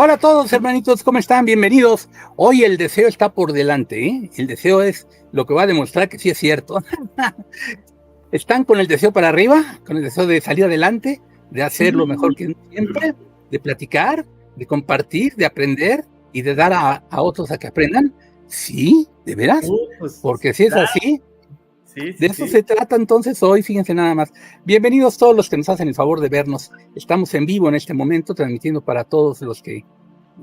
Hola a todos, hermanitos, ¿cómo están? Bienvenidos. Hoy el deseo está por delante, ¿eh? El deseo es lo que va a demostrar que sí es cierto. ¿Están con el deseo para arriba? ¿Con el deseo de salir adelante? ¿De hacer lo mejor que siempre? ¿De platicar? ¿De compartir? ¿De aprender? ¿Y de dar a otros a que aprendan? Sí, ¿de veras? Porque si es así, de eso se trata entonces hoy, fíjense nada más. Bienvenidos todos los que nos hacen el favor de vernos. Estamos en vivo en este momento, transmitiendo para todos los que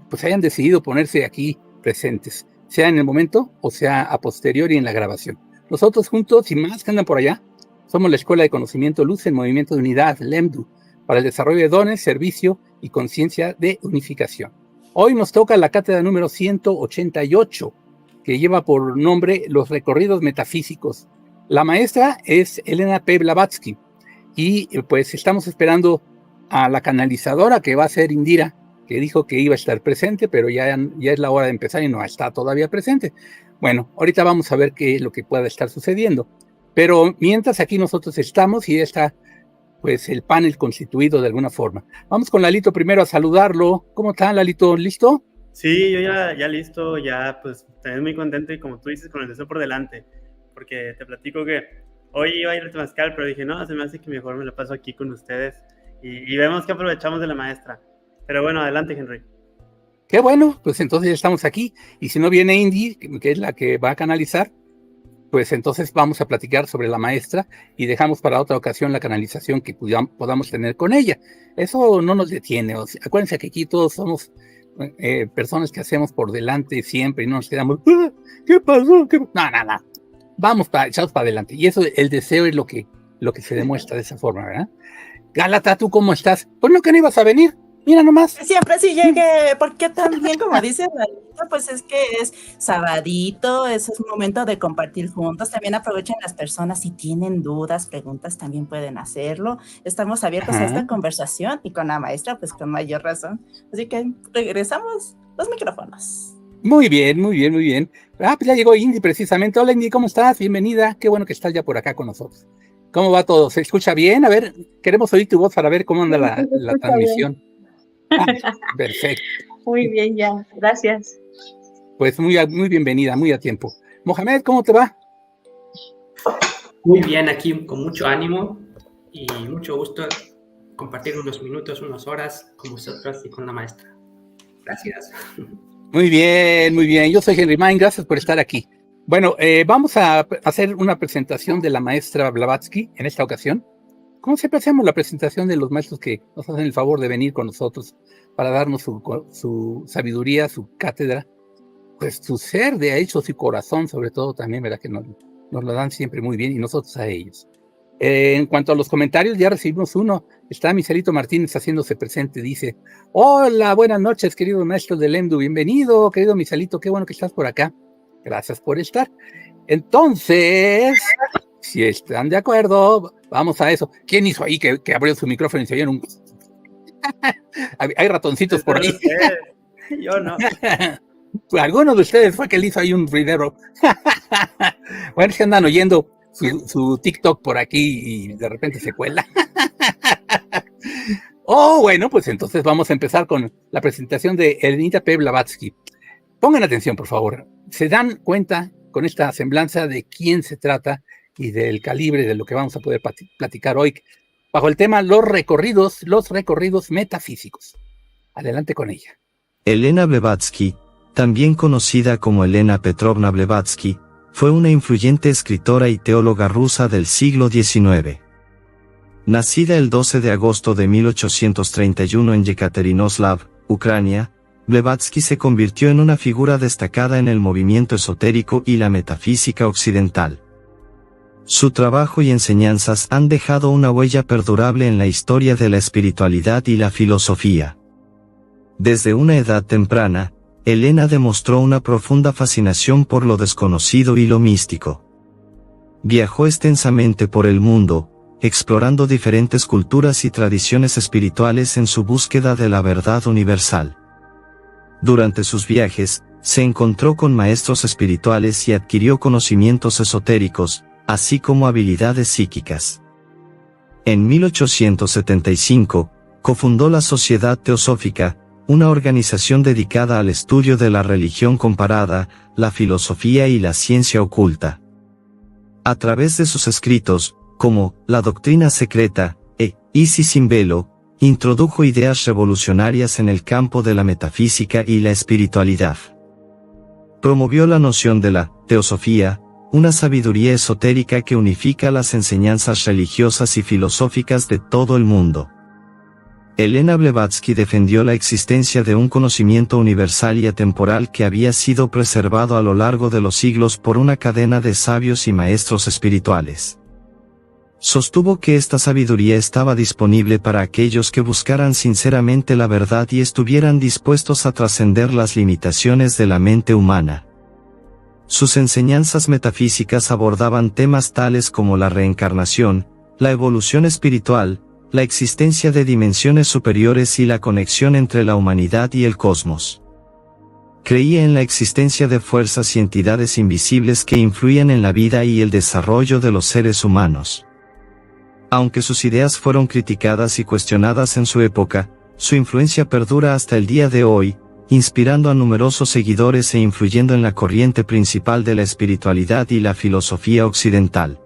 pues hayan decidido ponerse aquí presentes, sea en el momento o sea a posteriori en la grabación. Nosotros juntos y más que andan por allá, somos la Escuela de Conocimiento Luz en Movimiento de Unidad, LEMDU, para el desarrollo de dones, servicio y conciencia de unificación. Hoy nos toca la cátedra número 188, que lleva por nombre Los recorridos metafísicos. La maestra es Elena P. Blavatsky y pues estamos esperando a la canalizadora que va a ser Indira, que dijo que iba a estar presente, pero ya es la hora de empezar y no está todavía presente. Bueno, ahorita vamos a ver qué es lo que pueda estar sucediendo. Pero mientras aquí nosotros estamos y está pues el panel constituido de alguna forma. Vamos con Lalito primero a saludarlo. ¿Cómo está, Lalito? ¿Listo? Sí, yo ya listo, ya pues también muy contento y como tú dices, con el deseo por delante, porque te platico que hoy iba a ir al Temazcal, pero dije, no, se me hace que mejor me lo paso aquí con ustedes y vemos que aprovechamos de la maestra. Pero bueno, adelante, Henry. Qué bueno, pues entonces ya estamos aquí. Y si no viene Indy, que es la que va a canalizar, pues entonces vamos a platicar sobre la maestra y dejamos para otra ocasión la canalización que podamos tener con ella. Eso no nos detiene. O sea, acuérdense que aquí todos somos personas que hacemos por delante siempre y no nos quedamos, ¿qué pasó? No. Vamos echados para adelante. Y eso, el deseo es lo que se demuestra de esa forma, ¿verdad? Gálata, ¿tú cómo estás? Pues no, que no ibas a venir. Mira nomás. Siempre sí llegué, porque también, como dice Lalito, pues es que es sabadito, es un momento de compartir juntos. También aprovechen las personas si tienen dudas, preguntas, también pueden hacerlo. Estamos abiertos a esta conversación y con la maestra, pues con mayor razón. Así que regresamos los micrófonos. Muy bien. Ah, pues ya llegó Indy precisamente. Hola, Indy, ¿cómo estás? Bienvenida. Qué bueno que estás ya por acá con nosotros. ¿Cómo va todo? ¿Se escucha bien? A ver, queremos oír tu voz para ver cómo anda la transmisión. Perfecto. Muy bien, ya, gracias. Pues muy bienvenida, muy a tiempo. Mohamed, ¿cómo te va? Muy bien, aquí con mucho ánimo y mucho gusto compartir unos minutos, unas horas con vosotros y con la maestra. Gracias. Muy bien. Yo soy Henry Main, gracias por estar aquí. Bueno, vamos a hacer una presentación de la maestra Blavatsky en esta ocasión. Como siempre hacemos la presentación de los maestros que nos hacen el favor de venir con nosotros para darnos su sabiduría, su cátedra, pues su ser de hecho, su corazón sobre todo también, ¿verdad? Que nos lo dan siempre muy bien y nosotros a ellos. En cuanto a los comentarios, ya recibimos uno. Está Miselito Martínez haciéndose presente, dice, hola, buenas noches, querido maestro de LEMDU, bienvenido, querido Miselito, qué bueno que estás por acá. Gracias por estar. Entonces, si están de acuerdo, vamos a eso. ¿Quién hizo ahí que abrió su micrófono y se oyeron un... Hay ratoncitos por ahí. Yo no. Alguno de ustedes fue que le hizo ahí un ruidero. Bueno, se andan oyendo su TikTok por aquí y de repente se cuela. Bueno, pues entonces vamos a empezar con la presentación de Elenita P. Blavatsky. Pongan atención, por favor. Se dan cuenta con esta semblanza de quién se trata y del calibre de lo que vamos a poder platicar hoy bajo el tema los recorridos metafísicos. Adelante con ella. Elena Blavatsky, también conocida como Elena Petrovna Blavatsky, fue una influyente escritora y teóloga rusa del siglo XIX. Nacida el 12 de agosto de 1831 en Yekaterinoslav, Ucrania, Blavatsky se convirtió en una figura destacada en el movimiento esotérico y la metafísica occidental. Su trabajo y enseñanzas han dejado una huella perdurable en la historia de la espiritualidad y la filosofía. Desde una edad temprana, Elena demostró una profunda fascinación por lo desconocido y lo místico. Viajó extensamente por el mundo, explorando diferentes culturas y tradiciones espirituales en su búsqueda de la verdad universal. Durante sus viajes, se encontró con maestros espirituales y adquirió conocimientos esotéricos, así como habilidades psíquicas. En 1875, cofundó la Sociedad Teosófica, una organización dedicada al estudio de la religión comparada, la filosofía y la ciencia oculta. A través de sus escritos, como La Doctrina Secreta e Isis sin Velo, introdujo ideas revolucionarias en el campo de la metafísica y la espiritualidad. Promovió la noción de la teosofía, una sabiduría esotérica que unifica las enseñanzas religiosas y filosóficas de todo el mundo. Elena Blavatsky defendió la existencia de un conocimiento universal y atemporal que había sido preservado a lo largo de los siglos por una cadena de sabios y maestros espirituales. Sostuvo que esta sabiduría estaba disponible para aquellos que buscaran sinceramente la verdad y estuvieran dispuestos a trascender las limitaciones de la mente humana. Sus enseñanzas metafísicas abordaban temas tales como la reencarnación, la evolución espiritual, la existencia de dimensiones superiores y la conexión entre la humanidad y el cosmos. Creía en la existencia de fuerzas y entidades invisibles que influían en la vida y el desarrollo de los seres humanos. Aunque sus ideas fueron criticadas y cuestionadas en su época, su influencia perdura hasta el día de hoy, inspirando a numerosos seguidores e influyendo en la corriente principal de la espiritualidad y la filosofía occidental.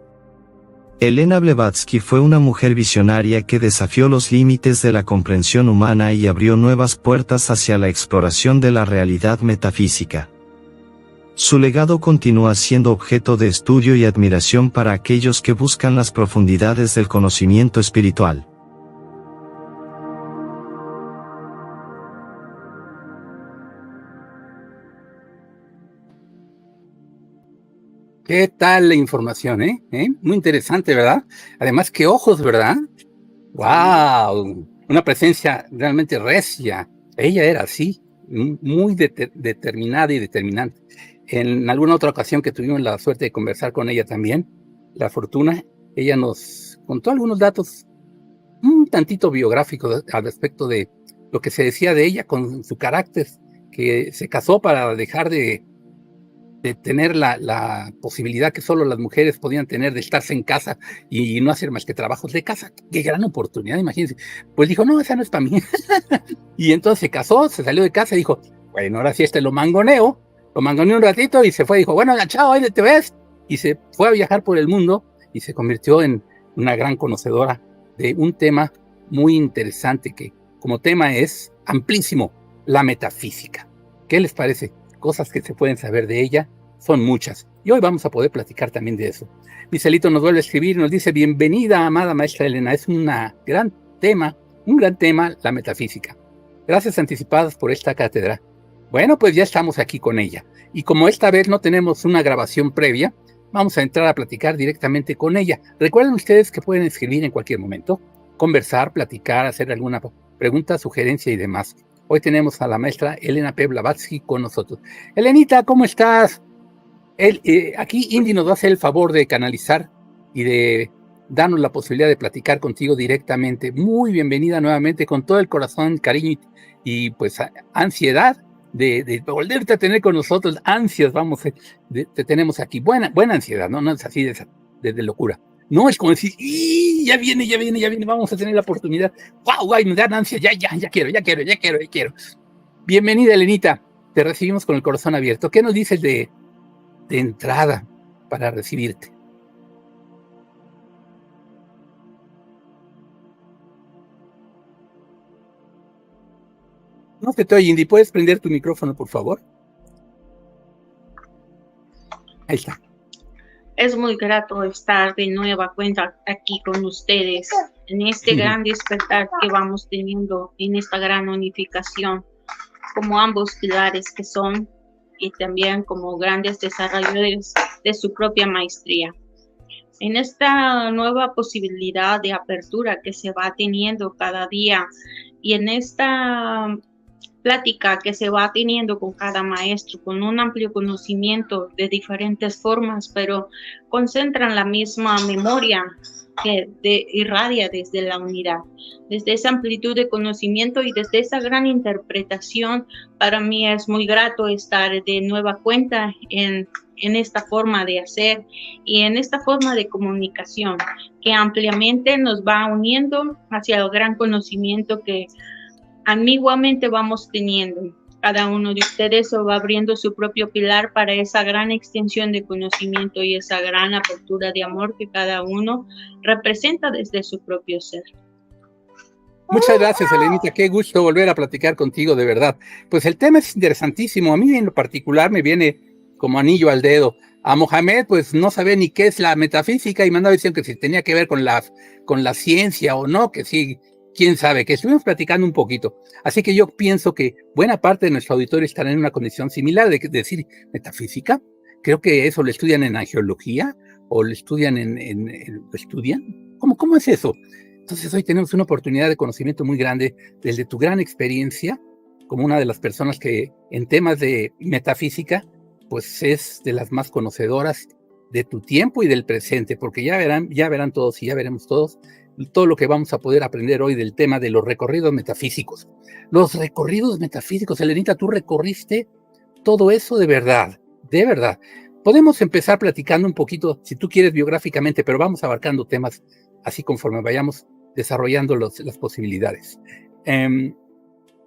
Elena Blavatsky fue una mujer visionaria que desafió los límites de la comprensión humana y abrió nuevas puertas hacia la exploración de la realidad metafísica. Su legado continúa siendo objeto de estudio y admiración para aquellos que buscan las profundidades del conocimiento espiritual. ¿Qué tal la información, Muy interesante, ¿verdad? Además, qué ojos, ¿verdad? ¡Wow! Una presencia realmente recia. Ella era así, muy determinada y determinante. En alguna otra ocasión que tuvimos la suerte de conversar con ella también, la fortuna, ella nos contó algunos datos un tantito biográficos al respecto de lo que se decía de ella con su carácter, que se casó para dejar de tener la posibilidad que solo las mujeres podían tener de estarse en casa y no hacer más que trabajos de casa. ¡Qué gran oportunidad! Imagínense. Pues dijo, no, esa no es para mí. Y entonces se casó, se salió de casa y dijo, bueno, ahora sí lo mangoneó un ratito y se fue. Dijo, bueno, chao, ahí te ves. Y se fue a viajar por el mundo y se convirtió en una gran conocedora de un tema muy interesante que como tema es amplísimo, la metafísica. ¿Qué les parece? Cosas que se pueden saber de ella son muchas. Y hoy vamos a poder platicar también de eso. Micelito nos vuelve a escribir y nos dice, bienvenida, amada maestra Elena. Es un gran tema, la metafísica. Gracias anticipadas por esta cátedra. Bueno, pues ya estamos aquí con ella. Y como esta vez no tenemos una grabación previa, vamos a entrar a platicar directamente con ella. Recuerden ustedes que pueden escribir en cualquier momento, conversar, platicar, hacer alguna pregunta, sugerencia y demás. Hoy tenemos a la maestra Elena P. Blavatsky con nosotros. Elenita, ¿cómo estás? Aquí Indy nos va a hacer el favor de canalizar y de darnos la posibilidad de platicar contigo directamente. Muy bienvenida nuevamente, con todo el corazón, cariño y pues ansiedad de volverte a tener con nosotros. Ansias, vamos, te tenemos aquí. Buena ansiedad, ¿no? No es así de locura. No es como decir, ya viene, vamos a tener la oportunidad. ¡Wow! Me dan ansia, ya quiero. Bienvenida, Elenita. Te recibimos con el corazón abierto. ¿Qué nos dices de entrada para recibirte? No te oye, Indy. ¿Puedes prender tu micrófono, por favor? Ahí está. Es muy grato estar de nueva cuenta aquí con ustedes en este gran despertar que vamos teniendo en esta gran unificación, como ambos pilares que son y también como grandes desarrolladores de su propia maestría. En esta nueva posibilidad de apertura que se va teniendo cada día y en esta plática que se va teniendo con cada maestro, con un amplio conocimiento de diferentes formas, pero concentran la misma memoria que irradia desde la unidad. Desde esa amplitud de conocimiento y desde esa gran interpretación, para mí es muy grato estar de nueva cuenta en esta forma de hacer y en esta forma de comunicación que ampliamente nos va uniendo hacia el gran conocimiento que ambiguamente vamos teniendo. Cada uno de ustedes va abriendo su propio pilar para esa gran extensión de conocimiento y esa gran apertura de amor que cada uno representa desde su propio ser. Muchas gracias, Elenita. Qué gusto volver a platicar contigo, de verdad. Pues el tema es interesantísimo. A mí en lo particular me viene como anillo al dedo. A Mohamed, pues no sabe ni qué es la metafísica y me andaba diciendo que si tenía que ver con la ciencia o no, que sí, quién sabe, que estuvimos platicando un poquito. Así que yo pienso que buena parte de nuestro auditorio estará en una condición similar de decir metafísica. Creo que eso lo estudian en angiología o lo estudian ¿lo estudian? ¿Cómo es eso? Entonces hoy tenemos una oportunidad de conocimiento muy grande desde tu gran experiencia como una de las personas que en temas de metafísica pues es de las más conocedoras de tu tiempo y del presente, porque ya verán todos y ya veremos todos todo lo que vamos a poder aprender hoy del tema de los recorridos metafísicos. Los recorridos metafísicos, Elenita, tú recorriste todo eso de verdad, de verdad. Podemos empezar platicando un poquito, si tú quieres, biográficamente, pero vamos abarcando temas así conforme vayamos desarrollando las posibilidades.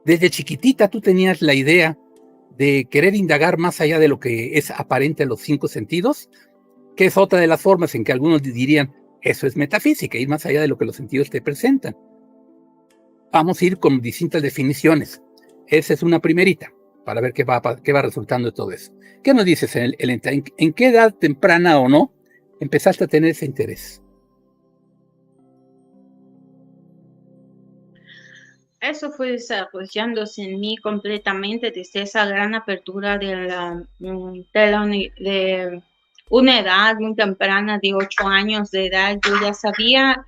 Desde chiquitita tú tenías la idea de querer indagar más allá de lo que es aparente a los 5 sentidos, que es otra de las formas en que algunos dirían, eso es metafísica, ir más allá de lo que los sentidos te presentan. Vamos a ir con distintas definiciones. Esa es una primerita, para ver qué va resultando de todo eso. ¿Qué nos dices, Elenita? ¿En qué edad temprana o no empezaste a tener ese interés? Eso fue desarrollándose en mí completamente desde esa gran apertura de una edad muy temprana, de 8 años de edad. Yo ya sabía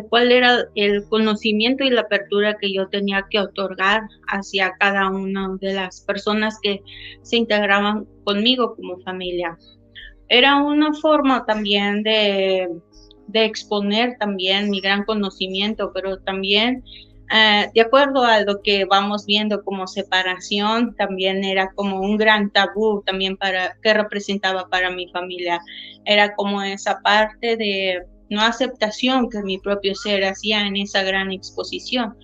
cuál era el conocimiento y la apertura que yo tenía que otorgar hacia cada una de las personas que se integraban conmigo como familia. Era una forma también de exponer también mi gran conocimiento, pero también de acuerdo a lo que vamos viendo como separación, también era como un gran tabú también que representaba para mi familia. Era como esa parte de no aceptación que mi propio ser hacía en esa gran exposición,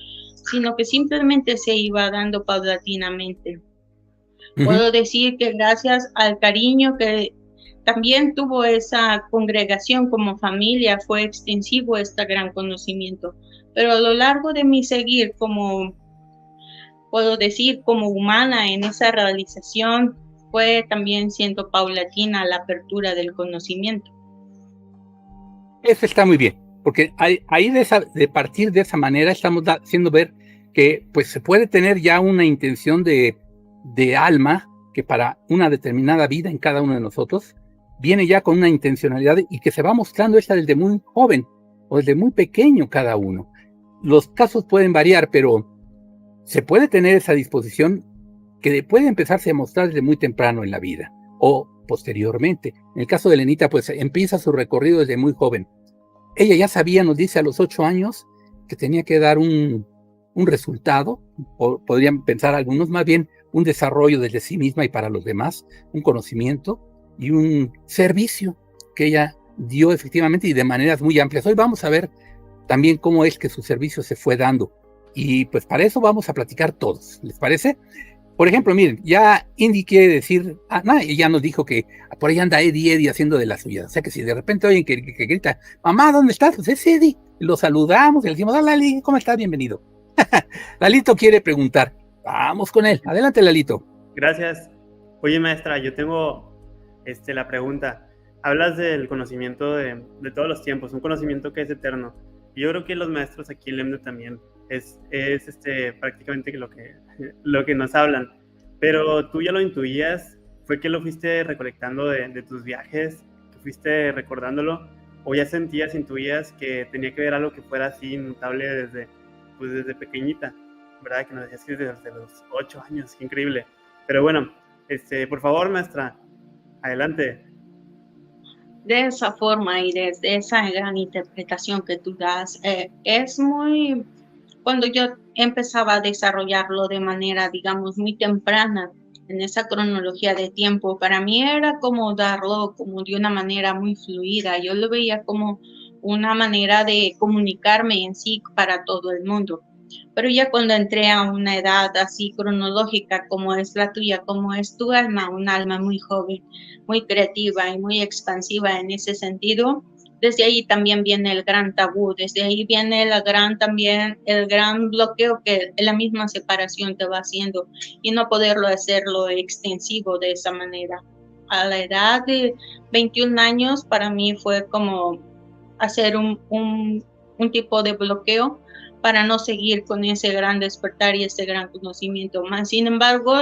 sino que simplemente se iba dando paulatinamente. Puedo decir que gracias al cariño que también tuvo esa congregación como familia, fue extensivo este gran conocimiento. Pero a lo largo de mi seguir puedo decir, como humana en esa realización, fue también siendo paulatina la apertura del conocimiento. Eso está muy bien, porque ahí de partir de esa manera estamos haciendo ver que pues se puede tener ya una intención de alma que para una determinada vida en cada uno de nosotros viene ya con una intencionalidad y que se va mostrando esta desde muy joven o desde muy pequeño cada uno. Los casos pueden variar, pero se puede tener esa disposición que puede empezarse a mostrar desde muy temprano en la vida o posteriormente. En el caso de Elenita, pues empieza su recorrido desde muy joven. Ella ya sabía, nos dice a los 8 años, que tenía que dar un resultado, o podrían pensar algunos más bien un desarrollo desde sí misma y para los demás, un conocimiento y un servicio que ella dio efectivamente y de maneras muy amplias. Hoy vamos a ver también cómo es que su servicio se fue dando. Y pues para eso vamos a platicar todos, ¿les parece? Por ejemplo, miren, ya Indy quiere decir, ella nos dijo que por ahí anda Eddie haciendo de la suya. O sea que si de repente oyen que grita, mamá, ¿dónde estás? Pues es Eddie. Y lo saludamos y le decimos, hola Lali, ¿cómo estás? Bienvenido. Lalito quiere preguntar. Vamos con él. Adelante, Lalito. Gracias. Oye, maestra, yo tengo la pregunta. Hablas del conocimiento de todos los tiempos, un conocimiento que es eterno. Y yo creo que los maestros aquí en LEMDE también es prácticamente lo que nos hablan. Pero tú ya lo intuías, ¿fue que lo fuiste recolectando de tus viajes, que fuiste recordándolo? ¿O ya intuías que tenía que ver algo que fuera así inmutable desde pequeñita? ¿Verdad? Que nos decías que desde los 8 años, qué increíble. Pero bueno, por favor, maestra, adelante. De esa forma y desde esa gran interpretación que tú das, es muy... Cuando yo empezaba a desarrollarlo de manera, digamos, muy temprana, en esa cronología de tiempo, para mí era como darlo como de una manera muy fluida. Yo lo veía como una manera de comunicarme en sí para todo el mundo. Pero ya cuando entré a una edad así cronológica como es la tuya, como es tu alma, un alma muy joven, muy creativa y muy expansiva en ese sentido, desde ahí también viene el gran tabú, desde ahí viene también el gran bloqueo que la misma separación te va haciendo y no poderlo hacerlo extensivo de esa manera. A la edad de 21 años para mí fue como hacer un tipo de bloqueo para no seguir con ese gran despertar y ese gran conocimiento más. Sin embargo,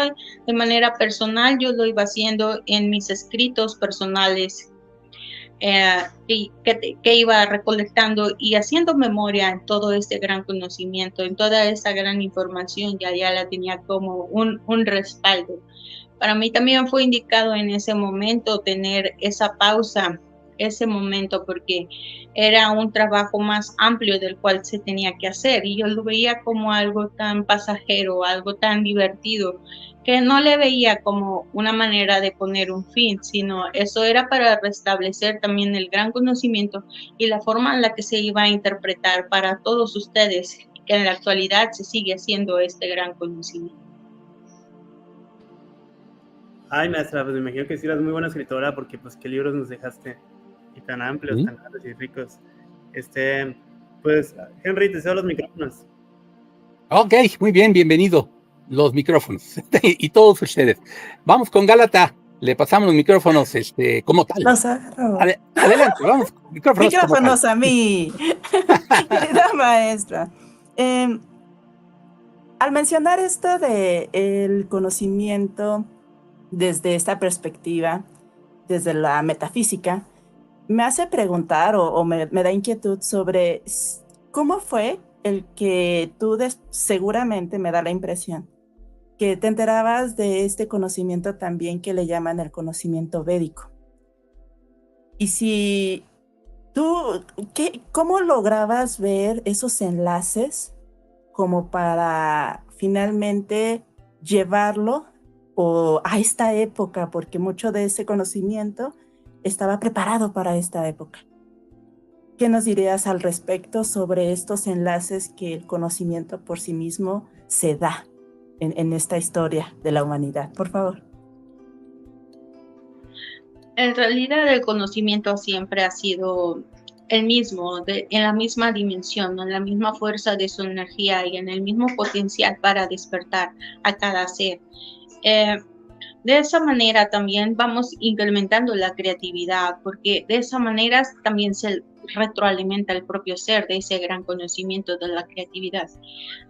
de manera personal, yo lo iba haciendo en mis escritos personales, que iba recolectando y haciendo memoria en todo este gran conocimiento, en toda esa gran información, ya la tenía como un respaldo. Para mí también fue indicado en ese momento tener esa pausa, ese momento, porque era un trabajo más amplio del cual se tenía que hacer y yo lo veía como algo tan pasajero, algo tan divertido, que no le veía como una manera de poner un fin, sino eso era para restablecer también el gran conocimiento y la forma en la que se iba a interpretar para todos ustedes, que en la actualidad se sigue haciendo este gran conocimiento. Ay, maestra, pues me imagino que sí eras muy buena escritora porque pues qué libros nos dejaste y tan amplios, tan grandes y ricos. Pues, Henry, te cedo los micrófonos. Ok, muy bien, bienvenido. Los micrófonos y todos ustedes. Vamos con Gálata. Le pasamos los micrófonos como tal. Los agarro. Adelante, vamos. Micrófonos a mí. Querida maestra. Al mencionar esto de el conocimiento desde esta perspectiva, desde la metafísica, me hace preguntar o me da inquietud sobre cómo fue el que tú seguramente me da la impresión que te enterabas de este conocimiento también que le llaman el conocimiento védico. Y si tú, ¿cómo lograbas ver esos enlaces como para finalmente llevarlo a esta época? Porque mucho de ese conocimiento estaba preparado para esta época. ¿Qué nos dirías al respecto sobre estos enlaces que el conocimiento por sí mismo se da en esta historia de la humanidad? Por favor. En realidad el conocimiento siempre ha sido el mismo, en la misma dimensión, en la misma fuerza de su energía y en el mismo potencial para despertar a cada ser. De esa manera también vamos incrementando la creatividad, porque de esa manera también se retroalimenta el propio ser de ese gran conocimiento de la creatividad.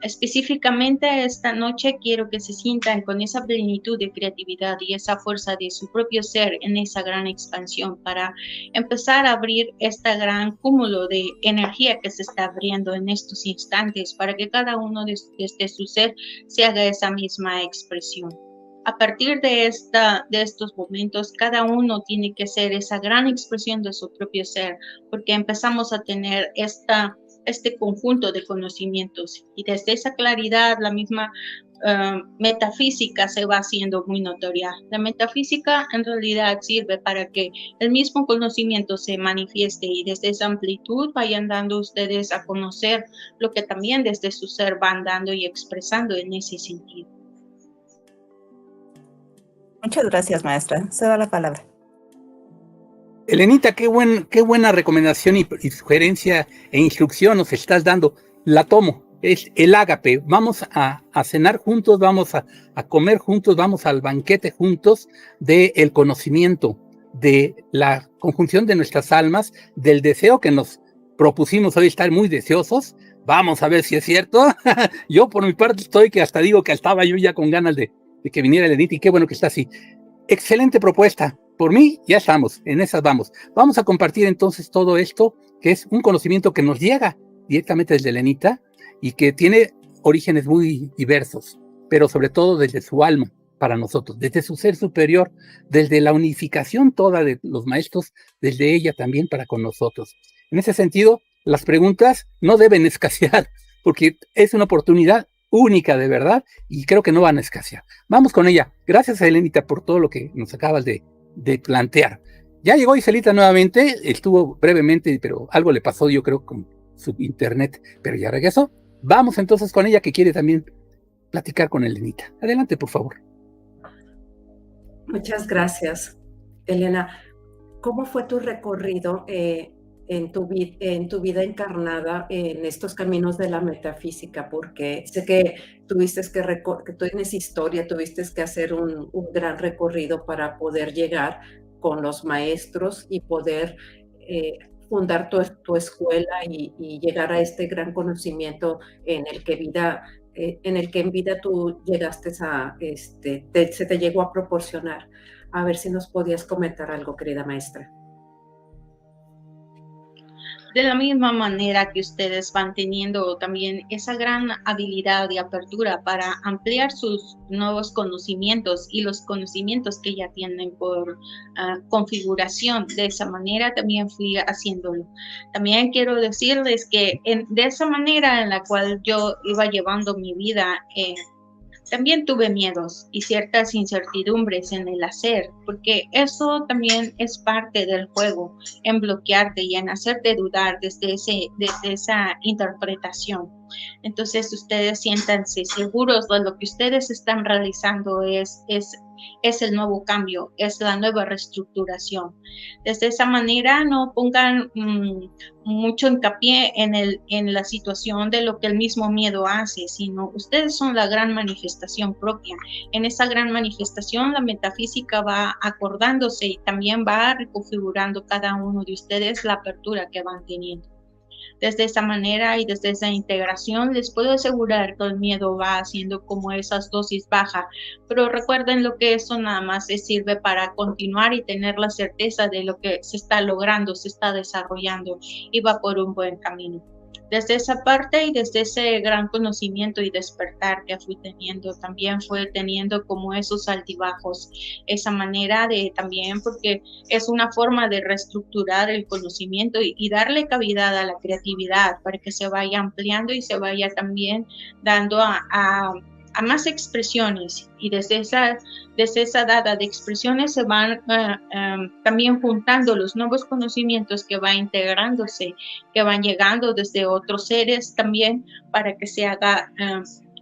Específicamente esta noche quiero que se sientan con esa plenitud de creatividad y esa fuerza de su propio ser en esa gran expansión para empezar a abrir este gran cúmulo de energía que se está abriendo en estos instantes para que cada uno desde su ser se haga esa misma expresión. A partir de estos momentos, cada uno tiene que ser esa gran expresión de su propio ser, porque empezamos a tener este conjunto de conocimientos y desde esa claridad la misma metafísica se va haciendo muy notoria. La metafísica en realidad sirve para que el mismo conocimiento se manifieste y desde esa amplitud vayan dando ustedes a conocer lo que también desde su ser van dando y expresando en ese sentido. Muchas gracias, maestra. Se da la palabra. Elenita, qué buena recomendación y sugerencia e instrucción nos estás dando. La tomo. Es el ágape. Vamos a cenar juntos, vamos a comer juntos, vamos al banquete juntos del conocimiento, de la conjunción de nuestras almas, del deseo que nos propusimos hoy estar muy deseosos. Vamos a ver si es cierto. Yo por mi parte estoy que hasta digo que estaba yo ya con ganas de que viniera Elenita y qué bueno que está así. Excelente propuesta. Por mí, ya estamos, en esas vamos. Vamos a compartir entonces todo esto, que es un conocimiento que nos llega directamente desde Elenita y que tiene orígenes muy diversos, pero sobre todo desde su alma para nosotros, desde su ser superior, desde la unificación toda de los maestros, desde ella también para con nosotros. En ese sentido, las preguntas no deben escasear, porque es una oportunidad única de verdad y creo que no van a escasear. Vamos con ella. Gracias a Elenita por todo lo que nos acabas de plantear. Ya llegó Iselita nuevamente, estuvo brevemente, pero algo le pasó yo creo con su internet, pero ya regresó. Vamos entonces con ella, que quiere también platicar con Elenita. Adelante, por favor. Muchas gracias, Elena. ¿Cómo fue tu recorrido en tu vida encarnada en estos caminos de la metafísica? Porque sé que que tú tienes historia, tuviste que hacer un gran recorrido para poder llegar con los maestros y poder fundar tu escuela y llegar a este gran conocimiento en el que en vida tú llegaste se te llegó a proporcionar. A ver si nos podías comentar algo, querida maestra. De la misma manera que ustedes van teniendo también esa gran habilidad de apertura para ampliar sus nuevos conocimientos y los conocimientos que ya tienen por configuración, de esa manera también fui haciéndolo. También quiero decirles que de esa manera en la cual yo iba llevando mi vida, también tuve miedos y ciertas incertidumbres en el hacer, porque eso también es parte del juego, en bloquearte y en hacerte dudar desde esa interpretación. Entonces ustedes siéntanse seguros de lo que ustedes están realizando es el nuevo cambio, es la nueva reestructuración. Desde esa manera no pongan mucho hincapié en la situación de lo que el mismo miedo hace, sino ustedes son la gran manifestación propia. En esa gran manifestación la metafísica va acordándose y también va reconfigurando cada uno de ustedes la apertura que van teniendo. Desde esa manera y desde esa integración les puedo asegurar que el miedo va haciendo como esas dosis bajas, pero recuerden lo que eso nada más les sirve para continuar y tener la certeza de lo que se está logrando, se está desarrollando y va por un buen camino. Desde esa parte y desde ese gran conocimiento y despertar que fui teniendo, también fue teniendo como esos altibajos, esa manera de también, porque es una forma de reestructurar el conocimiento y darle cavidad a la creatividad para que se vaya ampliando y se vaya también dando a más expresiones, y desde esa data de expresiones se van también juntando los nuevos conocimientos que van integrándose, que van llegando desde otros seres también, para que se haga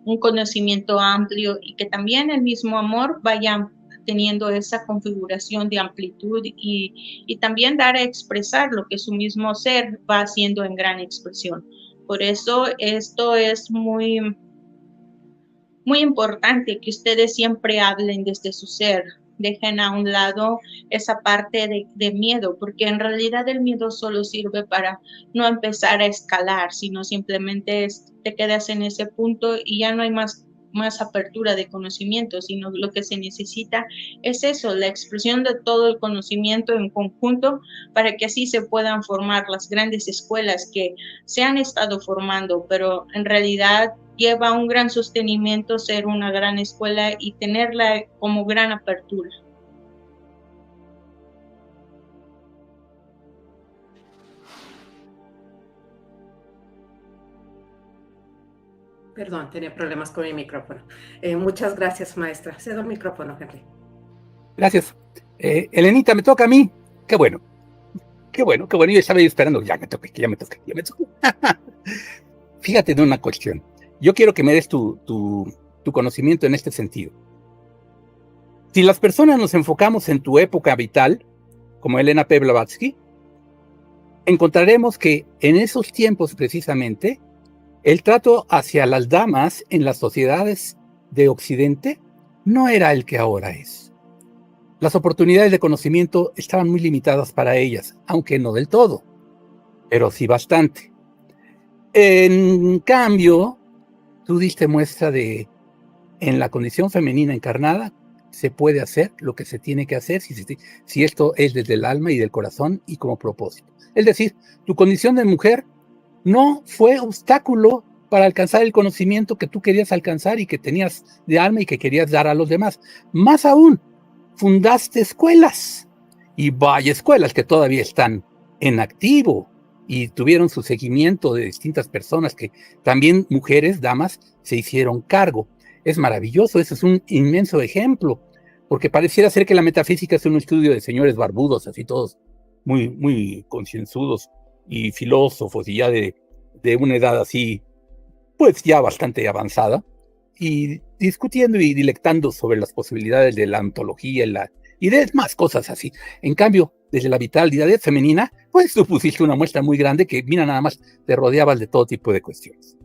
un conocimiento amplio y que también el mismo amor vaya teniendo esa configuración de amplitud y también dar a expresar lo que su mismo ser va haciendo en gran expresión. Por eso esto es muy importante que ustedes siempre hablen desde su ser, dejen a un lado esa parte de miedo, porque en realidad el miedo solo sirve para no empezar a escalar, sino simplemente te quedas en ese punto y ya no hay más apertura de conocimiento, sino lo que se necesita es eso, la expresión de todo el conocimiento en conjunto, para que así se puedan formar las grandes escuelas que se han estado formando, pero en realidad lleva un gran sostenimiento ser una gran escuela y tenerla como gran apertura. Perdón, tenía problemas con mi micrófono. Muchas gracias, maestra. Cedo el micrófono, Henry. Gracias. Elenita, me toca a mí. Qué bueno. Yo estaba ahí esperando. Ya me toque. Fíjate de una cuestión. Yo quiero que me des tu conocimiento en este sentido. Si las personas nos enfocamos en tu época vital, como Elena P. Blavatsky, encontraremos que en esos tiempos precisamente, el trato hacia las damas en las sociedades de Occidente no era el que ahora es. Las oportunidades de conocimiento estaban muy limitadas para ellas, aunque no del todo, pero sí bastante. En cambio, tú diste muestra de, en la condición femenina encarnada, se puede hacer lo que se tiene que hacer si esto es desde el alma y del corazón y como propósito. Es decir, tu condición de mujer no fue obstáculo para alcanzar el conocimiento que tú querías alcanzar y que tenías de alma y que querías dar a los demás. Más aún, fundaste escuelas, y vaya escuelas que todavía están en activo y tuvieron su seguimiento de distintas personas que también, mujeres, damas, se hicieron cargo. Es maravilloso, ese es un inmenso ejemplo, porque pareciera ser que la metafísica es un estudio de señores barbudos, así todos muy, muy concienzudos y filósofos y ya de una edad así, pues ya bastante avanzada, y discutiendo y dilectando sobre las posibilidades de la ontología y de más cosas así. En cambio, desde la vitalidad femenina, pues tú pusiste una muestra muy grande que, mira, nada más te rodeabas de todo tipo de cuestiones.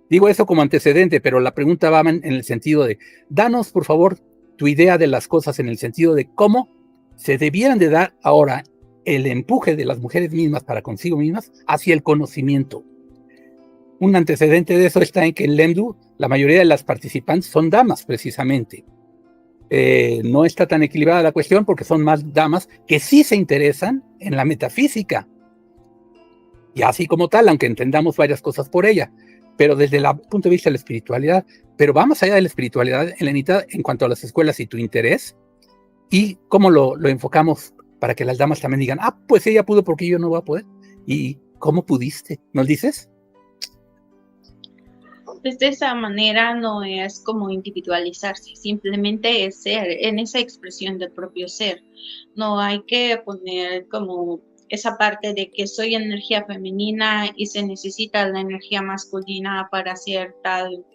Digo eso como antecedente, pero la pregunta va en el sentido de, danos, por favor, tu idea de las cosas en el sentido de cómo se debieran de dar ahora el empuje de las mujeres mismas para consigo mismas hacia el conocimiento. Un antecedente de eso está en que en Lemdu la mayoría de las participantes son damas, precisamente. No está tan equilibrada la cuestión porque son más damas que sí se interesan en la metafísica. Y así como tal, aunque entendamos varias cosas por ella, pero desde el punto de vista de la espiritualidad, pero va más allá de la espiritualidad, Elenita, en cuanto a las escuelas y tu interés, y cómo lo enfocamos para que las damas también digan, pues ella pudo porque yo no voy a poder. ¿Y cómo pudiste? ¿Nos dices? Pues de esa manera no es como individualizarse, simplemente es ser en esa expresión del propio ser. No hay que poner como esa parte de que soy energía femenina y se necesita la energía masculina para hacer tal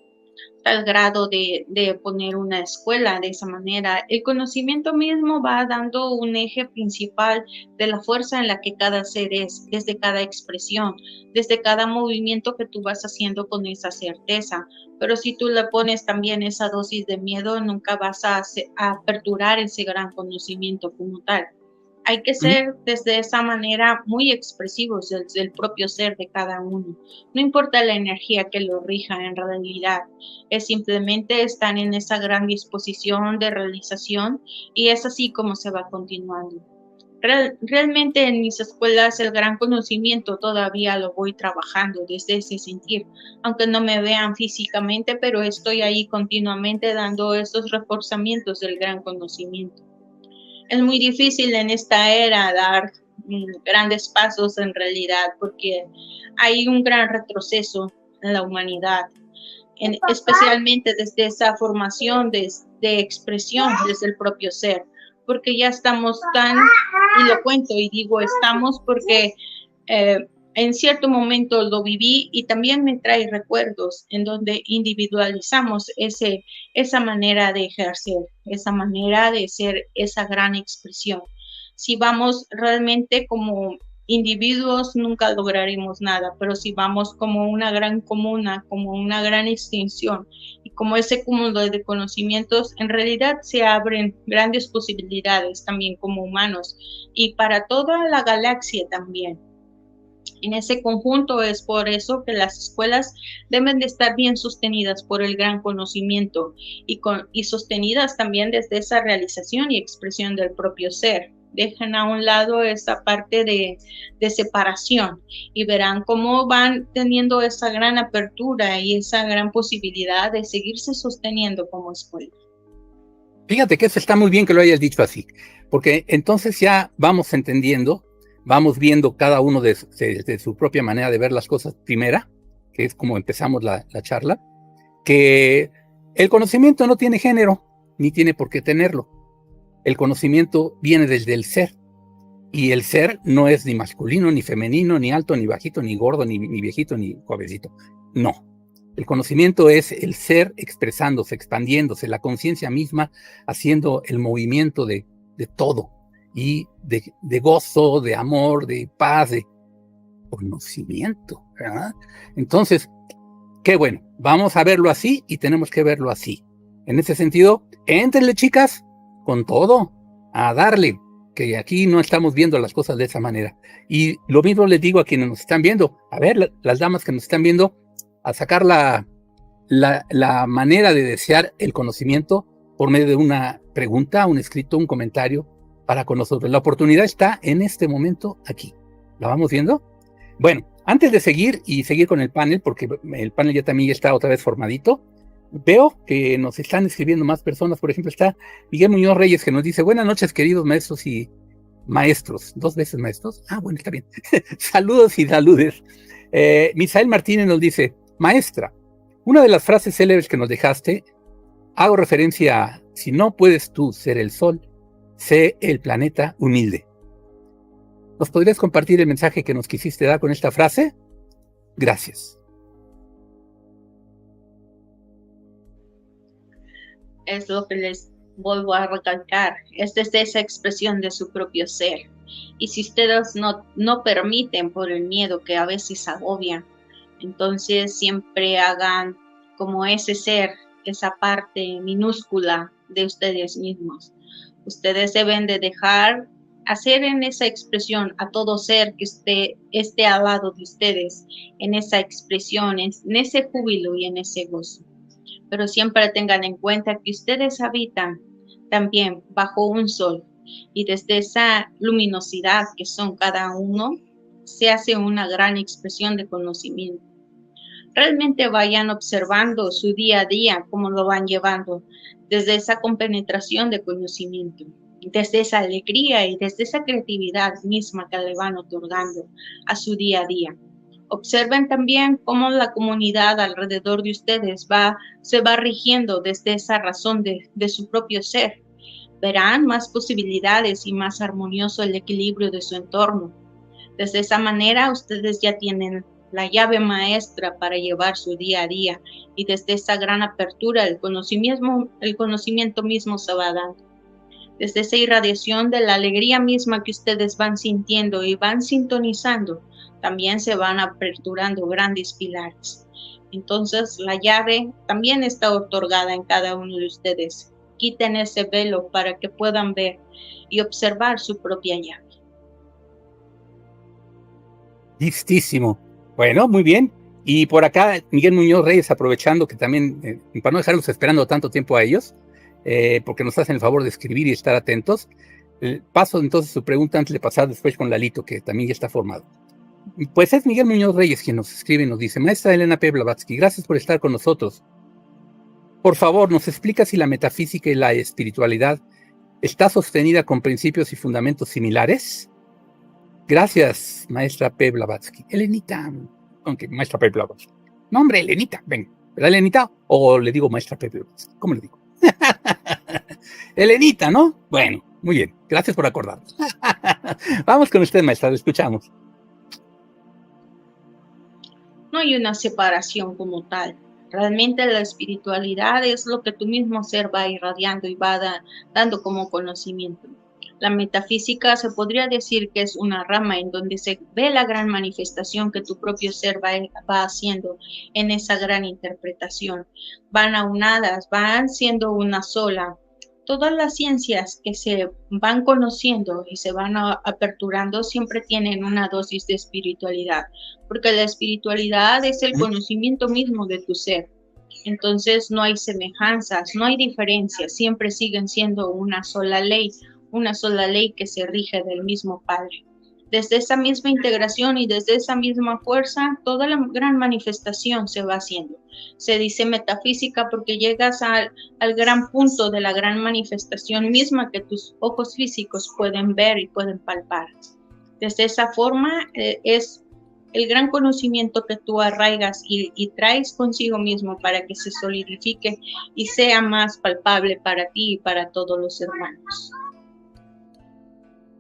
grado de poner una escuela de esa manera. El conocimiento mismo va dando un eje principal de la fuerza en la que cada ser es, desde cada expresión, desde cada movimiento que tú vas haciendo con esa certeza. Pero si tú le pones también esa dosis de miedo, nunca vas a aperturar ese gran conocimiento como tal. Hay que ser desde esa manera muy expresivos desde el propio ser de cada uno. No importa la energía que lo rija en realidad, es simplemente estar en esa gran disposición de realización y es así como se va continuando. Realmente en mis escuelas el gran conocimiento todavía lo voy trabajando desde ese sentir, aunque no me vean físicamente, pero estoy ahí continuamente dando esos reforzamientos del gran conocimiento. Es muy difícil en esta era dar grandes pasos en realidad porque hay un gran retroceso en la humanidad, especialmente desde esa formación de expresión desde el propio ser, porque ya estamos tan, y lo cuento y digo estamos porque en cierto momento lo viví y también me trae recuerdos en donde individualizamos esa manera de ejercer, esa manera de ser esa gran expresión. Si vamos realmente como individuos nunca lograremos nada, pero si vamos como una gran comuna, como una gran extinción y como ese cúmulo de conocimientos, en realidad se abren grandes posibilidades también como humanos y para toda la galaxia también. En ese conjunto es por eso que las escuelas deben de estar bien sostenidas por el gran conocimiento y sostenidas también desde esa realización y expresión del propio ser. Dejen a un lado esa parte de separación y verán cómo van teniendo esa gran apertura y esa gran posibilidad de seguirse sosteniendo como escuela. Fíjate que eso está muy bien que lo hayas dicho así, porque entonces ya vamos entendiendo, vamos viendo cada uno de su propia manera de ver las cosas primera, que es como empezamos la charla, que el conocimiento no tiene género, ni tiene por qué tenerlo. El conocimiento viene desde el ser, y el ser no es ni masculino, ni femenino, ni alto, ni bajito, ni gordo, ni viejito, ni jovencito. No. El conocimiento es el ser expresándose, expandiéndose, la conciencia misma haciendo el movimiento de todo, y de gozo, de amor, de paz, de conocimiento, ¿verdad? Entonces, qué bueno, vamos a verlo así y tenemos que verlo así. En ese sentido, éntrenle, chicas, con todo, a darle, que aquí no estamos viendo las cosas de esa manera. Y lo mismo les digo a quienes nos están viendo, a ver, las damas que nos están viendo, a sacar la manera de desear el conocimiento por medio de una pregunta, un escrito, un comentario para con nosotros. La oportunidad está en este momento aquí. ¿La vamos viendo? Bueno, antes de seguir con el panel, porque el panel ya también está otra vez formadito, veo que nos están escribiendo más personas. Por ejemplo, está Miguel Muñoz Reyes, que nos dice: buenas noches, queridos maestros y maestros. 2 veces maestros. Bueno, está bien. Saludos y saludes. Misael Martínez nos dice: maestra, una de las frases célebres que nos dejaste, hago referencia a: si no puedes tú ser el sol, sé el planeta humilde. ¿Nos podrías compartir el mensaje que nos quisiste dar con esta frase? Gracias. es lo que les vuelvo a recalcar, es desde esa expresión de su propio ser. Y si ustedes no permiten por el miedo que a veces agobian, entonces siempre hagan como ese ser, esa parte minúscula de ustedes mismos. Ustedes deben de dejar hacer en esa expresión a todo ser que esté al lado de ustedes, en esa expresión, en ese júbilo y en ese gozo. Pero siempre tengan en cuenta que ustedes habitan también bajo un sol y desde esa luminosidad que son cada uno, se hace una gran expresión de conocimiento. Realmente vayan observando su día a día, cómo lo van llevando, desde esa compenetración de conocimiento, desde esa alegría y desde esa creatividad misma que le van otorgando a su día a día. Observen también cómo la comunidad alrededor de ustedes se va rigiendo desde esa razón de su propio ser. Verán más posibilidades y más armonioso el equilibrio de su entorno. Desde esa manera ustedes ya tienen la llave maestra para llevar su día a día y desde esa gran apertura el conocimiento mismo se va dando. Desde esa irradiación de la alegría misma que ustedes van sintiendo y van sintonizando, también se van aperturando grandes pilares. Entonces la llave también está otorgada en cada uno de ustedes. Quiten ese velo para que puedan ver y observar su propia llave. Listísimo. Bueno, muy bien. Y por acá, Miguel Muñoz Reyes, aprovechando que también, para no dejarlos esperando tanto tiempo a ellos, porque nos hacen el favor de escribir y estar atentos, paso entonces su pregunta antes de pasar después con Lalito, que también ya está formado. Pues es Miguel Muñoz Reyes quien nos escribe y nos dice: Maestra Elena P. Blavatsky, gracias por estar con nosotros. Por favor, ¿nos explica si la metafísica y la espiritualidad está sostenida con principios y fundamentos similares? Gracias, maestra P. Blavatsky. Elenita, aunque maestra P. Blavatsky. No, hombre, Elenita, ven. ¿Verdad, Elenita? O le digo maestra P. Blavatsky. ¿Cómo le digo? Elenita, ¿no? Bueno, muy bien. Gracias por acordarnos. Vamos con usted, maestra, lo escuchamos. No hay una separación como tal. Realmente la espiritualidad es lo que tu mismo ser va irradiando y va dando como conocimiento. La metafísica se podría decir que es una rama en donde se ve la gran manifestación que tu propio ser va haciendo en esa gran interpretación. Van aunadas, van siendo una sola. Todas las ciencias que se van conociendo y se van aperturando siempre tienen una dosis de espiritualidad, porque la espiritualidad es el conocimiento mismo de tu ser. Entonces no hay semejanzas, no hay diferencias, siempre siguen siendo una sola ley que se rige del mismo Padre. Desde esa misma integración y desde esa misma fuerza, toda la gran manifestación se va haciendo. Se dice metafísica porque llegas al gran punto de la gran manifestación misma que tus ojos físicos pueden ver y pueden palpar. Desde esa forma es el gran conocimiento que tú arraigas y traes consigo mismo para que se solidifique y sea más palpable para ti y para todos los hermanos.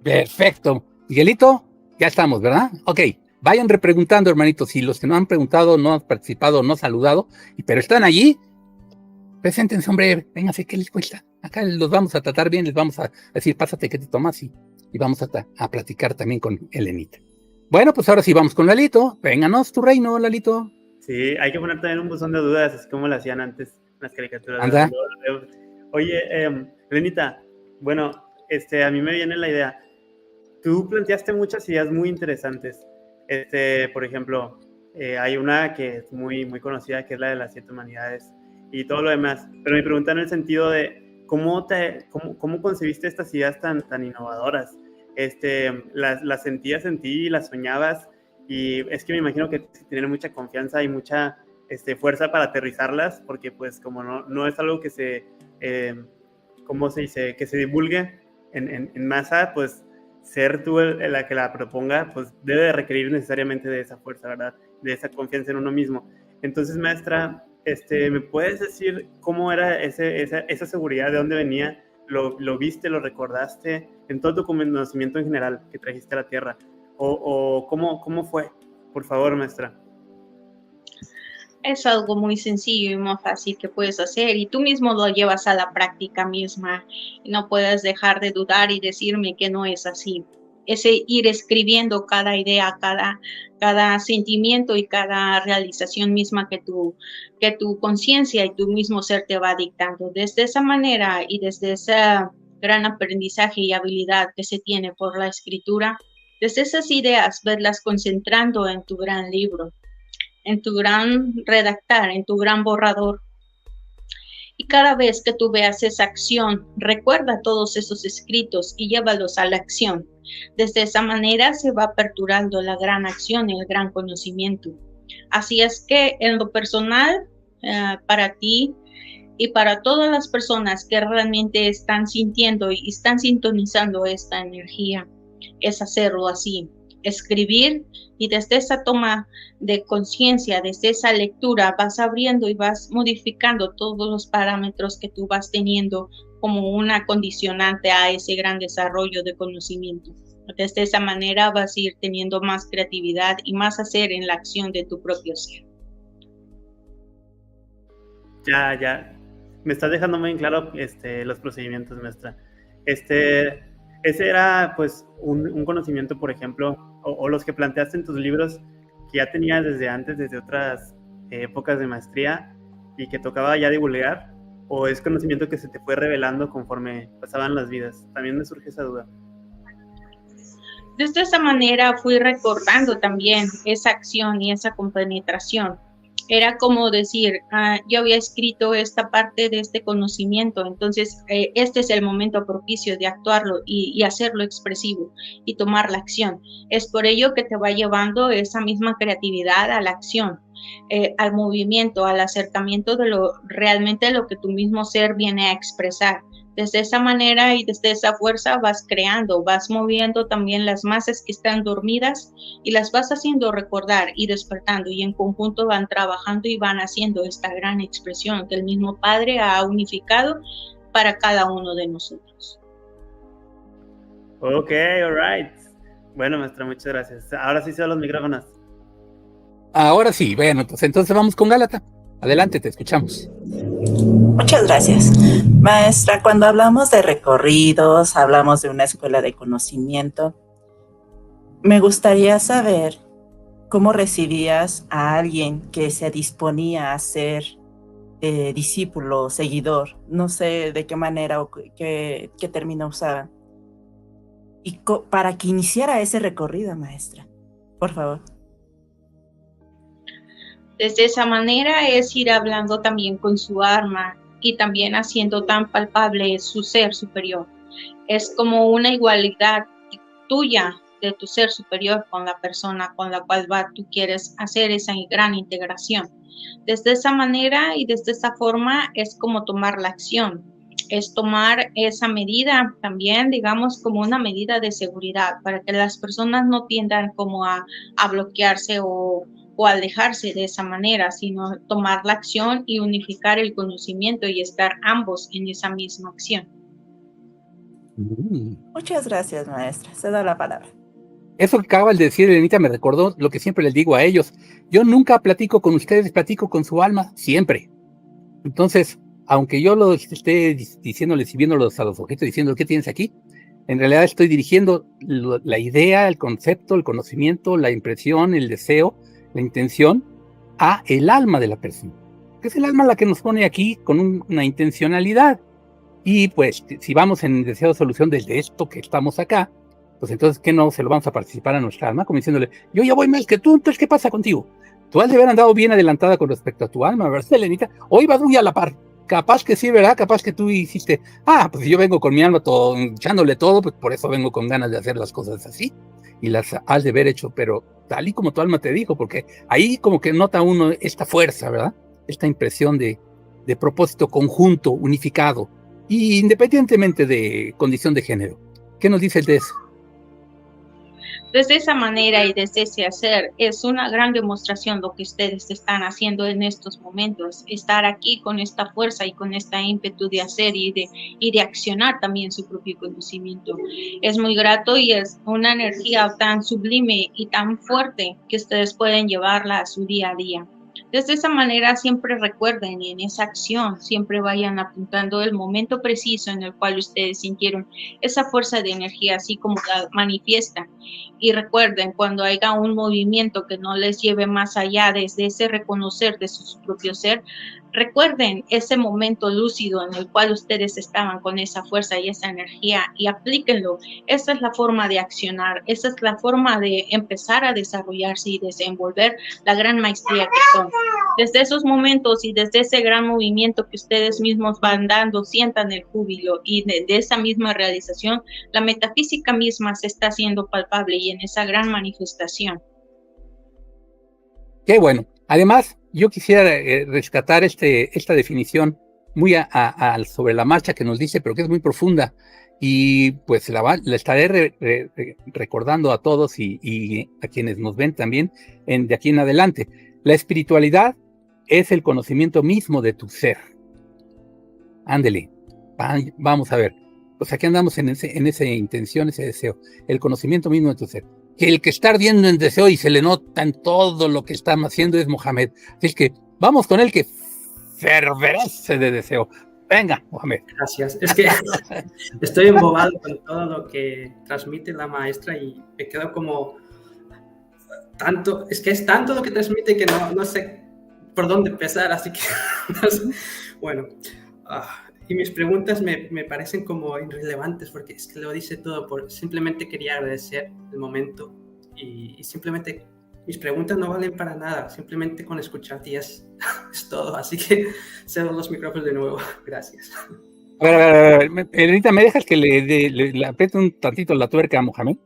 Perfecto. Miguelito, ya estamos, ¿verdad? Ok, vayan repreguntando, hermanitos. Si los que no han preguntado, no han participado, no han saludado, pero están allí, preséntense, hombre, vénganse, ¿qué les cuesta? Acá los vamos a tratar bien, les vamos a decir, pásate, ¿qué te tomas? Y vamos a platicar también con Elenita. Bueno, pues ahora sí vamos con Lalito. Vénganos, tu reino, Lalito. Sí, hay que poner también un buzón de dudas, así como lo hacían antes las caricaturas. Anda. Oye, Elenita, bueno, a mí me viene la idea. Tú planteaste muchas ideas muy interesantes. Por ejemplo, hay una que es muy, muy conocida, que es la de las 7 humanidades y todo lo demás. Pero mi pregunta en el sentido de cómo concebiste estas ideas tan innovadoras. Las sentías en ti, las soñabas, y es que me imagino que tienes mucha confianza y mucha fuerza para aterrizarlas, porque pues como no es algo que se, ¿cómo se dice? Que se divulgue en masa, pues ser tú la que la proponga, pues debe de requerir necesariamente de esa fuerza, ¿verdad? De esa confianza en uno mismo. Entonces, maestra, ¿me puedes decir cómo era esa seguridad? ¿De dónde venía? ¿Lo viste, lo recordaste en todo tu conocimiento en general que trajiste a la Tierra? ¿O cómo fue? Por favor, maestra. Es algo muy sencillo y muy fácil que puedes hacer y tú mismo lo llevas a la práctica misma. Y no puedes dejar de dudar y decirme que no es así. Ese ir escribiendo cada idea, cada sentimiento y cada realización misma que tu conciencia y tu mismo ser te va dictando. Desde esa manera y desde ese gran aprendizaje y habilidad que se tiene por la escritura, desde esas ideas, verlas concentrando en tu gran libro, en tu gran redactar, en tu gran borrador. Y cada vez que tú veas esa acción, recuerda todos esos escritos y llévalos a la acción. Desde esa manera se va aperturando la gran acción y el gran conocimiento. Así es que en lo personal, para ti y para todas las personas que realmente están sintiendo y están sintonizando esta energía, es hacerlo así, escribir, y desde esa toma de conciencia, desde esa lectura, vas abriendo y vas modificando todos los parámetros que tú vas teniendo como una condicionante a ese gran desarrollo de conocimiento. Desde esa manera vas a ir teniendo más creatividad y más hacer en la acción de tu propio ser. Ya. Me estás dejando muy en claro los procedimientos, maestra. Ese era, pues, un conocimiento, por ejemplo, o los que planteaste en tus libros, que ya tenías desde antes, desde otras épocas de maestría, y que tocaba ya divulgar, o es conocimiento que se te fue revelando conforme pasaban las vidas. También me surge esa duda. Desde esa manera fui recordando también esa acción y esa compenetración. Era como decir, yo había escrito esta parte de este conocimiento, entonces este es el momento propicio de actuarlo y hacerlo expresivo y tomar la acción. Es por ello que te va llevando esa misma creatividad a la acción, al movimiento, al acercamiento de realmente lo que tu mismo ser viene a expresar. Desde esa manera y desde esa fuerza vas creando, vas moviendo también las masas que están dormidas y las vas haciendo recordar y despertando, y en conjunto van trabajando y van haciendo esta gran expresión que el mismo Padre ha unificado para cada uno de nosotros. Ok, all right. Bueno, maestra, muchas gracias. Ahora sí se dan los micrófonos. Ahora sí, bueno, pues entonces vamos con Gálata. Adelante, te escuchamos. Muchas gracias. Maestra, cuando hablamos de recorridos, hablamos de una escuela de conocimiento, me gustaría saber cómo recibías a alguien que se disponía a ser discípulo, seguidor, no sé de qué manera o qué término usaban, y para que iniciara ese recorrido, maestra, por favor. Desde esa manera es ir hablando también con su alma y también haciendo tan palpable su ser superior. Es como una igualdad tuya de tu ser superior con la persona con la cual tú quieres hacer esa gran integración. Desde esa manera y desde esa forma es como tomar la acción. Es tomar esa medida también, digamos, como una medida de seguridad para que las personas no tiendan como a bloquearse o alejarse de esa manera, sino tomar la acción y unificar el conocimiento y estar ambos en esa misma acción. Muchas gracias, maestra. Se da la palabra. Eso que acaba de decir Elenita me recordó lo que siempre les digo a ellos. Yo nunca platico con ustedes, platico con su alma, siempre. Entonces, aunque yo los esté diciéndoles y viéndolos a los ojitos, diciendo ¿qué tienes aquí? En realidad estoy dirigiendo la idea, el concepto, el conocimiento, la impresión, el deseo, la intención a el alma de la persona, que es el alma la que nos pone aquí con una intencionalidad. Y pues si vamos en deseo de solución desde esto que estamos acá, pues entonces ¿qué no se lo vamos a participar a nuestra alma? Como diciéndole, yo ya voy más que tú, entonces ¿qué pasa contigo? Tú has de haber andado bien adelantada con respecto a tu alma, ¿verdad, Elenita? Hoy vas muy a la par. Capaz que sí, ¿verdad? Capaz que tú hiciste, pues yo vengo con mi alma echándole todo, pues por eso vengo con ganas de hacer las cosas así. Y las has de haber hecho, pero tal y como tu alma te dijo, porque ahí como que nota uno esta fuerza, ¿verdad? Esta impresión de propósito conjunto, unificado, y independientemente de condición de género. ¿Qué nos dices de eso? Desde esa manera y desde ese hacer es una gran demostración lo que ustedes están haciendo en estos momentos, estar aquí con esta fuerza y con esta ímpetu de hacer y de accionar también su propio conocimiento. Es muy grato y es una energía tan sublime y tan fuerte que ustedes pueden llevarla a su día a día. Desde esa manera siempre recuerden y en esa acción siempre vayan apuntando el momento preciso en el cual ustedes sintieron esa fuerza de energía, así como la manifiestan. Y recuerden, cuando haya un movimiento que no les lleve más allá desde ese reconocer de su propio ser, recuerden ese momento lúcido en el cual ustedes estaban con esa fuerza y esa energía y aplíquenlo. Esa es la forma de accionar, esa es la forma de empezar a desarrollarse y desenvolver la gran maestría que son. Desde esos momentos y desde ese gran movimiento que ustedes mismos van dando, sientan el júbilo y de esa misma realización, la metafísica misma se está haciendo palpable y en esa gran manifestación. Qué bueno. Además, yo quisiera rescatar esta definición muy sobre la marcha que nos dice, pero que es muy profunda. Y pues la estaré recordando a todos y a quienes nos ven también de aquí en adelante. La espiritualidad es el conocimiento mismo de tu ser. Ándele, vamos a ver. Pues aquí andamos en esa intención, ese deseo. El conocimiento mismo de tu ser. Que el que está ardiendo en deseo y se le nota en todo lo que está haciendo es Mohamed. Así es que vamos con él que fervorece de deseo. Venga, Mohamed. Gracias. Es que estoy embobado con todo lo que transmite la maestra y me quedo como tanto, es que es tanto lo que transmite que no sé por dónde empezar, así que no sé. Bueno, y mis preguntas me parecen como irrelevantes porque es que lo dice todo. Simplemente quería agradecer el momento y simplemente mis preguntas no valen para nada. Simplemente con escucharte ya es todo. Así que cedo los micrófonos de nuevo. Gracias. A ver. Elenita, ¿me dejas que le apriete un tantito la tuerca a Mohamed?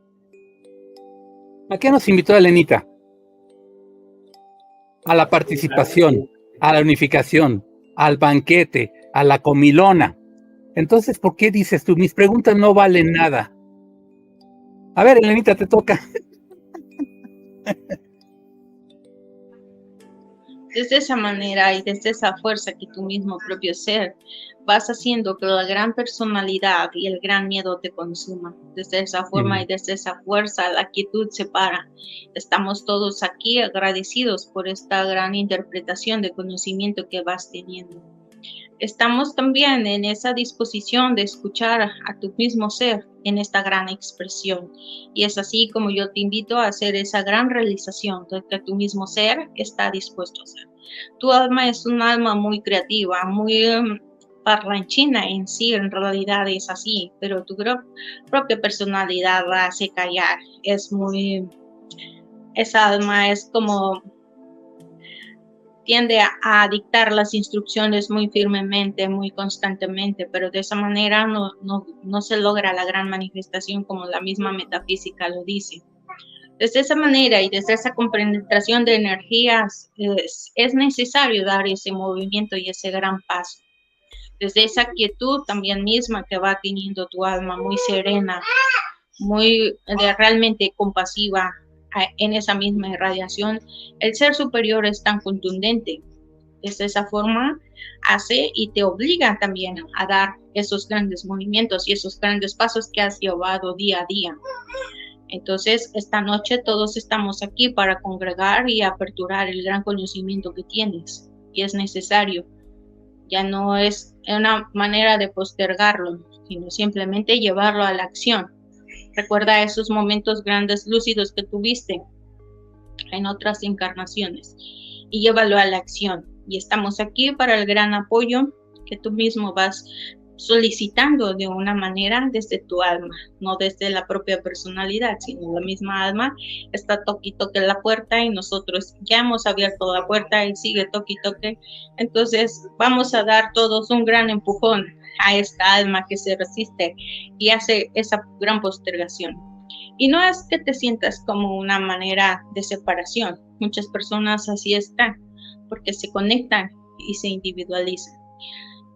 ¿A qué nos invitó Elenita? A la participación, a la unificación, al banquete, a la comilona. Entonces, ¿por qué dices tú? Mis preguntas no valen nada. A ver, Elenita, te toca. Desde esa manera y desde esa fuerza que tu mismo propio ser vas haciendo que la gran personalidad y el gran miedo te consuman. Desde esa forma y desde esa fuerza la quietud se para. Estamos todos aquí agradecidos por esta gran interpretación de conocimiento que vas teniendo. Estamos también en esa disposición de escuchar a tu mismo ser en esta gran expresión. Y es así como yo te invito a hacer esa gran realización de que tu mismo ser está dispuesto a hacer. Tu alma es un alma muy creativa, muy parlanchina en sí, en realidad es así, pero tu propia personalidad la hace callar. Esa alma es como tiende a dictar las instrucciones muy firmemente, muy constantemente, pero de esa manera no se logra la gran manifestación como la misma metafísica lo dice. Desde esa manera y desde esa compenetración de energías es necesario dar ese movimiento y ese gran paso. Desde esa quietud también misma que va teniendo tu alma muy serena, muy realmente compasiva, en esa misma irradiación, el ser superior es tan contundente. De esa forma hace y te obliga también a dar esos grandes movimientos y esos grandes pasos que has llevado día a día. Entonces, esta noche todos estamos aquí para congregar y aperturar el gran conocimiento que tienes y es necesario. Ya no es una manera de postergarlo, sino simplemente llevarlo a la acción. Recuerda esos momentos grandes lúcidos que tuviste en otras encarnaciones y llévalo a la acción. Y estamos aquí para el gran apoyo que tú mismo vas solicitando de una manera desde tu alma, no desde la propia personalidad, sino la misma alma está toque y toque la puerta y nosotros ya hemos abierto la puerta y sigue toque y toque. Entonces vamos a dar todos un gran empujón a esta alma que se resiste y hace esa gran postergación. Y no es que te sientas como una manera de separación. Muchas personas así están, porque se conectan y se individualizan.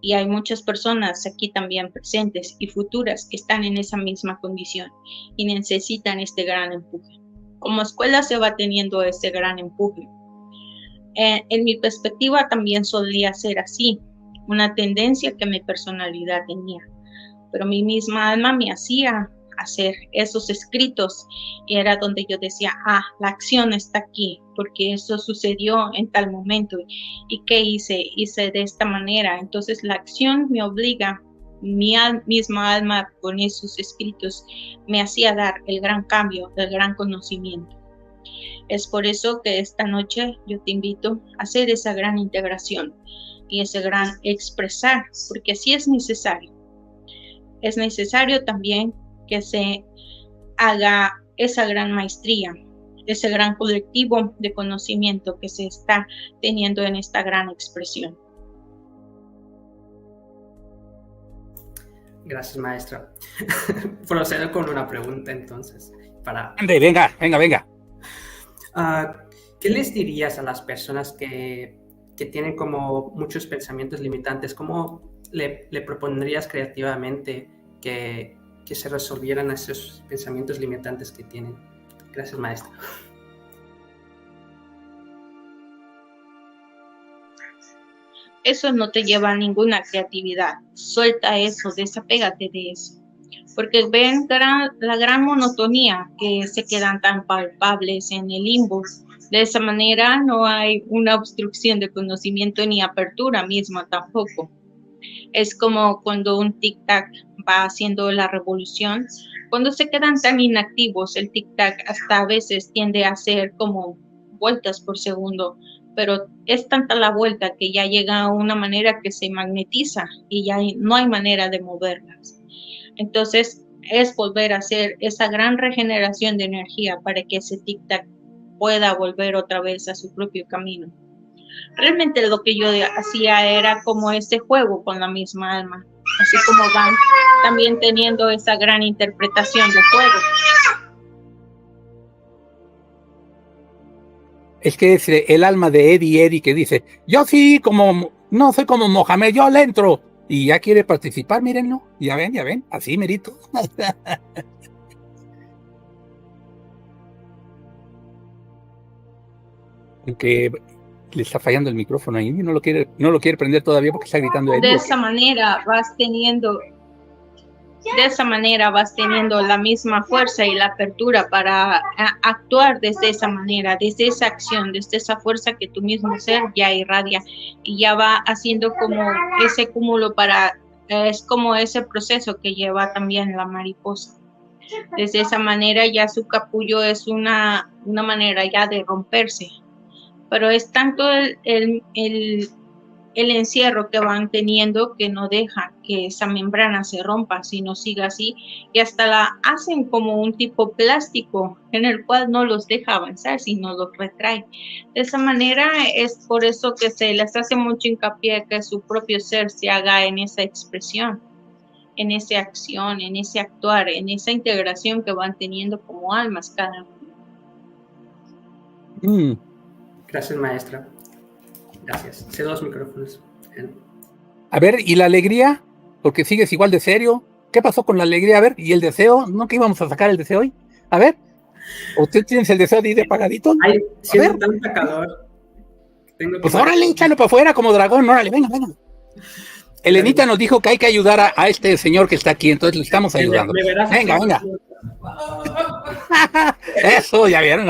Y hay muchas personas aquí también presentes y futuras que están en esa misma condición y necesitan este gran empuje. Como escuela se va teniendo este gran empuje. En mi perspectiva también solía ser así, una tendencia que mi personalidad tenía, pero mi misma alma me hacía hacer esos escritos, y era donde yo decía, la acción está aquí, porque eso sucedió en tal momento. ¿Y qué hice? Hice de esta manera. Entonces la acción me obliga, mi misma alma con esos escritos me hacía dar el gran cambio, el gran conocimiento. Es por eso que esta noche yo te invito a hacer esa gran integración y ese gran expresar, porque así es necesario. Es necesario también que se haga esa gran maestría, ese gran colectivo de conocimiento que se está teniendo en esta gran expresión. Gracias, maestra. Procedo con una pregunta entonces. Venga. ¿Qué les dirías a las personas que tienen como muchos pensamientos limitantes? ¿Cómo le propondrías creativamente que se resolvieran esos pensamientos limitantes que tienen? Gracias, maestra. Eso no te lleva a ninguna creatividad. Suelta eso, desapégate de eso. Porque ven la gran monotonía que se quedan tan palpables en el limbo. De esa manera no hay una obstrucción de conocimiento ni apertura misma tampoco. Es como cuando un tic-tac va haciendo la revolución. Cuando se quedan tan inactivos, el tic-tac hasta a veces tiende a hacer como vueltas por segundo, pero es tanta la vuelta que ya llega a una manera que se magnetiza y ya no hay manera de moverlas. Entonces es volver a hacer esa gran regeneración de energía para que ese tic-tac pueda volver otra vez a su propio camino. Realmente lo que yo hacía era como ese juego con la misma alma, así como van también teniendo esa gran interpretación del juego. Es que es el alma de Eddie que dice, yo sí, no soy como Mohamed, yo le entro. Y ya quiere participar, mírenlo. Ya ven, así merito. Aunque le está fallando el micrófono ahí, no lo quiere prender todavía porque está gritando Eddie. De esa manera vas teniendo la misma fuerza y la apertura para actuar desde esa manera, desde esa acción, desde esa fuerza que tu mismo ser ya irradia y ya va haciendo como ese cúmulo es como ese proceso que lleva también la mariposa. Desde esa manera ya su capullo es una manera ya de romperse, pero es tanto el encierro que van teniendo que no deja que esa membrana se rompa, sino siga así, y hasta la hacen como un tipo plástico en el cual no los deja avanzar, sino los retrae. De esa manera es por eso que se les hace mucho hincapié que su propio ser se haga en esa expresión, en esa acción, en ese actuar, en esa integración que van teniendo como almas cada uno. Gracias, maestra. Gracias. Cedo los micrófonos. A ver, ¿y la alegría? Porque sigues igual de serio. ¿Qué pasó con la alegría? A ver, ¿y el deseo? ¿No que íbamos a sacar el deseo hoy? A ver, ¿usted tiene el deseo de ir de pagadito? Ay, siento tanta calor. Pues órale, échalo para afuera como dragón, órale, venga. Elenita nos dijo que hay que ayudar a este señor que está aquí, entonces le estamos ayudando. Venga. Eso, ya vieron.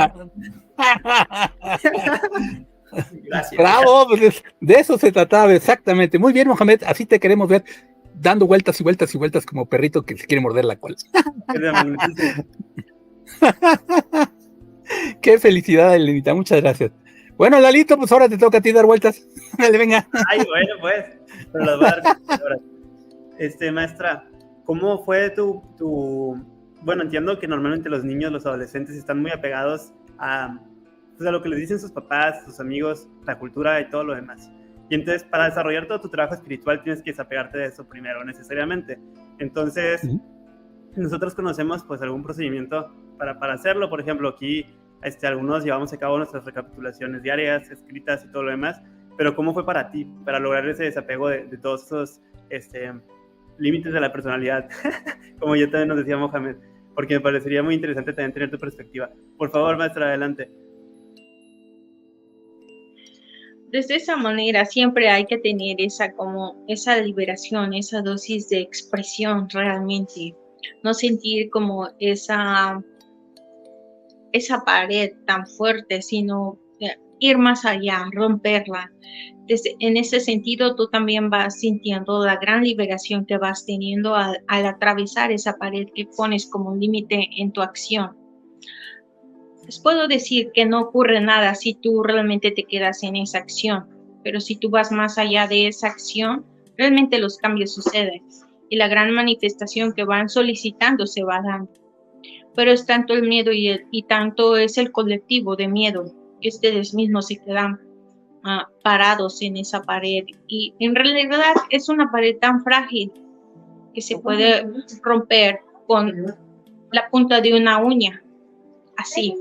Gracias. Bravo, pues de eso se trataba exactamente. Muy bien, Mohamed, así te queremos ver dando vueltas y vueltas y vueltas como perrito que se quiere morder la cola. Qué felicidad, Elenita, muchas gracias. Bueno, Lalito, pues ahora te toca a ti dar vueltas. Dale, venga. Ay, bueno, pues. Pero las voy a dar ahora. Maestra, ¿cómo fue Bueno, entiendo que normalmente los niños, los adolescentes están muy apegados a lo que les dicen sus papás, sus amigos, la cultura y todo lo demás. Y entonces, para desarrollar todo tu trabajo espiritual, tienes que desapegarte de eso primero, necesariamente. Entonces, nosotros conocemos, pues, algún procedimiento para hacerlo. Por ejemplo, aquí, algunos llevamos a cabo nuestras recapitulaciones diarias, escritas y todo lo demás. Pero, ¿cómo fue para ti, para lograr ese desapego de todos esos límites de la personalidad? Como yo también nos decía Mohamed, porque me parecería muy interesante también tener tu perspectiva. Por favor, maestra, adelante. Desde esa manera siempre hay que tener esa liberación, esa dosis de expresión realmente. no sentir como esa pared tan fuerte, sino ir más allá, romperla. En ese sentido, tú también vas sintiendo la gran liberación que vas teniendo al atravesar esa pared que pones como un límite en tu acción. Les puedo decir que no ocurre nada si tú realmente te quedas en esa acción, pero si tú vas más allá de esa acción, realmente los cambios suceden y la gran manifestación que van solicitando se va dando. Pero es tanto el miedo y tanto es el colectivo de miedo que ustedes mismos se quedan parados en esa pared. Y en realidad es una pared tan frágil que se puede romper con la punta de una uña, así.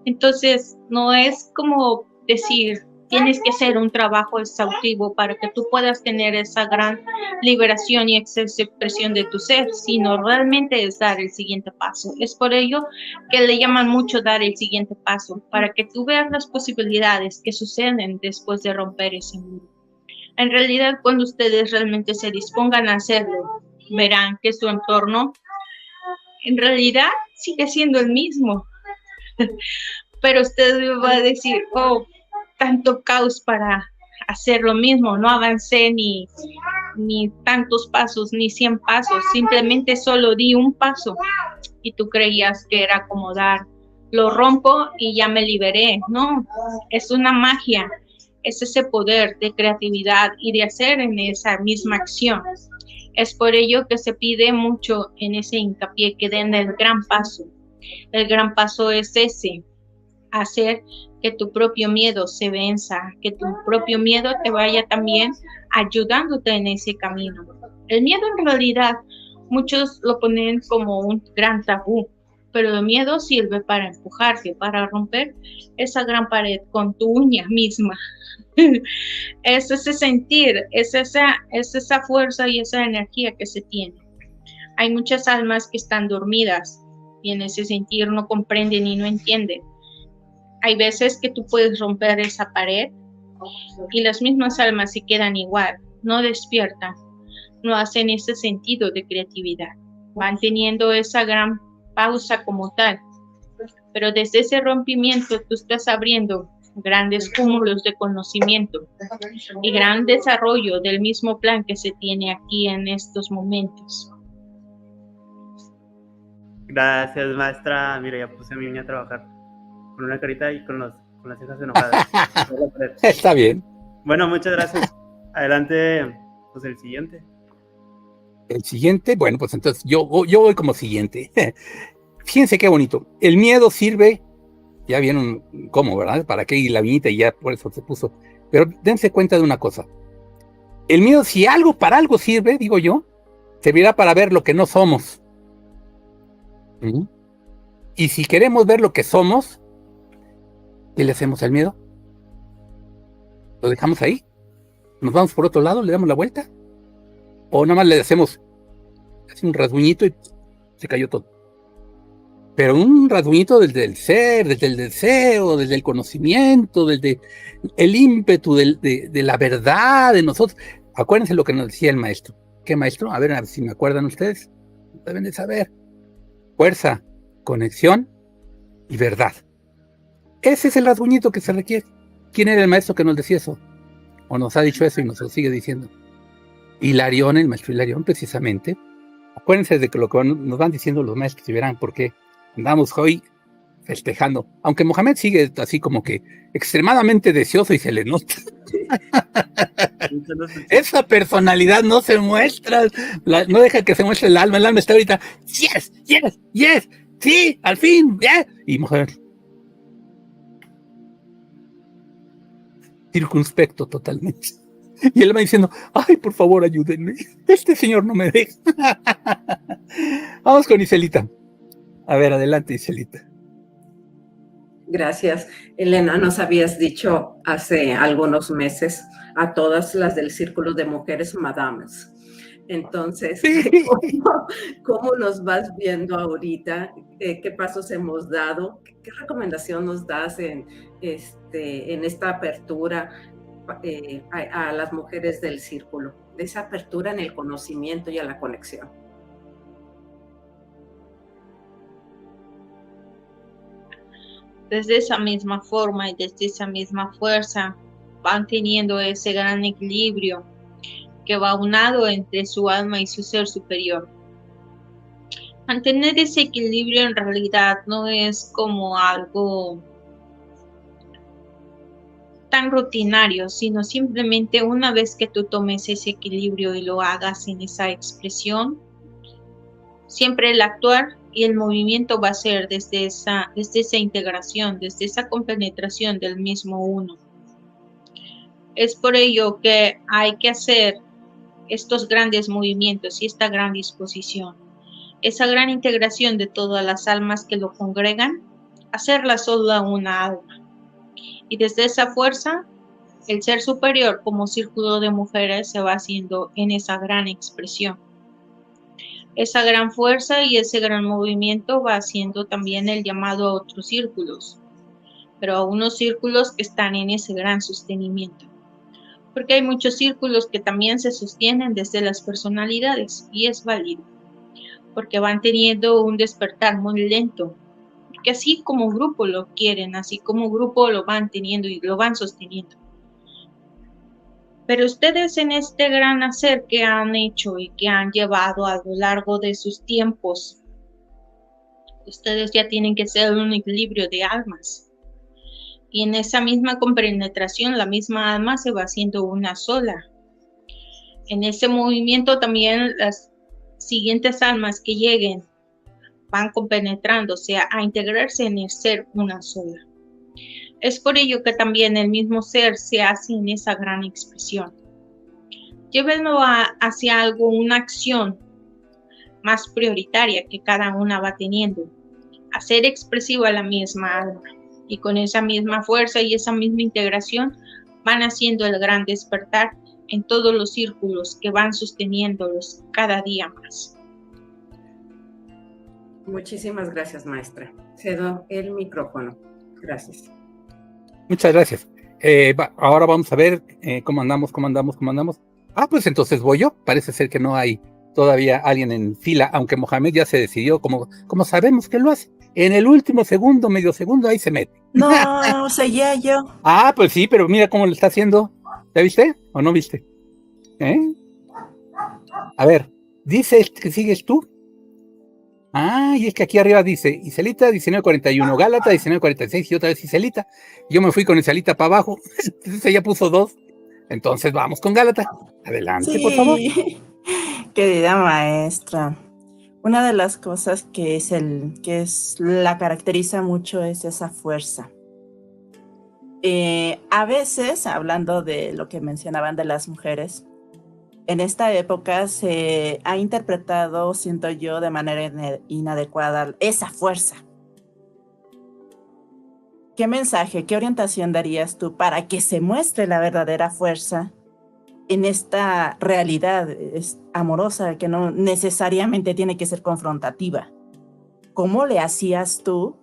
Entonces, no es como decir, tienes que hacer un trabajo exhaustivo para que tú puedas tener esa gran liberación y expresión de tu ser, sino realmente es dar el siguiente paso. Es por ello que le llaman mucho dar el siguiente paso, para que tú veas las posibilidades que suceden después de romper ese muro. En realidad, cuando ustedes realmente se dispongan a hacerlo, verán que su entorno en realidad sigue siendo el mismo. Pero usted va a decir, oh, tanto caos para hacer lo mismo, no avancé ni tantos pasos, ni 100 pasos, simplemente solo di un paso y tú creías que era como dar, lo rompo y ya me liberé. No, es una magia, es ese poder de creatividad y de hacer en esa misma acción. Es por ello que se pide mucho en ese hincapié que den el gran paso. El gran paso es ese, hacer que tu propio miedo se venza, que tu propio miedo te vaya también ayudándote en ese camino. El miedo en realidad muchos lo ponen como un gran tabú, pero el miedo sirve para empujarte, para romper esa gran pared con tu uña misma. Es ese sentir, es esa fuerza y esa energía que se tiene. Hay muchas almas que están dormidas y en ese sentir no comprenden y no entienden. Hay veces que tú puedes romper esa pared y las mismas almas se quedan igual, no despiertan, no hacen ese sentido de creatividad, van teniendo esa gran pausa como tal, pero desde ese rompimiento tú estás abriendo grandes cúmulos de conocimiento y gran desarrollo del mismo plan que se tiene aquí en estos momentos. Gracias, maestra. Mira, ya puse a mi niña a trabajar con una carita y con las cejas enojadas. Está bien. Bueno, muchas gracias. Adelante, pues el siguiente. El siguiente, bueno, pues entonces yo voy como siguiente. Fíjense qué bonito. El miedo sirve, ya vieron cómo, ¿verdad? Para qué y la viñita y ya por eso se puso. Pero dense cuenta de una cosa. El miedo, si para algo sirve, digo yo, servirá para ver lo que no somos. ¿Mm? Y si queremos ver lo que somos, ¿qué le hacemos al miedo? ¿Lo dejamos ahí? ¿Nos vamos por otro lado? ¿Le damos la vuelta? ¿O nada más le hacemos así un rasguñito y se cayó todo? Pero un rasguñito desde el ser, desde el deseo, desde el conocimiento, desde el ímpetu de la verdad de nosotros. Acuérdense lo que nos decía el maestro. ¿Qué maestro? A ver si me acuerdan ustedes. Deben de saber. Fuerza, conexión y verdad. Ese es el rasguñito que se requiere. ¿Quién era el maestro que nos decía eso? O nos ha dicho eso y nos lo sigue diciendo. Hilarión, el maestro Hilarión, precisamente. Acuérdense de que lo que nos van diciendo los maestros y verán por qué andamos hoy festejando. Aunque Mohamed sigue así como que extremadamente deseoso y se le nota. Esa personalidad no se muestra, no deja que se muestre el alma está ahorita, yes, yes, yes, sí, al fin, yeah. Y Mohamed circunspecto totalmente. Y él va diciendo, ay, por favor, ayúdenme. Este señor no me deja. Vamos con Iselita. A ver, adelante, Iselita. Gracias. Elena, nos habías dicho hace algunos meses a todas las del Círculo de Mujeres Madames. Entonces, ¿cómo nos vas viendo ahorita? ¿Qué pasos hemos dado? ¿Qué recomendación nos das en esta apertura a las mujeres del círculo? De esa apertura en el conocimiento y a la conexión. desde esa misma forma y desde esa misma fuerza van teniendo ese gran equilibrio que va unado entre su alma y su ser superior. Mantener ese equilibrio en realidad no es como algo tan rutinario, sino simplemente una vez que tú tomes ese equilibrio y lo hagas en esa expresión, siempre el actuar y el movimiento va a ser desde esa integración, desde esa compenetración del mismo uno. Es por ello que hay que hacer estos grandes movimientos y esta gran disposición, esa gran integración de todas las almas que lo congregan, hacerla sola una alma. Y desde esa fuerza, el ser superior como círculo de mujeres se va haciendo en esa gran expresión. Esa gran fuerza y ese gran movimiento va haciendo también el llamado a otros círculos, pero a unos círculos que están en ese gran sostenimiento. Porque hay muchos círculos que también se sostienen desde las personalidades y es válido, porque van teniendo un despertar muy lento, que así como grupo lo quieren, así como grupo lo van teniendo y lo van sosteniendo. Pero ustedes en este gran hacer que han hecho y que han llevado a lo largo de sus tiempos, ustedes ya tienen que ser un equilibrio de almas. Y en esa misma compenetración, la misma alma se va haciendo una sola. En ese movimiento también las siguientes almas que lleguen van compenetrándose a integrarse en el ser una sola. Es por ello que también el mismo ser se hace en esa gran expresión. Llévenlo hacia algo, una acción más prioritaria que cada una va teniendo, hacer expresiva la misma alma. Y con esa misma fuerza y esa misma integración van haciendo el gran despertar en todos los círculos que van sosteniéndolos cada día más. Muchísimas gracias, maestra. Cedo el micrófono. Gracias. Muchas gracias. Ahora vamos a ver cómo andamos. Ah, pues entonces voy yo. Parece ser que no hay todavía alguien en fila, aunque Mohamed ya se decidió, como sabemos que lo hace. En el último segundo, medio segundo, ahí se mete. No, seguía yo. Ah, pues sí, pero mira cómo lo está haciendo. ¿Ya viste o no viste? A ver, dice que sigues tú. Ah, y es que aquí arriba dice Iselita 1941, Gálata 1946 y otra vez Iselita. Yo me fui con Iselita para abajo, entonces ella puso 2. Entonces vamos con Gálata. Adelante, Sí, por favor. querida maestra. Una de las cosas que la caracteriza mucho es esa fuerza. A veces, hablando de lo que mencionaban de las mujeres, en esta época se ha interpretado, siento yo, de manera inadecuada esa fuerza. ¿Qué mensaje, qué orientación darías tú para que se muestre la verdadera fuerza en esta realidad amorosa que no necesariamente tiene que ser confrontativa? ¿Cómo le hacías tú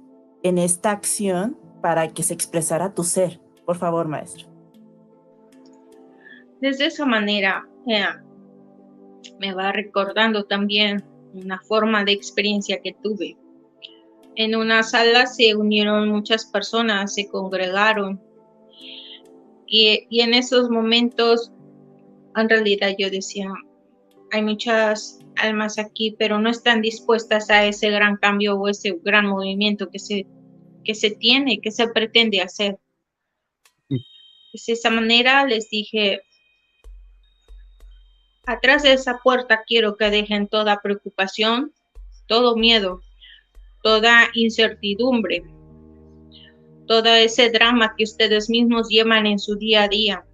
en esta acción para que se expresara tu ser? Por favor, maestro. Desde esa manera, me va recordando también una forma de experiencia que tuve. En una sala se unieron muchas personas, se congregaron y en esos momentos en realidad yo decía, hay muchas almas aquí, pero no están dispuestas a ese gran cambio o ese gran movimiento que se pretende hacer. De esa manera les dije, atrás de esa puerta quiero que dejen toda preocupación, todo miedo, toda incertidumbre, todo ese drama que ustedes mismos llevan en su día a día.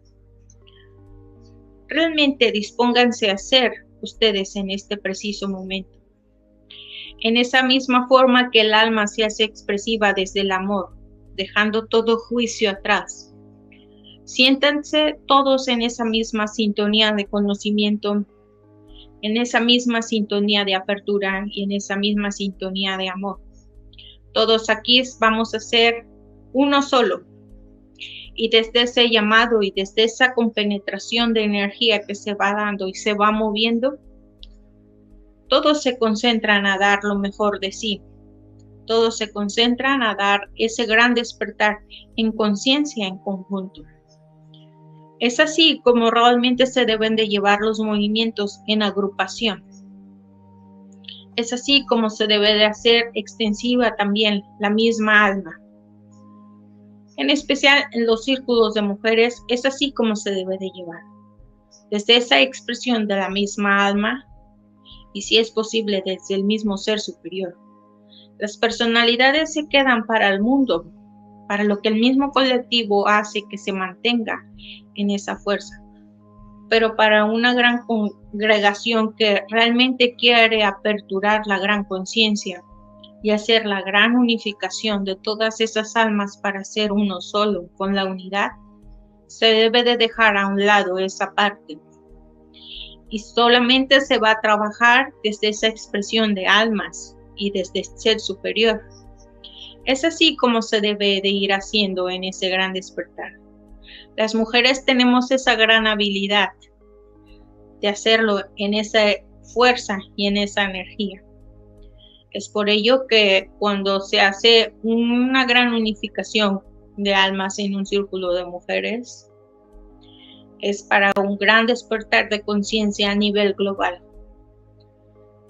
Realmente dispónganse a ser ustedes en este preciso momento. En esa misma forma que el alma se hace expresiva desde el amor, dejando todo juicio atrás. Siéntanse todos en esa misma sintonía de conocimiento, en esa misma sintonía de apertura y en esa misma sintonía de amor. Todos aquí vamos a ser uno solo. Y desde ese llamado y desde esa compenetración de energía que se va dando y se va moviendo, todos se concentran a dar lo mejor de sí. todos se concentran a dar ese gran despertar en conciencia en conjunto. Es así como realmente se deben de llevar los movimientos en agrupación. Es así como se debe de hacer extensiva también la misma alma. En especial en los círculos de mujeres, es así como se debe de llevar. Desde esa expresión de la misma alma, y si es posible desde el mismo ser superior. Las personalidades se quedan para el mundo, para lo que el mismo colectivo hace que se mantenga en esa fuerza. Pero para una gran congregación que realmente quiere aperturar la gran conciencia y hacer la gran unificación de todas esas almas para ser uno solo con la unidad, se debe de dejar a un lado esa parte. Y solamente se va a trabajar desde esa expresión de almas y desde el ser superior. Es así como se debe de ir haciendo en ese gran despertar. Las mujeres tenemos esa gran habilidad de hacerlo en esa fuerza y en esa energía. Es por ello que cuando se hace una gran unificación de almas en un círculo de mujeres, es para un gran despertar de conciencia a nivel global.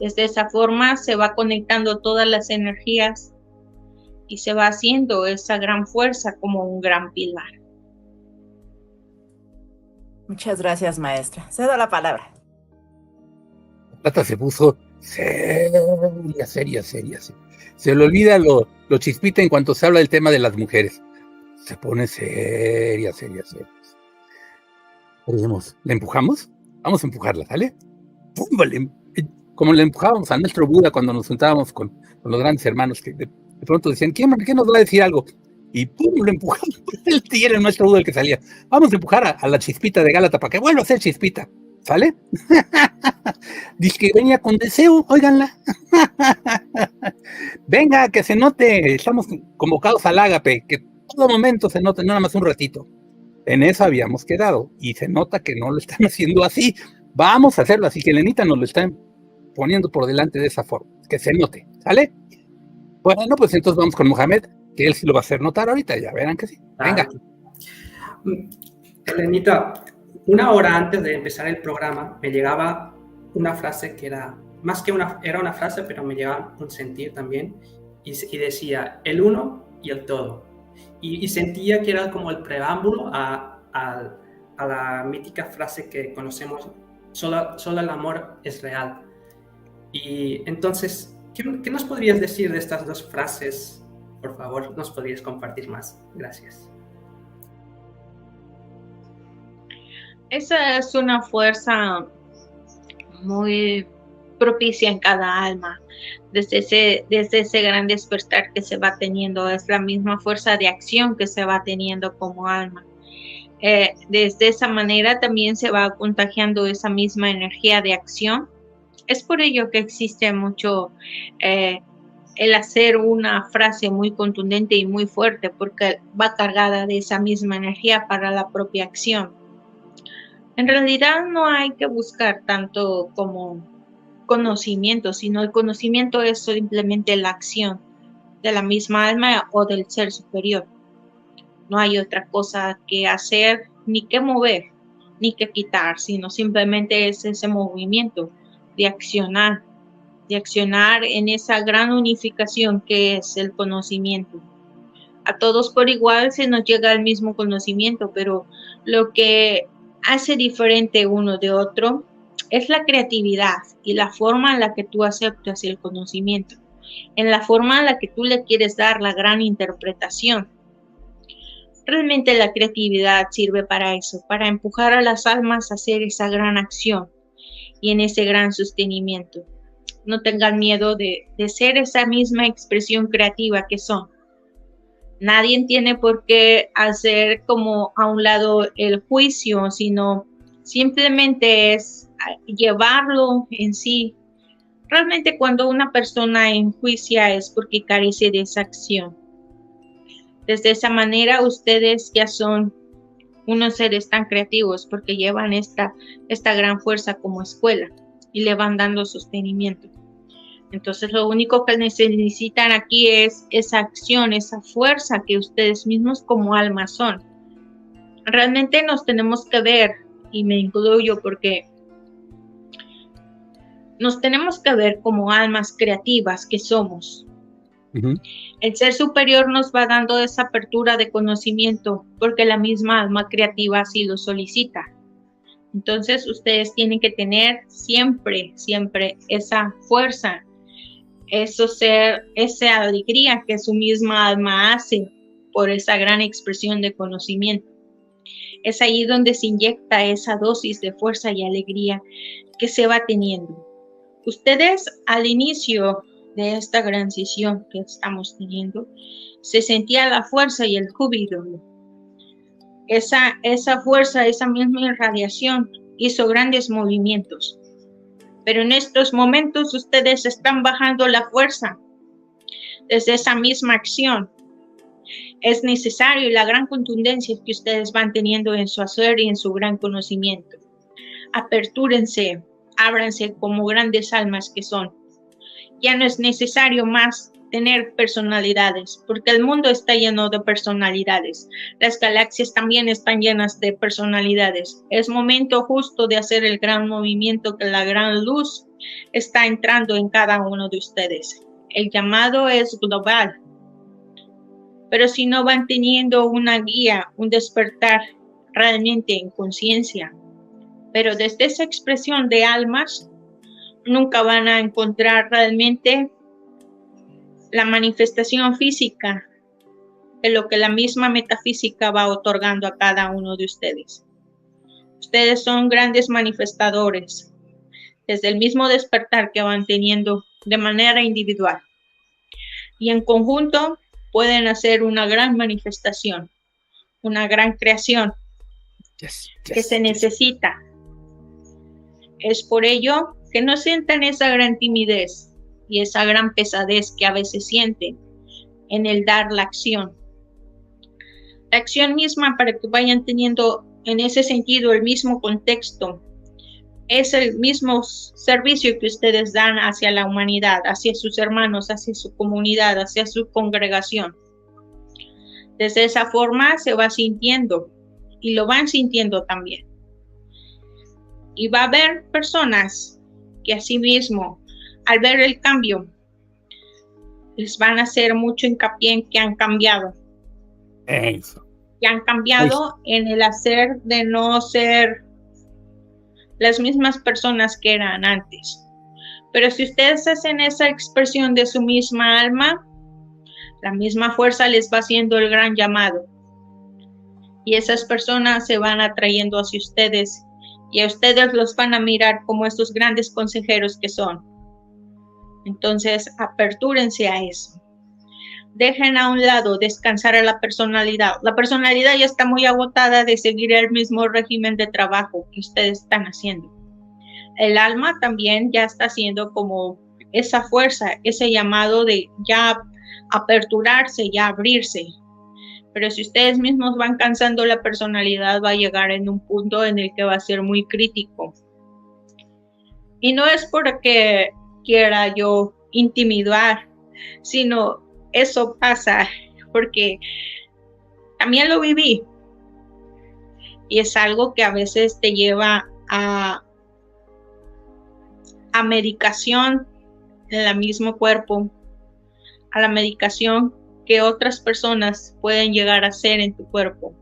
Desde esa forma se va conectando todas las energías y se va haciendo esa gran fuerza como un gran pilar. Muchas gracias, maestra. Cedo la palabra. Plata se puso seria. Se le olvida lo chispita en cuanto se habla del tema de las mujeres. Se pone seria. ¿Le empujamos? Vamos a empujarla, ¿sale? ¡Pum! Como le empujábamos a nuestro Buda cuando nos juntábamos con los grandes hermanos que de pronto decían, ¿qué nos va a decir algo? Y ¡pum! Lo empujamos. Él era nuestro Buda el que salía. Vamos a empujar a la chispita de Gálata para que vuelva a ser chispita. ¿Sale? Dice que venía con deseo, óiganla. Venga, que se note. Estamos convocados al ágape, que todo momento se note, no nada más un ratito. En eso habíamos quedado y se nota que no lo están haciendo así. Vamos a hacerlo así, que Elenita nos lo están poniendo por delante de esa forma, que se note, ¿sale? Bueno, pues entonces vamos con Mohamed, que él sí lo va a hacer notar ahorita, ya verán que sí. Venga. Elenita, una hora antes de empezar el programa me llegaba una frase que era, más que era una frase, pero me llegaba un sentir también, y decía, el uno y el todo. Y sentía que era como el preámbulo a la mítica frase que conocemos, solo el amor es real. Y entonces, ¿qué nos podrías decir de estas dos frases? Por favor, ¿nos podrías compartir más? Gracias. Esa es una fuerza muy propicia en cada alma. Desde ese gran despertar que se va teniendo, es la misma fuerza de acción que se va teniendo como alma. Desde esa manera también se va contagiando esa misma energía de acción. Es por ello que existe mucho el hacer una frase muy contundente y muy fuerte, porque va cargada de esa misma energía para la propia acción. En realidad no hay que buscar tanto como conocimiento, sino el conocimiento es simplemente la acción de la misma alma o del ser superior. No hay otra cosa que hacer, ni que mover, ni que quitar, sino simplemente es ese movimiento de accionar en esa gran unificación que es el conocimiento. A todos por igual se nos llega el mismo conocimiento, pero lo que hace diferente uno de otro es la creatividad y la forma en la que tú aceptas el conocimiento, en la forma en la que tú le quieres dar la gran interpretación. Realmente la creatividad sirve para eso, para empujar a las almas a hacer esa gran acción y en ese gran sostenimiento. No tengan miedo de ser esa misma expresión creativa que son. Nadie tiene por qué hacer como a un lado el juicio, sino simplemente es llevarlo en sí. Realmente cuando una persona enjuicia es porque carece de esa acción. Desde esa manera ustedes ya son unos seres tan creativos porque llevan esta gran fuerza como escuela y le van dando sostenimiento. Entonces lo único que necesitan aquí es esa acción, esa fuerza que ustedes mismos como almas son. Realmente nos tenemos que ver, y me incluyo porque nos tenemos que ver como almas creativas que somos. El ser superior nos va dando esa apertura de conocimiento porque la misma alma creativa así lo solicita. Entonces ustedes tienen que tener siempre esa fuerza, esa alegría que su misma alma hace por esa gran expresión de conocimiento. Es ahí donde se inyecta esa dosis de fuerza y alegría que se va teniendo. Ustedes al inicio de esta gran sesión que estamos teniendo, se sentía la fuerza y el júbilo. Esa fuerza, esa misma irradiación hizo grandes movimientos. Pero en estos momentos ustedes están bajando la fuerza desde esa misma acción. Es necesario la gran contundencia que ustedes van teniendo en su hacer y en su gran conocimiento. Apertúrense, ábranse como grandes almas que son. Ya no es necesario más tener personalidades, porque el mundo está lleno de personalidades. Las galaxias también están llenas de personalidades. Es momento justo de hacer el gran movimiento que la gran luz está entrando en cada uno de ustedes. El llamado es global. Pero si no van teniendo una guía, un despertar realmente en conciencia, pero desde esa expresión de almas, nunca van a encontrar realmente la manifestación física de lo que la misma metafísica va otorgando a cada uno de ustedes. Ustedes son grandes manifestadores, desde el mismo despertar que van teniendo de manera individual. Y en conjunto pueden hacer una gran manifestación, una gran creación que se necesita. Es por ello que no sientan esa gran timidez y esa gran pesadez que a veces sienten en el dar la acción. La acción misma, para que vayan teniendo en ese sentido el mismo contexto, es el mismo servicio que ustedes dan hacia la humanidad, hacia sus hermanos, hacia su comunidad, hacia su congregación. Desde esa forma se va sintiendo y lo van sintiendo también. Y va a haber personas que asimismo, al ver el cambio, les van a hacer mucho hincapié en que han cambiado. Eso. Que han cambiado en el hacer de no ser las mismas personas que eran antes. Pero si ustedes hacen esa expresión de su misma alma, la misma fuerza les va haciendo el gran llamado. Y esas personas se van atrayendo hacia ustedes y a ustedes los van a mirar como estos grandes consejeros que son. Entonces, apertúrense a eso. Dejen a un lado descansar a la personalidad. La personalidad ya está muy agotada de seguir el mismo régimen de trabajo que ustedes están haciendo. El alma también ya está haciendo como esa fuerza, ese llamado de ya aperturarse, ya abrirse. Pero si ustedes mismos van cansando la personalidad, va a llegar en un punto en el que va a ser muy crítico. Y no es porque quiera yo intimidar, sino eso pasa porque también lo viví. Y es algo que a veces te lleva a medicación en el mismo cuerpo, a la medicación que otras personas pueden llegar a hacer en tu cuerpo.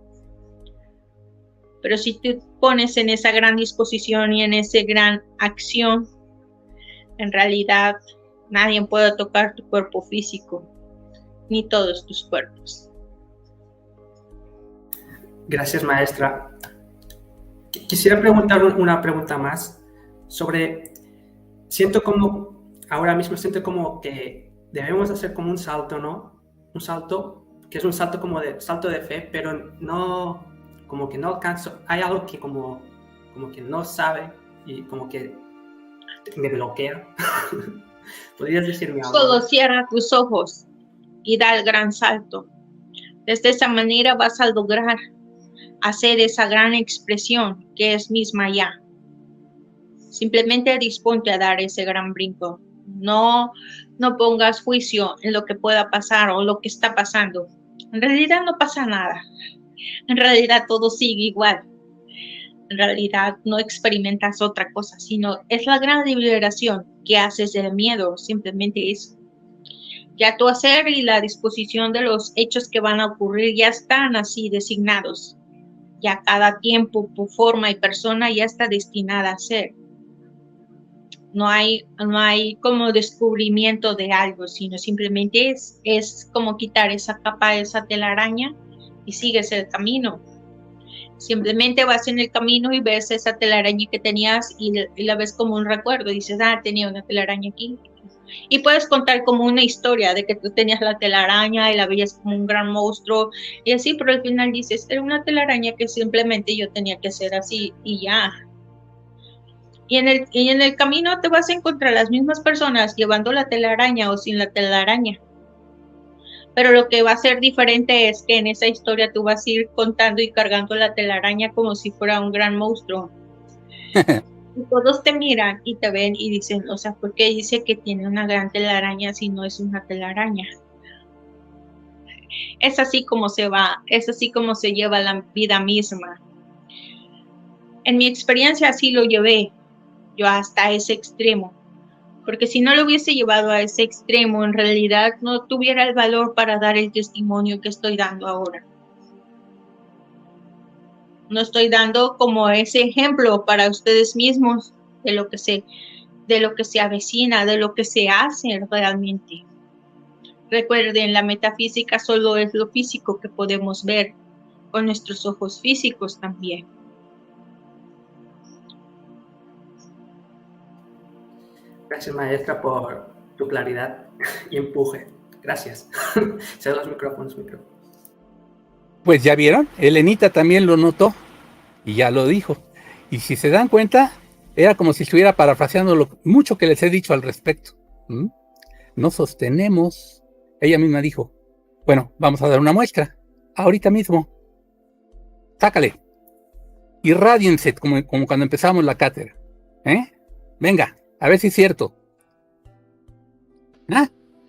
Pero si te pones en esa gran disposición y en esa gran acción, en realidad nadie puede tocar tu cuerpo físico, ni todos tus cuerpos. Gracias, maestra. Quisiera preguntar una pregunta más sobre, ahora mismo siento como que debemos hacer como un salto, ¿no? Un salto, que es un salto como de salto de fe, pero no, como que no alcanzo, hay algo que como que no sabe y como que me bloquea. ¿Podrías decirme algo? Solo cierra tus ojos y da el gran salto. Desde esa manera vas a lograr hacer esa gran expresión que es misma ya. Simplemente disponte a dar ese gran brinco No, no pongas juicio en lo que pueda pasar o lo que está pasando. En realidad no pasa nada. En realidad todo sigue igual. En realidad no experimentas otra cosa, sino es la gran liberación que haces del miedo, simplemente eso. Ya tu hacer y la disposición de los hechos que van a ocurrir ya están así designados. Ya cada tiempo, forma y persona ya está destinada a ser. No hay como descubrimiento de algo, sino simplemente es como quitar esa capa, esa telaraña y sigues el camino. Simplemente vas en el camino y ves esa telaraña que tenías y la ves como un recuerdo. Dices, tenía una telaraña aquí. Y puedes contar como una historia de que tú tenías la telaraña y la veías como un gran monstruo y así, pero al final dices, era una telaraña que simplemente yo tenía que hacer así y ya. Y en el camino te vas a encontrar las mismas personas llevando la telaraña o sin la telaraña. Pero lo que va a ser diferente es que en esa historia tú vas a ir contando y cargando la telaraña como si fuera un gran monstruo. Y todos te miran y te ven y dicen, o sea, ¿por qué dice que tiene una gran telaraña si no es una telaraña? Es así como se va, es así como se lleva la vida misma. En mi experiencia así lo llevé yo hasta ese extremo, porque si no lo hubiese llevado a ese extremo, en realidad no tuviera el valor para dar el testimonio que estoy dando ahora. No estoy dando como ese ejemplo para ustedes mismos de lo que se avecina, de lo que se hace realmente. Recuerden, la metafísica solo es lo físico que podemos ver con nuestros ojos físicos también. Gracias, maestra, por tu claridad y empuje. Gracias. Cedo los micrófonos. Pues ya vieron, Elenita también lo notó y ya lo dijo. Y si se dan cuenta, era como si estuviera parafraseando lo mucho que les he dicho al respecto. No sostenemos. Ella misma dijo, bueno, vamos a dar una muestra, ahorita mismo. Sácale. Irradiense como cuando empezamos la cátedra. Venga, a ver si es cierto.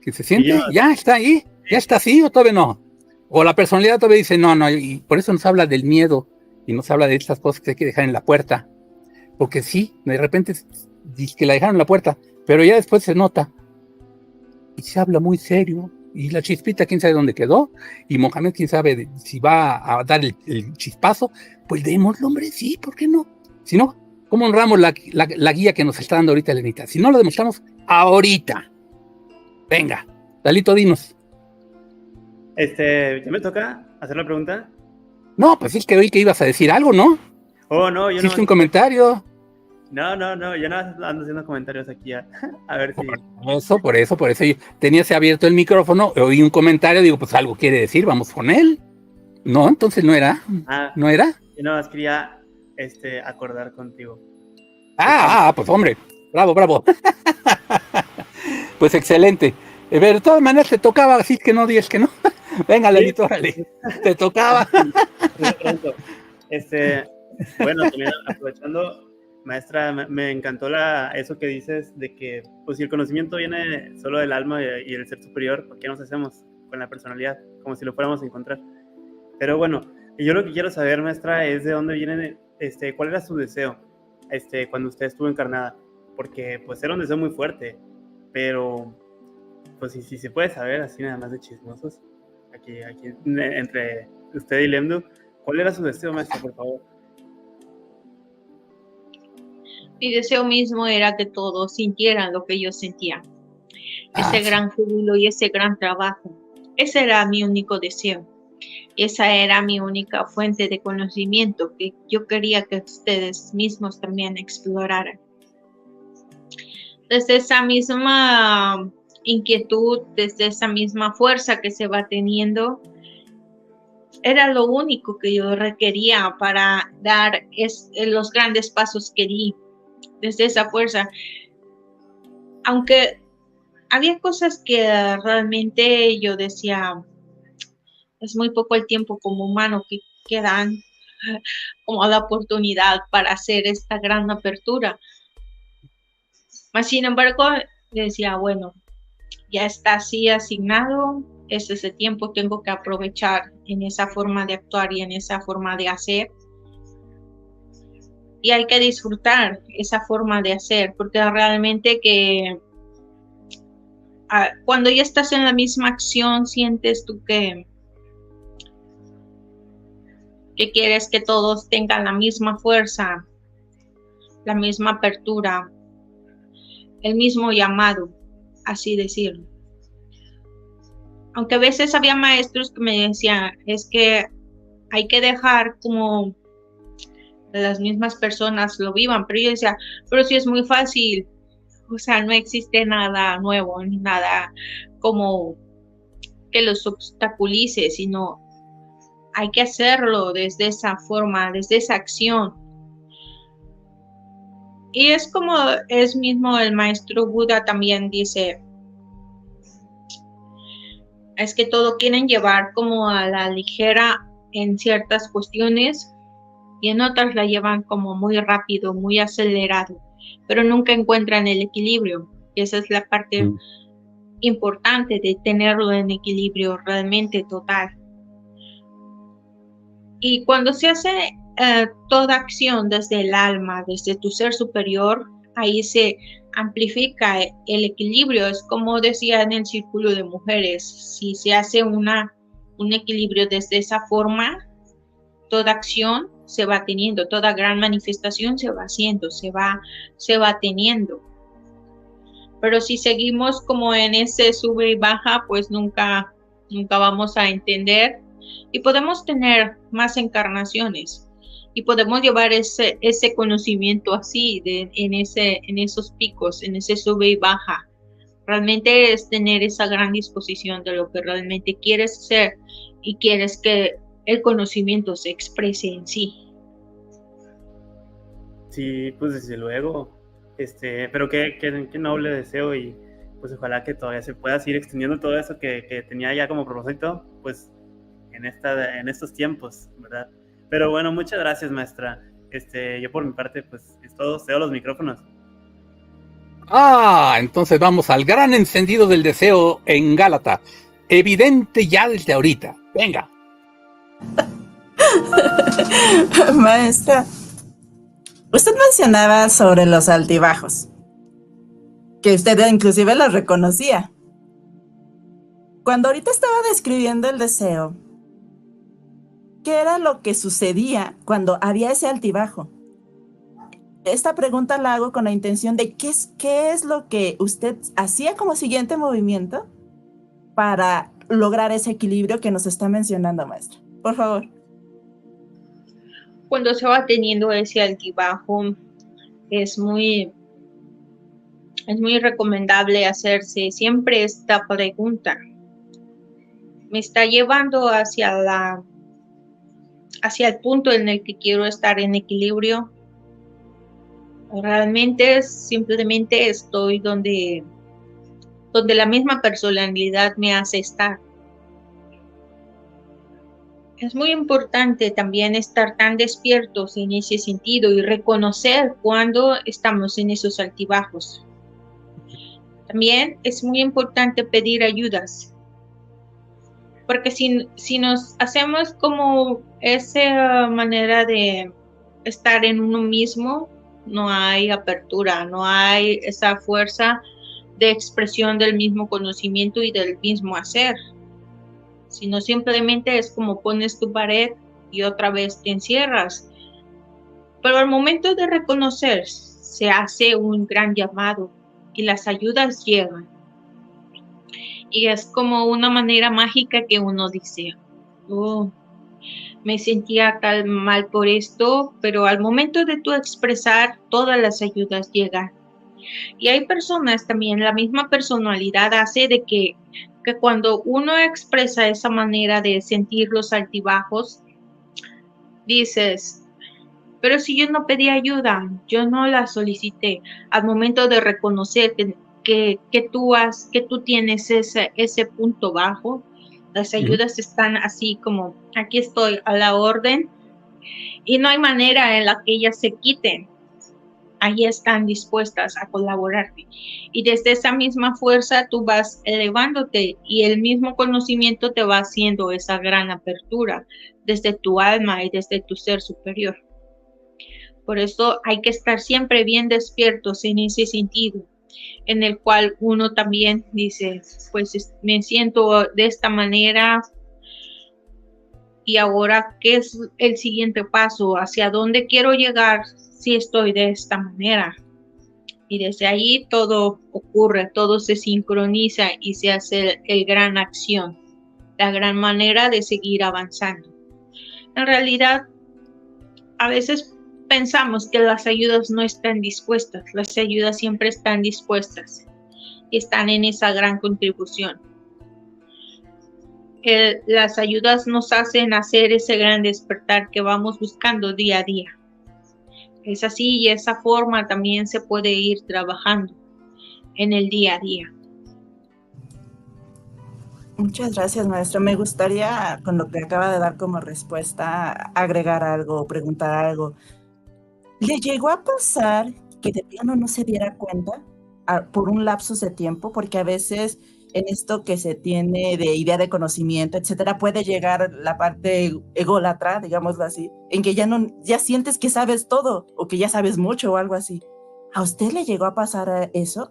¿Que se siente? ¿Ya está ahí? ¿Ya está así o todavía no? O la personalidad todavía dice, no, y por eso nos habla del miedo y nos habla de estas cosas que hay que dejar en la puerta. Porque sí, de repente dice que la dejaron en la puerta, pero ya después se nota. Y se habla muy serio. Y la chispita, quién sabe dónde quedó. Y Mohamed, quién sabe si va a dar el chispazo. Pues démoslo, hombre, sí, ¿por qué no? Si no, ¿cómo honramos la guía que nos está dando ahorita Elenita? Si no lo demostramos ahorita. Venga, Lalito, dinos. ¿Ya me toca hacer la pregunta? No, pues es que oí que ibas a decir algo, ¿no? Oh, no, yo no. ¿Hiciste un comentario? No, yo no ando haciendo comentarios aquí a ver si... Por eso yo tenías abierto el micrófono, oí un comentario, digo, pues algo quiere decir, vamos con él. No, entonces no era. ¿No era? Yo nada más quería acordar contigo. Pues hombre, bravo. Pues excelente. Pero de todas maneras te tocaba, así que no digas que no. Venga, Lalito, órale. Te tocaba. Bueno, también aprovechando, maestra, me encantó eso que dices de que pues si el conocimiento viene solo del alma y el ser superior, ¿por qué nos hacemos con la personalidad? Como si lo fuéramos a encontrar. Pero bueno, yo lo que quiero saber, maestra, es de dónde viene, cuál era su deseo cuando usted estuvo encarnada, porque pues era un deseo muy fuerte, pero pues si se puede saber así nada más de chismosos, aquí entre usted y Lemdu, ¿cuál era su deseo, maestra, por favor? Mi deseo mismo era que todos sintieran lo que yo sentía. Ese gran júbilo y ese gran trabajo. Ese era mi único deseo. Esa era mi única fuente de conocimiento que yo quería que ustedes mismos también exploraran. Desde esa misma inquietud, desde esa misma fuerza que se va teniendo, era lo único que yo requería para dar los grandes pasos que di. Desde esa fuerza, aunque había cosas que realmente yo decía, es muy poco el tiempo como humano que dan como la oportunidad para hacer esta gran apertura. Mas, sin embargo, decía, bueno, ya está así asignado, es ese tiempo, tengo que aprovechar en esa forma de actuar y en esa forma de hacer. Y hay que disfrutar esa forma de hacer, porque realmente que cuando ya estás en la misma acción, sientes tú que quieres que todos tengan la misma fuerza, la misma apertura, el mismo llamado, así decirlo. Aunque a veces había maestros que me decían, es que hay que dejar como las mismas personas lo vivan, pero yo decía, pero sí es muy fácil, o sea, no existe nada nuevo, ni nada como que los obstaculice, sino hay que hacerlo desde esa forma, desde esa acción. Y es como es mismo el maestro Buda también dice, es que todo quieren llevar como a la ligera en ciertas cuestiones y en otras la llevan como muy rápido, muy acelerado, pero nunca encuentran el equilibrio. Y esa es la parte importante de tenerlo en equilibrio realmente total. Y cuando se hace toda acción desde el alma, desde tu ser superior, ahí se amplifica el equilibrio. Es como decía en el círculo de mujeres, si se hace un equilibrio desde esa forma, toda acción se va teniendo, toda gran manifestación se va haciendo, se va teniendo. Pero si seguimos como en ese sube y baja, pues nunca vamos a entender. Y podemos tener más encarnaciones y podemos llevar ese conocimiento así, en esos picos, en ese sube y baja. Realmente es tener esa gran disposición de lo que realmente quieres ser y quieres que el conocimiento se exprese en sí. Sí, pues desde luego, pero qué noble deseo, y pues ojalá que todavía se pueda seguir extendiendo todo eso que tenía ya como propósito, pues en estos tiempos, ¿verdad? Pero bueno, muchas gracias, maestra. Yo por mi parte, pues es todo, cedo los micrófonos. Entonces vamos al gran encendido del deseo en Gálata. Evidente ya desde ahorita. Venga. Maestra, usted mencionaba sobre los altibajos, que usted inclusive los reconocía. Cuando ahorita estaba describiendo el deseo, ¿qué era lo que sucedía cuando había ese altibajo? Esta pregunta la hago con la intención de qué es lo que usted hacía como siguiente movimiento para lograr ese equilibrio que nos está mencionando, maestra. Por favor. Cuando se va teniendo ese altibajo, es muy recomendable hacerse siempre esta pregunta. ¿Me está llevando hacia el punto en el que quiero estar en equilibrio? Realmente simplemente estoy donde la misma personalidad me hace estar. Es muy importante también estar tan despiertos en ese sentido y reconocer cuando estamos en esos altibajos. También es muy importante pedir ayudas, porque si nos hacemos como esa manera de estar en uno mismo, no hay apertura, no hay esa fuerza de expresión del mismo conocimiento y del mismo hacer, sino simplemente es como pones tu pared y otra vez te encierras. Pero al momento de reconocer, se hace un gran llamado y las ayudas llegan. Y es como una manera mágica que uno dice, oh, me sentía tan mal por esto, pero al momento de tú expresar, todas las ayudas llegan. Y hay personas también, la misma personalidad hace de que cuando uno expresa esa manera de sentir los altibajos, dices, pero si yo no pedí ayuda, yo no la solicité. Al momento de reconocer que tú tienes ese punto bajo, las ayudas están así como, aquí estoy a la orden, y no hay manera en la que ellas se quiten. ahí están dispuestas a colaborarte. Y desde esa misma fuerza tú vas elevándote y el mismo conocimiento te va haciendo esa gran apertura desde tu alma y desde tu ser superior. Por eso hay que estar siempre bien despiertos en ese sentido, en el cual uno también dice, pues me siento de esta manera y ahora, ¿qué es el siguiente paso? ¿Hacia dónde quiero llegar si estoy de esta manera? Y desde ahí todo ocurre, todo se sincroniza y se hace el gran acción, la gran manera de seguir avanzando. En realidad, a veces pensamos que las ayudas no están dispuestas, las ayudas siempre están dispuestas y están en esa gran contribución. Las ayudas nos hacen hacer ese gran despertar que vamos buscando día a día. Es así y esa forma también se puede ir trabajando en el día a día. Muchas gracias, maestro. Me gustaría, con lo que acaba de dar como respuesta, agregar algo o preguntar algo. ¿Le llegó a pasar que de plano no se diera cuenta por un lapso de tiempo? Porque a veces en esto que se tiene de idea de conocimiento, etcétera, puede llegar la parte ególatra, digámoslo así, en que ya sientes que sabes todo o que ya sabes mucho o algo así. ¿A usted le llegó a pasar eso?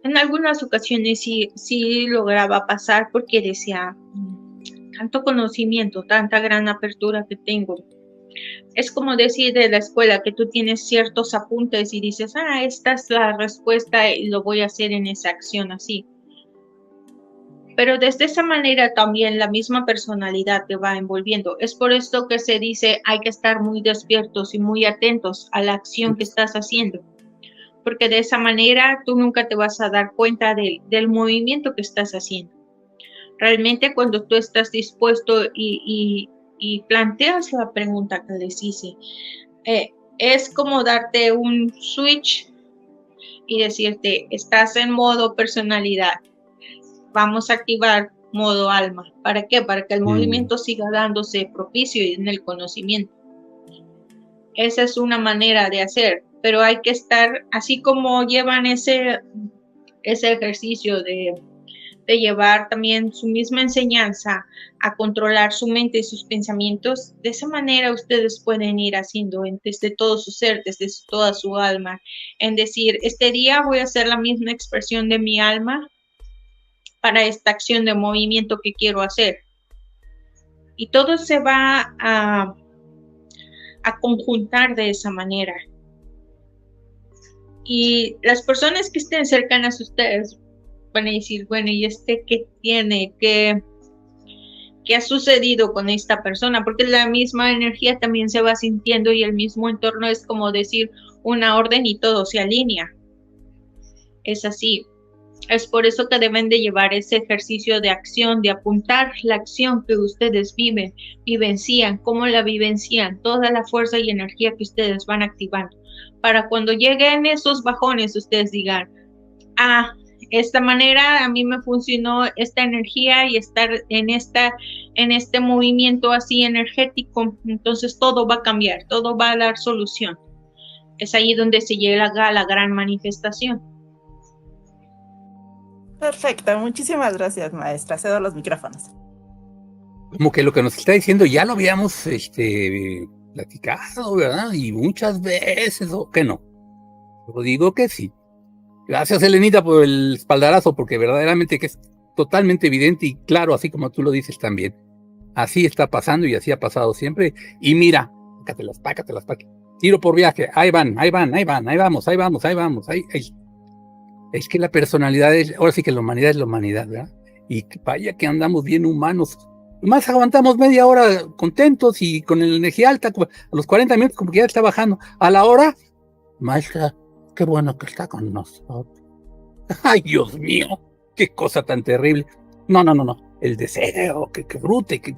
En algunas ocasiones sí lograba pasar porque decía, tanto conocimiento, tanta gran apertura que tengo. Es como decir de la escuela que tú tienes ciertos apuntes y dices, esta es la respuesta y lo voy a hacer en esa acción así. Pero desde esa manera también la misma personalidad te va envolviendo. Es por esto que se dice hay que estar muy despiertos y muy atentos a la acción que estás haciendo. Porque de esa manera tú nunca te vas a dar cuenta del movimiento que estás haciendo. Realmente cuando tú estás dispuesto y planteas la pregunta que les hice, es como darte un switch y decirte, estás en modo personalidad, vamos a activar modo alma. ¿Para qué? Para que el movimiento siga dándose propicio en el conocimiento. Esa es una manera de hacer, pero hay que estar, así como llevan ese ejercicio de llevar también su misma enseñanza a controlar su mente y sus pensamientos, de esa manera ustedes pueden ir haciendo desde todo su ser, desde toda su alma, en decir, este día voy a hacer la misma expresión de mi alma para esta acción de movimiento que quiero hacer. Y todo se va a conjuntar de esa manera. Y las personas que estén cercanas a ustedes van a decir, bueno, ¿y qué tiene? ¿Qué ha sucedido con esta persona? Porque la misma energía también se va sintiendo y el mismo entorno es como decir una orden y todo se alinea. Es así. Es por eso que deben de llevar ese ejercicio de acción, de apuntar la acción que ustedes vivencian, cómo la vivencian, toda la fuerza y energía que ustedes van activando. Para cuando lleguen esos bajones, ustedes digan, esta manera a mí me funcionó esta energía y estar en este movimiento así energético, entonces todo va a cambiar, todo va a dar solución. Es ahí donde se llega a la gran manifestación. Perfecto, muchísimas gracias, maestra. Cedo los micrófonos. Como que lo que nos está diciendo ya lo habíamos platicado, ¿verdad? Y muchas veces, ¿o qué no? Yo digo que sí. Gracias, Elenita, por el espaldarazo, porque verdaderamente que es totalmente evidente y claro, así como tú lo dices también. Así está pasando y así ha pasado siempre. Y mira, pácatelas. Tiro por viaje, ahí vamos. Es que la personalidad ahora sí que la humanidad es la humanidad, ¿verdad? Y vaya que andamos bien humanos. Más aguantamos media hora contentos y con la energía alta, a los 40 minutos como que ya está bajando. A la hora, maestra, qué bueno que está con nosotros. Ay, Dios mío, qué cosa tan terrible. No. El deseo, que brute, que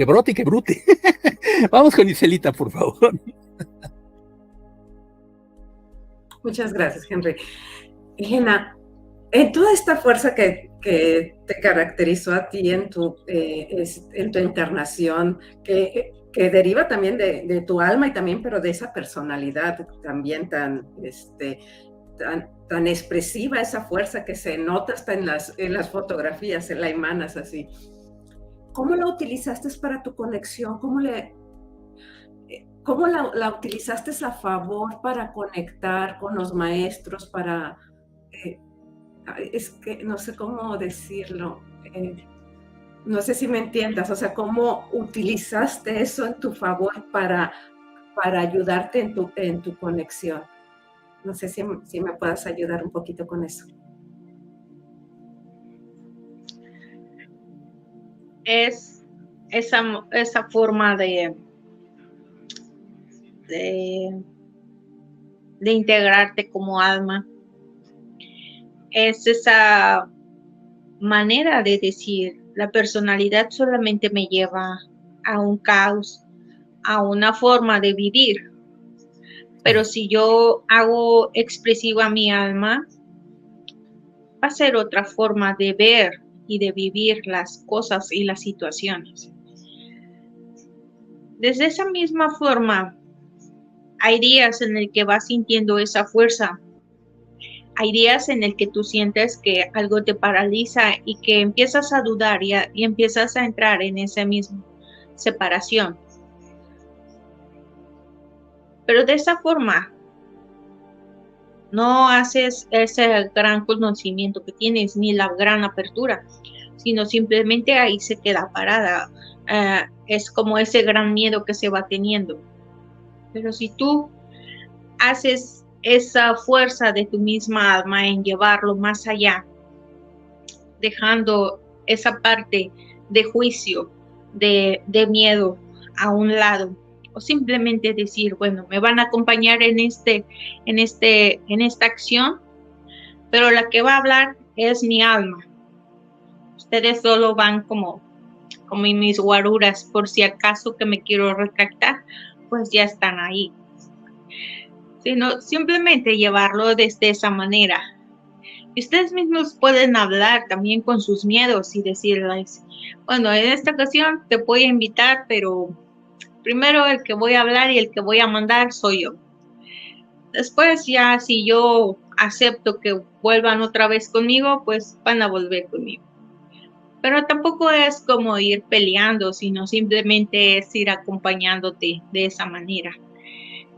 brote y que brute. Vamos con Iselita, por favor. Muchas gracias, Henry. Elena, en toda esta fuerza que te caracterizó a ti en tu encarnación, que que deriva también de tu alma y también, pero de esa personalidad también tan expresiva, esa fuerza que se nota hasta en las fotografías, la emanas así. ¿Cómo la utilizaste para tu conexión? ¿Cómo la utilizaste a favor para conectar con los maestros, para... es que no sé cómo decirlo, no sé si me entiendas, o sea, ¿cómo utilizaste eso en tu favor para ayudarte en tu conexión? No sé si me puedas ayudar un poquito con eso. Es esa forma de integrarte como alma. Es esa manera de decir, la personalidad solamente me lleva a un caos, a una forma de vivir. Pero si yo hago expresiva mi alma, va a ser otra forma de ver y de vivir las cosas y las situaciones. Desde esa misma forma, hay días en el que vas sintiendo esa fuerza. Hay días en el que tú sientes que algo te paraliza y que empiezas a dudar y empiezas a entrar en esa misma separación. Pero de esa forma, no haces ese gran conocimiento que tienes ni la gran apertura, sino simplemente ahí se queda parada. Es como ese gran miedo que se va teniendo. Pero si tú haces esa fuerza de tu misma alma en llevarlo más allá, dejando esa parte de juicio, de miedo a un lado, o simplemente decir, bueno, me van a acompañar en esta acción, pero la que va a hablar es mi alma. Ustedes solo van como en mis guaruras, por si acaso que me quiero retractar, pues ya están ahí. Sino simplemente llevarlo desde esa manera. Y ustedes mismos pueden hablar también con sus miedos y decirles, bueno, en esta ocasión te voy a invitar, pero primero el que voy a hablar y el que voy a mandar soy yo. Después ya si yo acepto que vuelvan otra vez conmigo, pues van a volver conmigo. Pero tampoco es como ir peleando, sino simplemente es ir acompañándote de esa manera.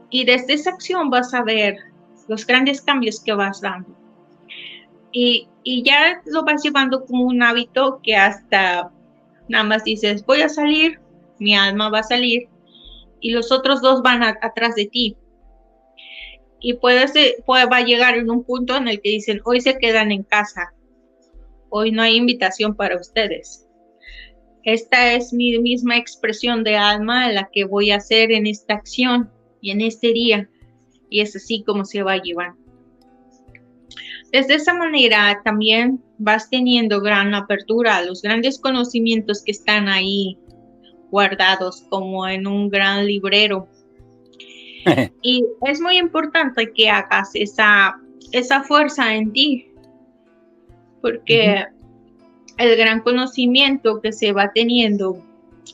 Y desde esa acción vas a ver los grandes cambios que vas dando. Y ya lo vas llevando como un hábito que hasta nada más dices, voy a salir, mi alma va a salir, y los otros dos van atrás de ti. Y va a llegar en un punto en el que dicen, hoy se quedan en casa, hoy no hay invitación para ustedes. Esta es mi misma expresión de alma la que voy a hacer en esta acción y en este día. Y es así como se va llevando. Desde esa manera también vas teniendo gran apertura a los grandes conocimientos que están ahí guardados como en un gran librero. Y es muy importante que hagas esa fuerza en ti, porque el gran conocimiento que se va teniendo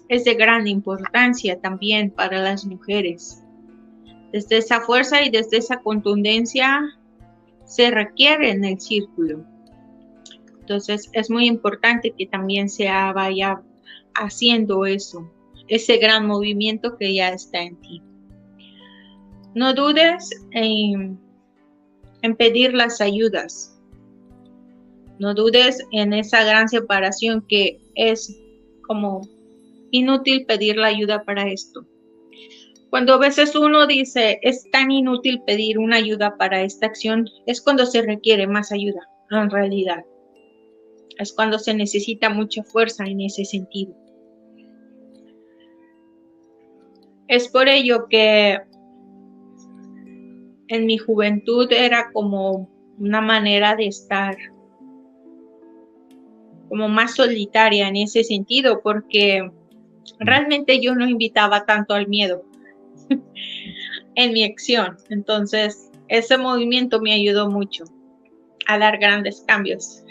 es de gran importancia también para las mujeres. Desde esa fuerza y desde esa contundencia se requiere en el círculo. Entonces es muy importante que también se vaya haciendo eso, ese gran movimiento que ya está en ti. No dudes en pedir las ayudas. No dudes en esa gran separación que es como inútil pedir la ayuda para esto. Cuando a veces uno dice, es tan inútil pedir una ayuda para esta acción, es cuando se requiere más ayuda, en realidad. Es cuando se necesita mucha fuerza en ese sentido. Es por ello que en mi juventud era como una manera de estar como más solitaria en ese sentido, porque realmente yo no invitaba tanto al miedo en mi acción. Entonces, ese movimiento me ayudó mucho a dar grandes cambios,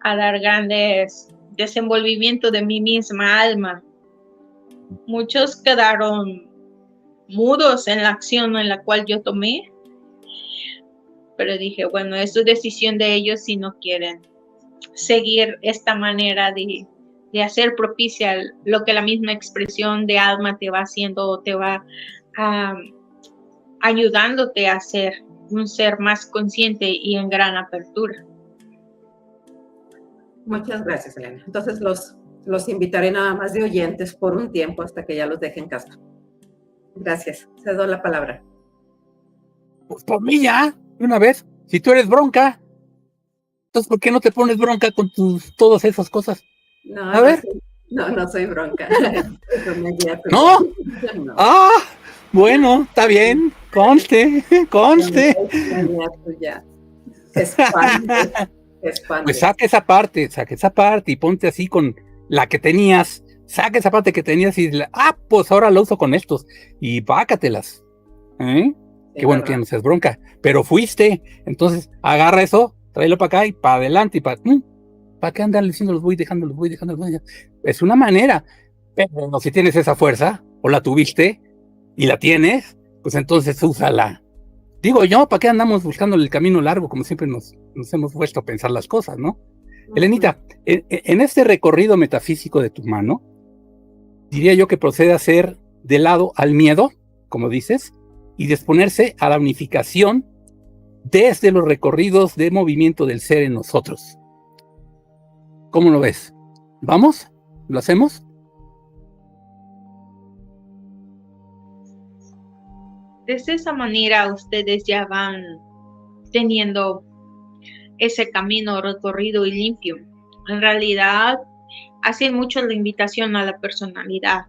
a dar grandes desenvolvimiento de mi misma alma, Muchos quedaron mudos en la acción en la cual yo tomé, pero dije, bueno, es su decisión de ellos si no quieren seguir esta manera de hacer propicia lo que la misma expresión de alma te va haciendo, te va ayudándote a ser un ser más consciente y en gran apertura. Muchas gracias, Elena. Entonces los invitaré nada más de oyentes por un tiempo hasta que ya los deje en casa. Gracias. Cedo la palabra. Pues por mí ya, de una vez. Si tú eres bronca, entonces ¿por qué no te pones bronca con todas esas cosas? No, A ver. No soy bronca. ¿No? No. Ah, bueno, está bien. Conste. Pues saca esa parte y ponte así con la que tenías. Saca esa parte que tenías y pues ahora la uso con estos. Y pácatelas. Qué bueno que ya no seas bronca. Pero fuiste. Entonces, agarra eso, tráelo para acá y para adelante. Y ¿para qué andan diciendo los voy dejando? Es una manera. Pero si tienes esa fuerza, o la tuviste, y la tienes, pues entonces úsala. Digo yo, ¿para qué andamos buscando el camino largo? Como siempre nos hemos puesto a pensar las cosas, ¿no? Elenita, en este recorrido metafísico de tu mano, diría yo que procede a ser de lado al miedo, como dices, y disponerse a la unificación desde los recorridos de movimiento del ser en nosotros. ¿Cómo lo ves? ¿Vamos? ¿Lo hacemos? De esa manera ustedes ya van teniendo ese camino recorrido y limpio. En realidad, hacen mucho la invitación a la personalidad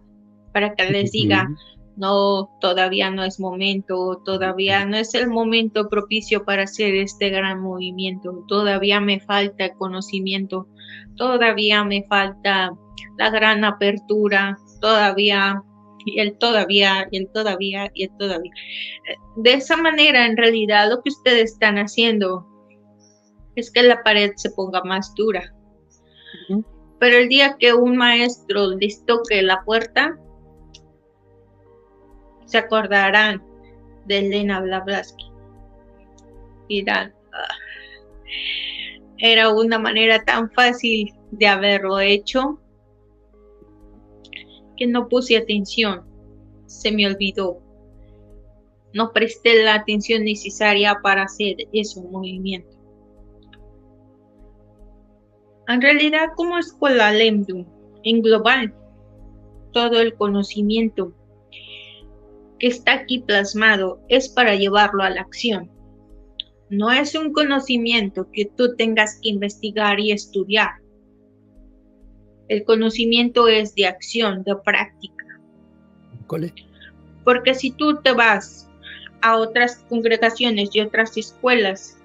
para que les diga, no, todavía no es momento, todavía no es el momento propicio para hacer este gran movimiento, todavía me falta el conocimiento, todavía me falta la gran apertura, todavía. Y el todavía. De esa manera, en realidad, lo que ustedes están haciendo es que la pared se ponga más dura. Pero el día que un maestro les toque la puerta, se acordarán de Elena Blavatsky. Y dirán, era una manera tan fácil de haberlo hecho, que no puse atención, se me olvidó, no presté la atención necesaria para hacer ese movimiento. En realidad, como escuela Lemdu, en global, todo el conocimiento que está aquí plasmado es para llevarlo a la acción. No es un conocimiento que tú tengas que investigar y estudiar. El conocimiento es de acción, de práctica. Porque si tú te vas a otras congregaciones y otras escuelas,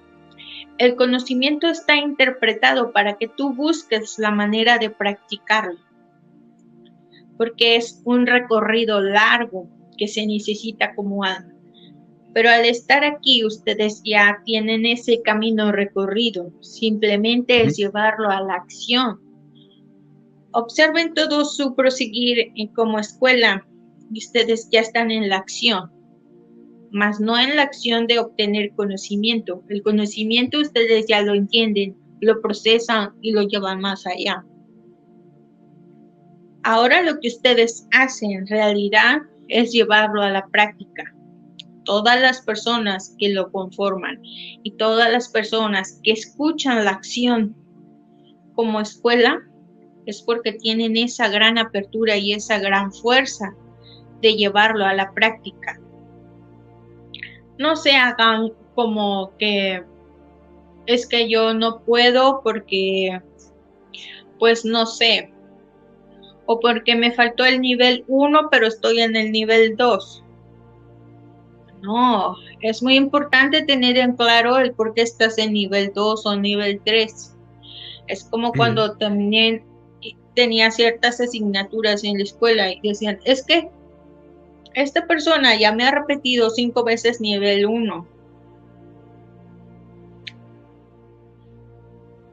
el conocimiento está interpretado para que tú busques la manera de practicarlo. Porque es un recorrido largo que se necesita como alma. Pero al estar aquí, ustedes ya tienen ese camino recorrido. Simplemente es llevarlo a la acción. Observen todo su proseguir como escuela y ustedes ya están en la acción, mas no en la acción de obtener conocimiento. El conocimiento ustedes ya lo entienden, lo procesan y lo llevan más allá. Ahora lo que ustedes hacen en realidad es llevarlo a la práctica. Todas las personas que lo conforman y todas las personas que escuchan la acción como escuela, es porque tienen esa gran apertura y esa gran fuerza de llevarlo a la práctica. No se hagan como que es que yo no puedo porque, pues no sé, o porque me faltó el nivel 1 pero estoy en el nivel 2. No, es muy importante tener en claro el por qué estás en nivel 2 o nivel 3. Es como cuando también tenía ciertas asignaturas en la escuela y decían, es que esta persona ya me ha repetido 5 veces nivel 1.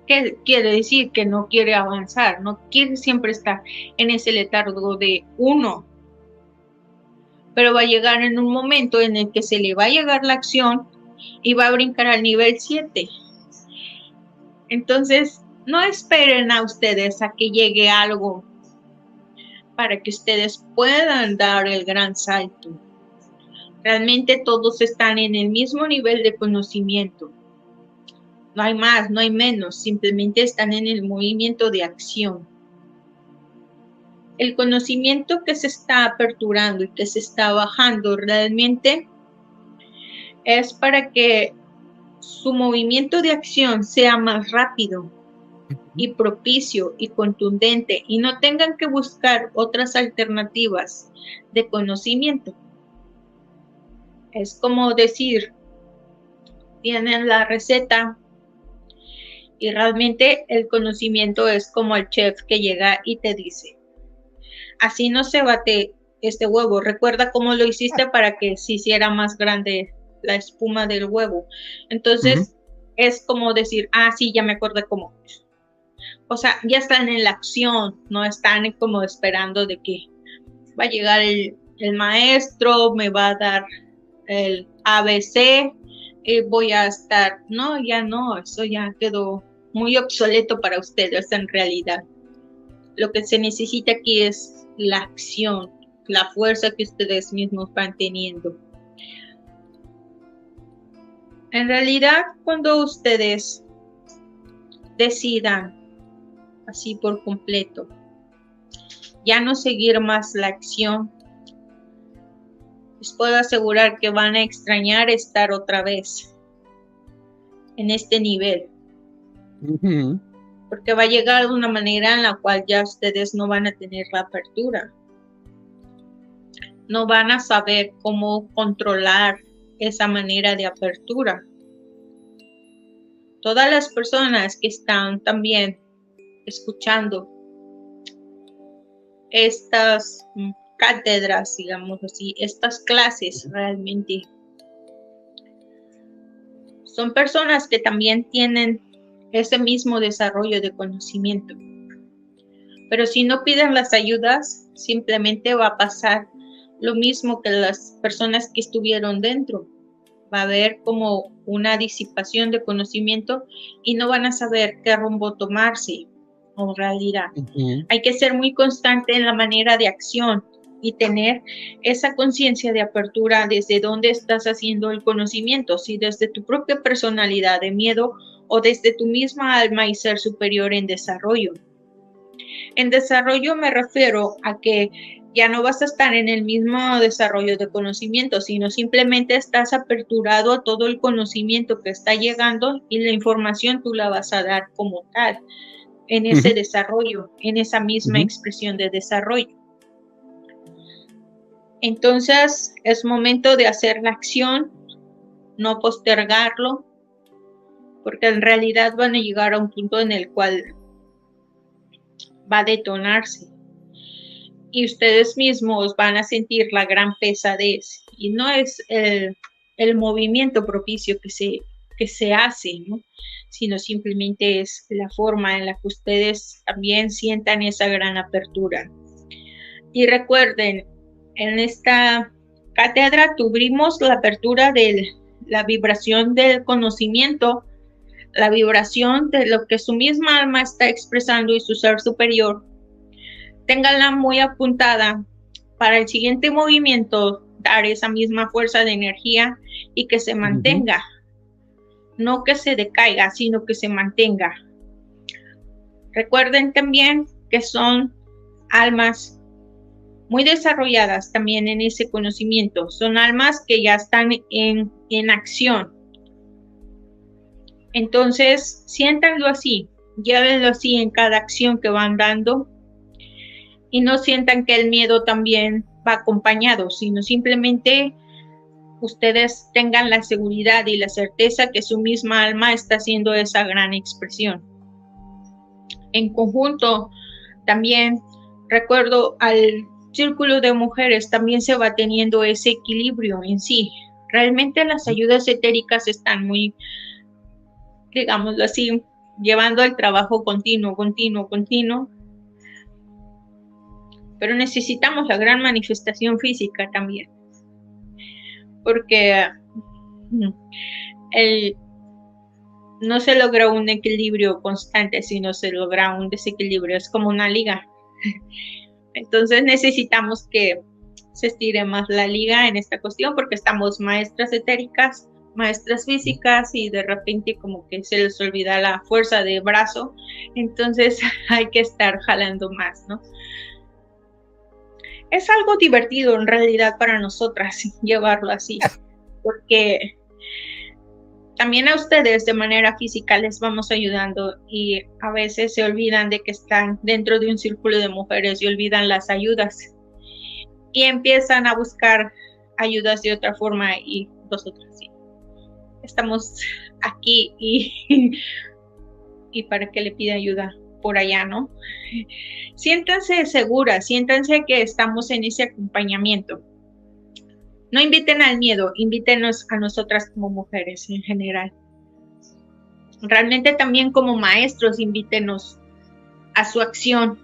¿Qué quiere decir? Que no quiere avanzar, no quiere siempre estar en ese letargo de 1, pero va a llegar en un momento en el que se le va a llegar la acción y va a brincar al nivel 7. Entonces, no esperen a ustedes a que llegue algo para que ustedes puedan dar el gran salto. Realmente todos están en el mismo nivel de conocimiento. No hay más, no hay menos, simplemente están en el movimiento de acción. El conocimiento que se está aperturando y que se está bajando realmente es para que su movimiento de acción sea más rápido y propicio y contundente y no tengan que buscar otras alternativas de conocimiento. Es como decir, tienen la receta y realmente el conocimiento es como el chef que llega y te dice, así no se bate este huevo, recuerda cómo lo hiciste para que se hiciera más grande la espuma del huevo. Entonces es como decir, sí, ya me acordé cómo. O sea, ya están en la acción, no están como esperando de que va a llegar el maestro, me va a dar el ABC, voy a estar, no, ya no, eso ya quedó muy obsoleto para ustedes en realidad. Lo que se necesita aquí es la acción, la fuerza que ustedes mismos van teniendo. En realidad, cuando ustedes decidan así por completo ya no seguir más la acción, les puedo asegurar que van a extrañar estar otra vez en este nivel. Porque va a llegar una manera en la cual ya ustedes no van a tener la apertura. No van a saber cómo controlar esa manera de apertura. Todas las personas que están también escuchando estas cátedras, digamos así, estas clases realmente son personas que también tienen ese mismo desarrollo de conocimiento. Pero si no piden las ayudas, simplemente va a pasar lo mismo que las personas que estuvieron dentro. Va a haber como una disipación de conocimiento y no van a saber qué rumbo tomarse en realidad. Hay que ser muy constante en la manera de acción y tener esa conciencia de apertura desde dónde estás haciendo el conocimiento, si desde tu propia personalidad de miedo o desde tu misma alma y ser superior en desarrollo. En desarrollo me refiero a que ya no vas a estar en el mismo desarrollo de conocimiento, sino simplemente estás aperturado a todo el conocimiento que está llegando y la información tú la vas a dar como tal, en ese desarrollo, en esa misma expresión de desarrollo. Entonces es momento de hacer la acción, no postergarlo, porque en realidad van a llegar a un punto en el cual va a detonarse y ustedes mismos van a sentir la gran pesadez y no es el movimiento propicio que se hace, ¿no? Sino simplemente es la forma en la que ustedes también sientan esa gran apertura. Y recuerden, en esta cátedra tuvimos la apertura de la vibración del conocimiento, la vibración de lo que su misma alma está expresando y su ser superior. Ténganla muy apuntada para el siguiente movimiento, dar esa misma fuerza de energía y que se mantenga. No que se decaiga, sino que se mantenga. Recuerden también que son almas muy desarrolladas también en ese conocimiento. Son almas que ya están en acción. Entonces, siéntanlo así, llévenlo así en cada acción que van dando y no sientan que el miedo también va acompañado, sino simplemente ustedes tengan la seguridad y la certeza que su misma alma está haciendo esa gran expresión. En conjunto, también recuerdo al círculo de mujeres, también se va teniendo ese equilibrio en sí. Realmente las ayudas etéricas están muy, digámoslo así, llevando el trabajo continuo, pero necesitamos la gran manifestación física también. porque no se logra un equilibrio constante, sino se logra un desequilibrio. Es como una liga. Entonces necesitamos que se estire más la liga en esta cuestión, porque estamos maestras etéricas, maestras físicas, y de repente como que se les olvida la fuerza de brazo. Entonces hay que estar jalando más, ¿no? Es algo divertido en realidad para nosotras llevarlo así, porque también a ustedes de manera física les vamos ayudando, y a veces se olvidan de que están dentro de un círculo de mujeres y olvidan las ayudas y empiezan a buscar ayudas de otra forma, y nosotros sí estamos aquí y para que le pida ayuda por allá, ¿no? Siéntanse seguras, siéntanse que estamos en ese acompañamiento. No inviten al miedo, invítenos a nosotras como mujeres en general. Realmente también como maestros, invítenos a su acción.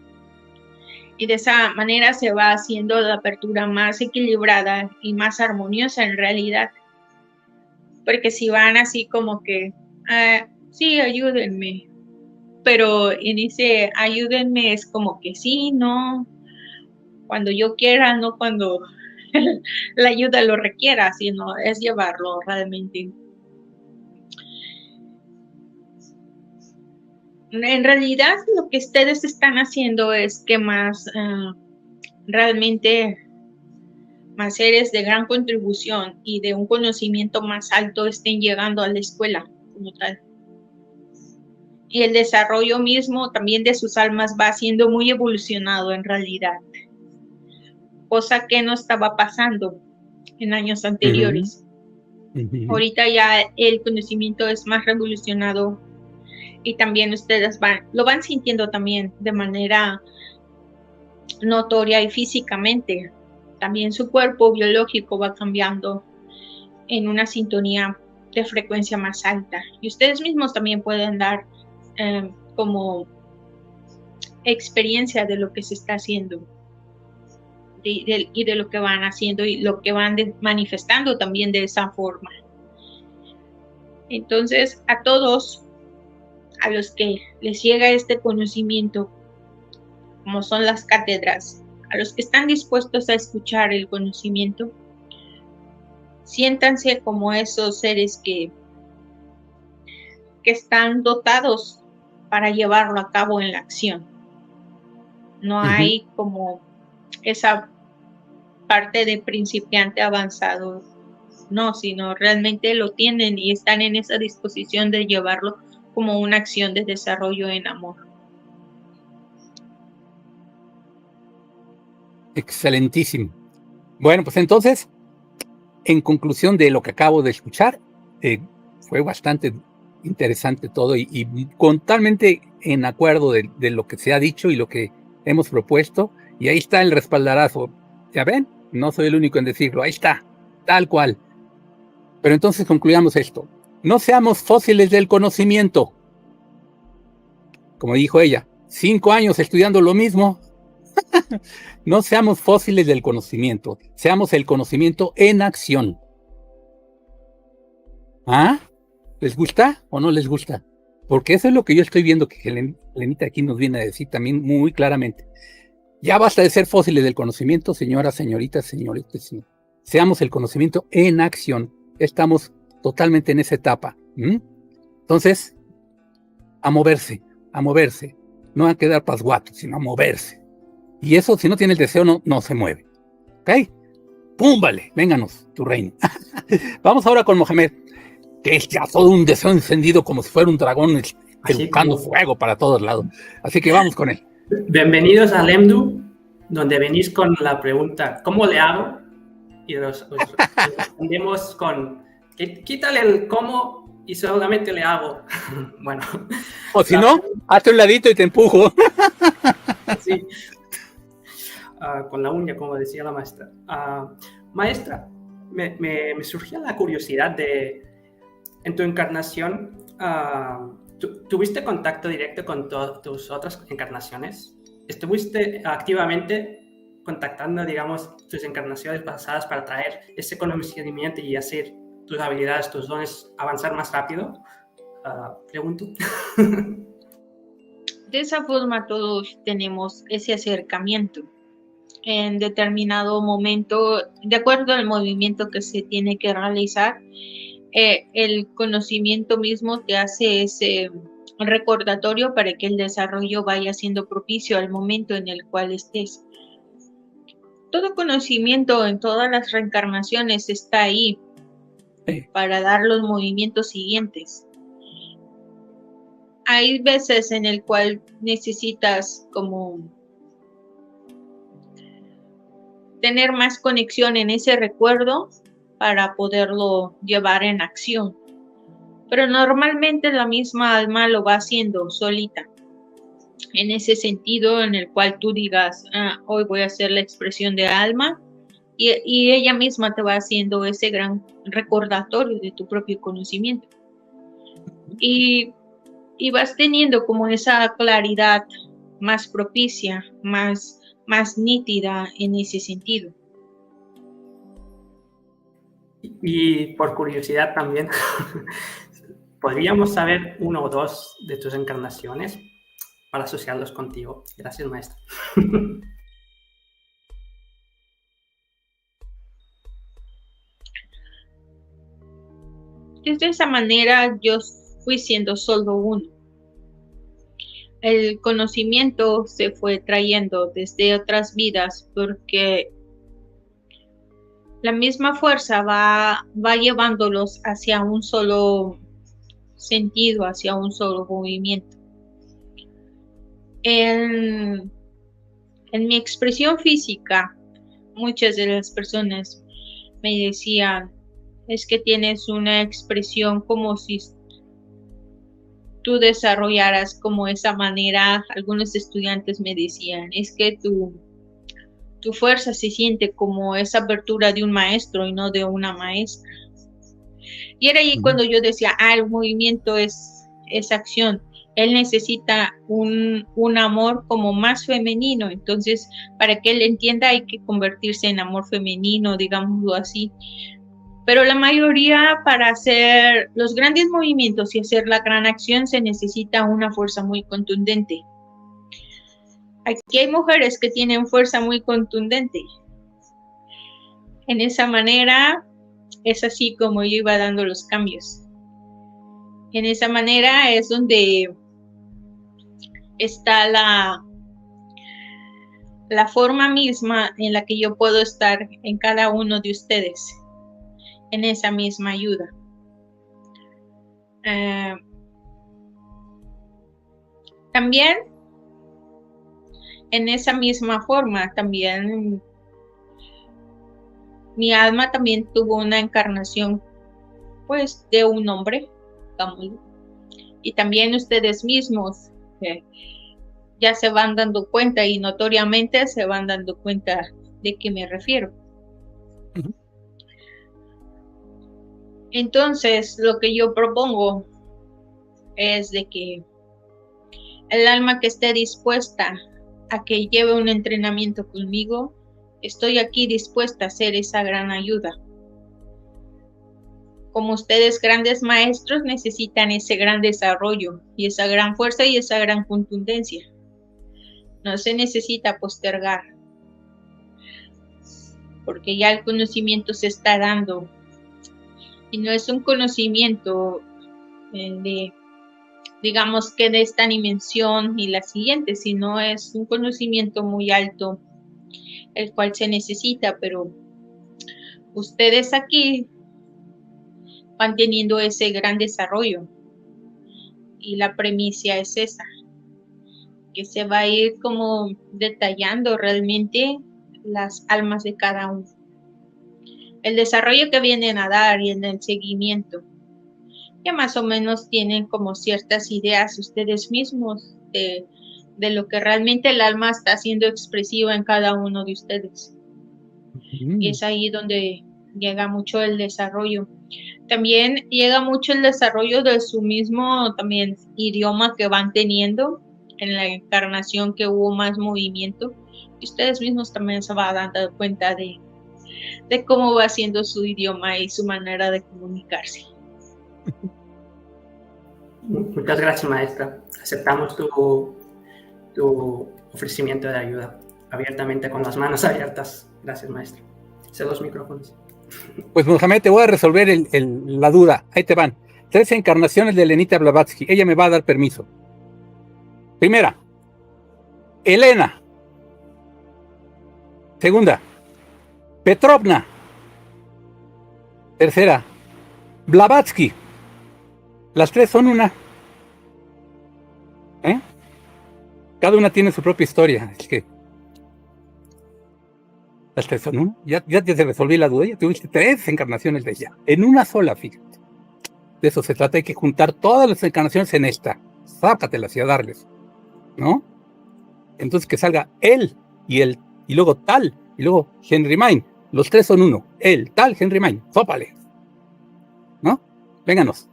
Y de esa manera se va haciendo la apertura más equilibrada y más armoniosa en realidad. Porque si van así como que, sí, ayúdenme, pero en ese ayúdenme es como que sí, no, cuando yo quiera, no cuando la ayuda lo requiera, sino es llevarlo realmente. En realidad lo que ustedes están haciendo es que realmente más seres de gran contribución y de un conocimiento más alto estén llegando a la escuela como tal. Y el desarrollo mismo también de sus almas va siendo muy evolucionado en realidad, cosa que no estaba pasando en años anteriores. Ahorita ya el conocimiento es más revolucionado, y también ustedes lo van sintiendo también de manera notoria y físicamente. También su cuerpo biológico va cambiando en una sintonía de frecuencia más alta, y ustedes mismos también pueden dar como experiencia de lo que se está haciendo y de lo que van haciendo y lo que van manifestando también de esa forma. Entonces, a todos a los que les llega este conocimiento, como son las cátedras, a los que están dispuestos a escuchar el conocimiento, siéntanse como esos seres que están dotados para llevarlo a cabo en la acción. No hay como esa parte de principiante avanzado, no, sino realmente lo tienen y están en esa disposición de llevarlo como una acción de desarrollo en amor. Excelentísimo. Bueno, pues entonces, en conclusión de lo que acabo de escuchar, fue bastante interesante todo y totalmente en acuerdo de lo que se ha dicho y lo que hemos propuesto. Y ahí está el respaldarazo. ¿Ya ven? No soy el único en decirlo. Ahí está, tal cual. Pero entonces concluyamos esto. No seamos fósiles del conocimiento. Como dijo ella, 5 años estudiando lo mismo. No seamos fósiles del conocimiento. Seamos el conocimiento en acción. ¿Ah? ¿Les gusta o no les gusta? Porque eso es lo que yo estoy viendo que Helenita aquí nos viene a decir también muy claramente. Ya basta de ser fósiles del conocimiento, señoras, señoritas, señoritas. Seamos el conocimiento en acción. Estamos totalmente en esa etapa. Entonces, a moverse. No a quedar pasguatos, sino a moverse. Y eso, si no tiene el deseo, no se mueve. ¿Ok? ¡Pum! Vale, vénganos, tu reino. Vamos ahora con Mohamed, que es ya todo un deseo encendido como si fuera un dragón buscando fuego para todos lados. Así que vamos con él. Bienvenidos a Lemdu, donde venís con la pregunta ¿cómo le hago? Y os respondemos con quítale el cómo y solamente le hago. Bueno. O si no, hazte un ladito y te empujo. Sí. Con la uña, como decía la maestra. Maestra, me surgía la curiosidad de, en tu encarnación, ¿tuviste contacto directo con tus otras encarnaciones? ¿Estuviste activamente contactando, digamos, tus encarnaciones pasadas para traer ese conocimiento y hacer tus habilidades, tus dones avanzar más rápido? Pregunto. De esa forma todos tenemos ese acercamiento. En determinado momento, de acuerdo al movimiento que se tiene que realizar, el conocimiento mismo te hace ese recordatorio para que el desarrollo vaya siendo propicio al momento en el cual estés. Todo conocimiento en todas las reencarnaciones está ahí para dar los movimientos siguientes. Hay veces en el cual necesitas como tener más conexión en ese recuerdo para poderlo llevar en acción. Pero normalmente la misma alma lo va haciendo solita. En ese sentido en el cual tú digas, hoy voy a hacer la expresión de alma, y ella misma te va haciendo ese gran recordatorio de tu propio conocimiento. Y vas teniendo como esa claridad más propicia, más nítida en ese sentido. Y por curiosidad también, ¿podríamos saber uno o dos de tus encarnaciones para asociarlos contigo? Gracias, maestra. De esa manera yo fui siendo solo uno. El conocimiento se fue trayendo desde otras vidas porque la misma fuerza va llevándolos hacia un solo sentido, hacia un solo movimiento. En mi expresión física, muchas de las personas me decían, es que tienes una expresión como si tú desarrollaras como esa manera. Algunos estudiantes me decían, es que tu fuerza se siente como esa apertura de un maestro y no de una maestra. Y era ahí cuando yo decía, el movimiento es acción. Él necesita un amor como más femenino. Entonces, para que él entienda hay que convertirse en amor femenino, digámoslo así. Pero la mayoría, para hacer los grandes movimientos y hacer la gran acción, se necesita una fuerza muy contundente. Aquí hay mujeres que tienen fuerza muy contundente. En esa manera, es así como yo iba dando los cambios. En esa manera es donde está la forma misma en la que yo puedo estar en cada uno de ustedes, en esa misma ayuda. También, en esa misma forma, también mi alma también tuvo una encarnación, pues, de un hombre, digámoslo. Y también ustedes mismos ya se van dando cuenta y notoriamente se van dando cuenta de qué me refiero. Entonces, lo que yo propongo es de que el alma que esté dispuesta a que lleve un entrenamiento conmigo, estoy aquí dispuesta a hacer esa gran ayuda. Como ustedes, grandes maestros, necesitan ese gran desarrollo y esa gran fuerza y esa gran contundencia. No se necesita postergar, porque ya el conocimiento se está dando. Y no es un conocimiento digamos que de esta dimensión y la siguiente, sino es un conocimiento muy alto, el cual se necesita, pero ustedes aquí van teniendo ese gran desarrollo. Y la premisa es esa, que se va a ir como detallando realmente las almas de cada uno. El desarrollo que vienen a dar y en el seguimiento, ya más o menos tienen como ciertas ideas ustedes mismos de lo que realmente el alma está siendo expresiva en cada uno de ustedes. Y es ahí donde llega mucho el desarrollo. También llega mucho el desarrollo de su mismo también idioma que van teniendo en la encarnación que hubo más movimiento. Y ustedes mismos también se van dando cuenta de cómo va siendo su idioma y su manera de comunicarse. Muchas gracias, maestra. Aceptamos tu ofrecimiento de ayuda abiertamente, con las manos abiertas. Gracias, maestra. Cedo los micrófonos. Pues Mohamed, te voy a resolver la duda. Ahí te van. 3 encarnaciones de Elenita Blavatsky. Ella me va a dar permiso. Primera, Elena. Segunda, Petrovna. Tercera, Blavatsky. Las 3 son una. Cada una tiene su propia historia. Es que las 3 son una. Ya te resolví la duda. Ya tuviste 3 encarnaciones de ella. En una sola, fíjate. De eso se trata. Hay que juntar todas las encarnaciones en esta. Sácatelas y a darles. ¿No? Entonces que salga él y él. Y luego tal. Y luego Henry Main. Los 3 son uno. Él, tal, Henry Main. Sópale. ¿No? Vénganos.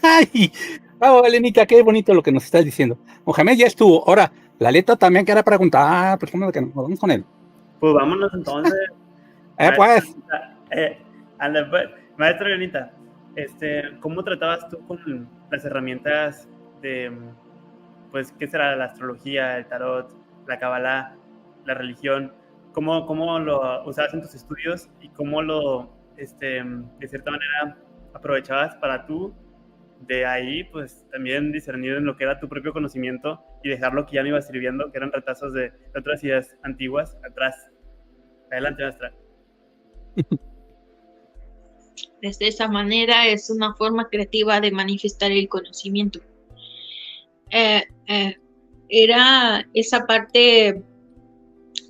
¡Ay! Bravo, Elenita, qué bonito lo que nos estás diciendo. Mohamed ya estuvo. Ahora, la letra también queda preguntar. Pues cómo que nos vamos con él. Pues vámonos entonces. Pues. Maestra Elenita, ¿cómo tratabas tú con las herramientas de, pues, qué será la astrología, el tarot, la cábala, la religión? ¿Cómo lo usabas en tus estudios y cómo lo, de cierta manera, aprovechabas para tú de ahí, pues, también discernir en lo que era tu propio conocimiento y dejar lo que ya no iba sirviendo, que eran retazos de otras ideas antiguas, atrás? Adelante, maestra. De esa manera es una forma creativa de manifestar el conocimiento. Era esa parte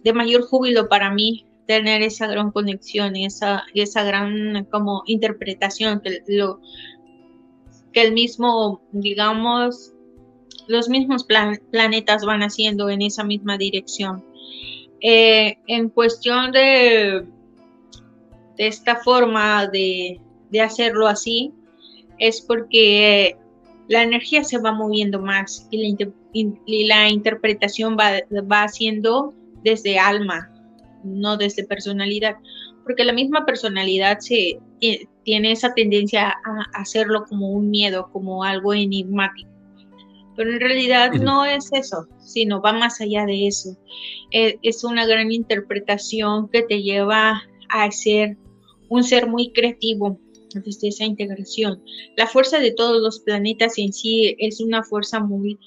de mayor júbilo para mí, tener esa gran conexión, esa gran como interpretación que el mismo, digamos, los mismos planetas van haciendo en esa misma dirección. En cuestión de esta forma de hacerlo así, es porque la energía se va moviendo más y la interpretación va haciendo desde alma, no desde personalidad, porque la misma personalidad tiene esa tendencia a hacerlo como un miedo, como algo enigmático. Pero en realidad no es eso, sino va más allá de eso. Es una gran interpretación que te lleva a ser un ser muy creativo desde esa integración. La fuerza de todos los planetas en sí es una fuerza muy,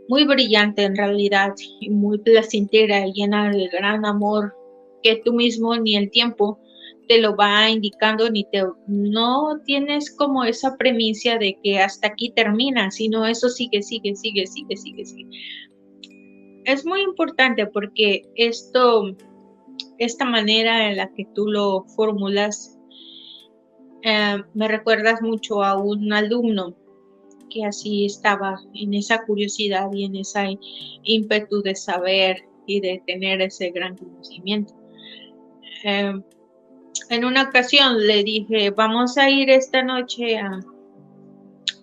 muy brillante en realidad, y muy placentera, llena de gran amor, que tú mismo ni el tiempo te lo va indicando, no tienes como esa premisa de que hasta aquí termina, sino eso sigue. Es muy importante porque esta manera en la que tú lo formulas, me recuerdas mucho a un alumno que así estaba en esa curiosidad y en ese ímpetu de saber y de tener ese gran conocimiento. En una ocasión le dije, vamos a ir esta noche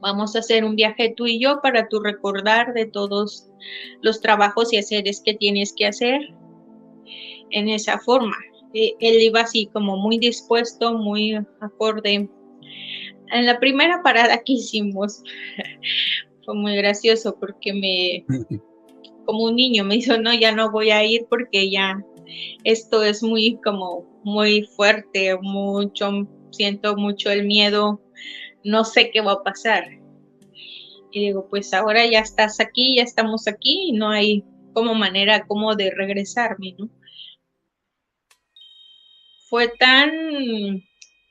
vamos a hacer un viaje tú y yo para tú recordar de todos los trabajos y haceres que tienes que hacer en esa forma. Él iba así como muy dispuesto, muy acorde. En la primera parada que hicimos fue muy gracioso porque como un niño me dijo, no, ya no voy a ir porque ya esto es muy fuerte, siento mucho el miedo, no sé qué va a pasar. Y digo, pues ahora ya estás aquí, ya estamos aquí y no hay manera de regresarme, ¿no? Fue tan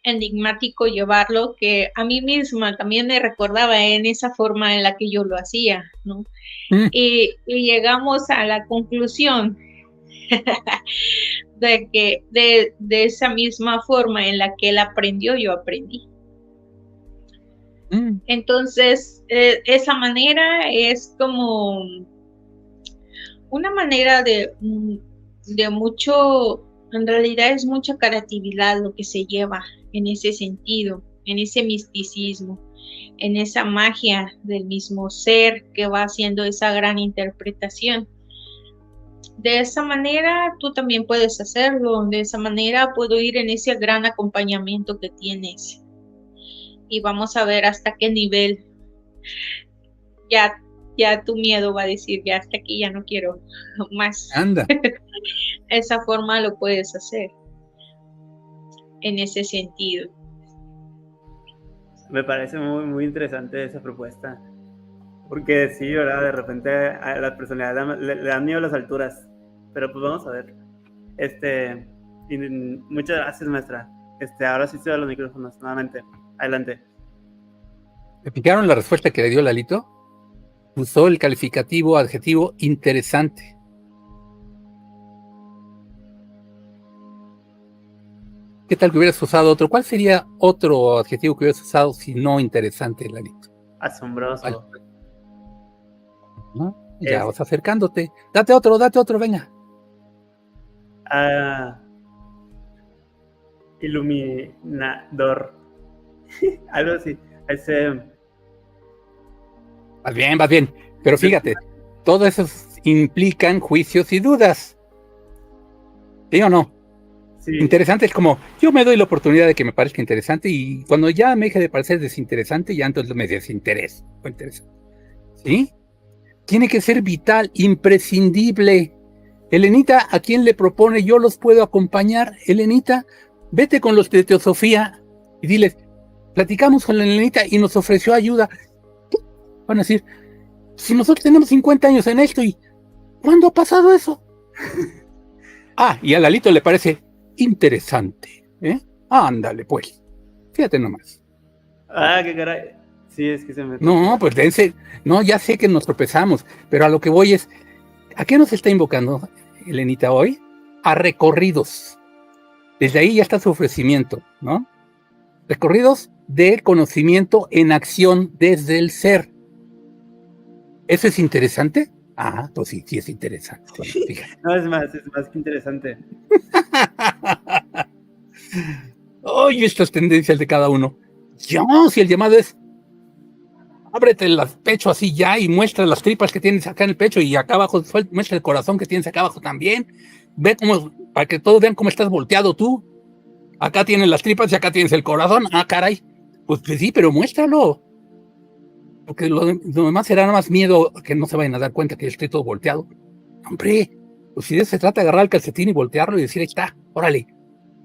enigmático llevarlo que a mí misma también me recordaba en esa forma en la que yo lo hacía, ¿no? Y llegamos a la conclusión de que de esa misma forma en la que él aprendió, yo aprendí. Entonces, esa manera es como una manera de mucho, en realidad es mucha creatividad lo que se lleva en ese sentido, en ese misticismo, en esa magia del mismo ser que va haciendo esa gran interpretación. De esa manera tú también puedes hacerlo, de esa manera puedo ir en ese gran acompañamiento que tienes y vamos a ver hasta qué nivel ya tu miedo va a decir, ya hasta aquí, ya no quiero más. Anda. Esa forma lo puedes hacer en ese sentido. Me parece muy, muy interesante esa propuesta. Porque sí, ¿verdad? De repente a las personalidades le dan miedo a las alturas. Pero pues vamos a ver. Y muchas gracias, maestra. Ahora sí se dan los micrófonos nuevamente. Adelante. ¿Me picaron la respuesta que le dio Lalito? Usó el calificativo adjetivo interesante. ¿Qué tal que hubieras usado otro? ¿Cuál sería otro adjetivo que hubieras usado si no interesante, Lalito? Asombroso. ¿No? Ya vas acercándote. Date otro, venga. Iluminador. Algo así. Vas bien. Pero fíjate, todo eso implican juicios y dudas. ¿Sí o no? Sí. Interesante es como, yo me doy la oportunidad de que me parezca interesante y cuando ya me deje de parecer desinteresante, ya entonces me desintereso. ¿Sí? Tiene que ser vital, imprescindible. Elenita, ¿a quién le propone? Yo los puedo acompañar. Elenita, vete con los de Teosofía y diles, platicamos con la Elenita y nos ofreció ayuda. Van a decir, si nosotros tenemos 50 años en esto y ¿cuándo ha pasado eso? Y a Lalito le parece interesante. Ándale, pues. Fíjate nomás. Qué caray. Sí, es que se me... No, pues dense. No, ya sé que nos tropezamos, pero a lo que voy es, ¿a qué nos está invocando Elenita hoy? A recorridos. Desde ahí ya está su ofrecimiento, ¿no? Recorridos de conocimiento en acción desde el ser. ¿Eso es interesante? Pues sí es interesante. Fíjate. No, es más que interesante. Oye, estas tendencias de cada uno. Si el llamado es ábrete el pecho así ya y muestra las tripas que tienes acá en el pecho y acá abajo muestra el corazón que tienes acá abajo también. Ve cómo, para que todos vean cómo estás volteado tú. Acá tienes las tripas y acá tienes el corazón. Caray. Pues sí, pero muéstralo. Porque lo demás será nada más miedo que no se vayan a dar cuenta que yo estoy todo volteado. Hombre, pues si de eso se trata de agarrar el calcetín y voltearlo y decir, ahí está, órale.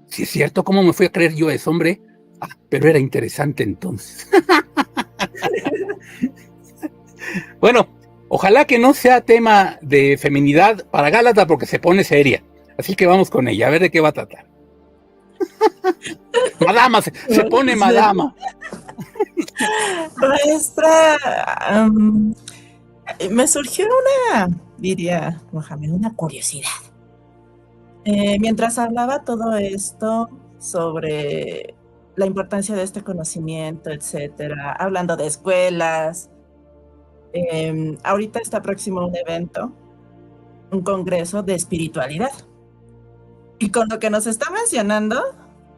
Si es cierto, ¿cómo me fui a creer yo eso, hombre? Pero era interesante entonces. Bueno, ojalá que no sea tema de feminidad para Gálata porque se pone seria. Así que vamos con ella, a ver de qué va a tratar. Madama, se pone madama. Maestra, me surgió una curiosidad. Mientras hablaba todo esto sobre la importancia de este conocimiento, etcétera, hablando de escuelas, ahorita está próximo un evento, un congreso de espiritualidad. Y con lo que nos está mencionando,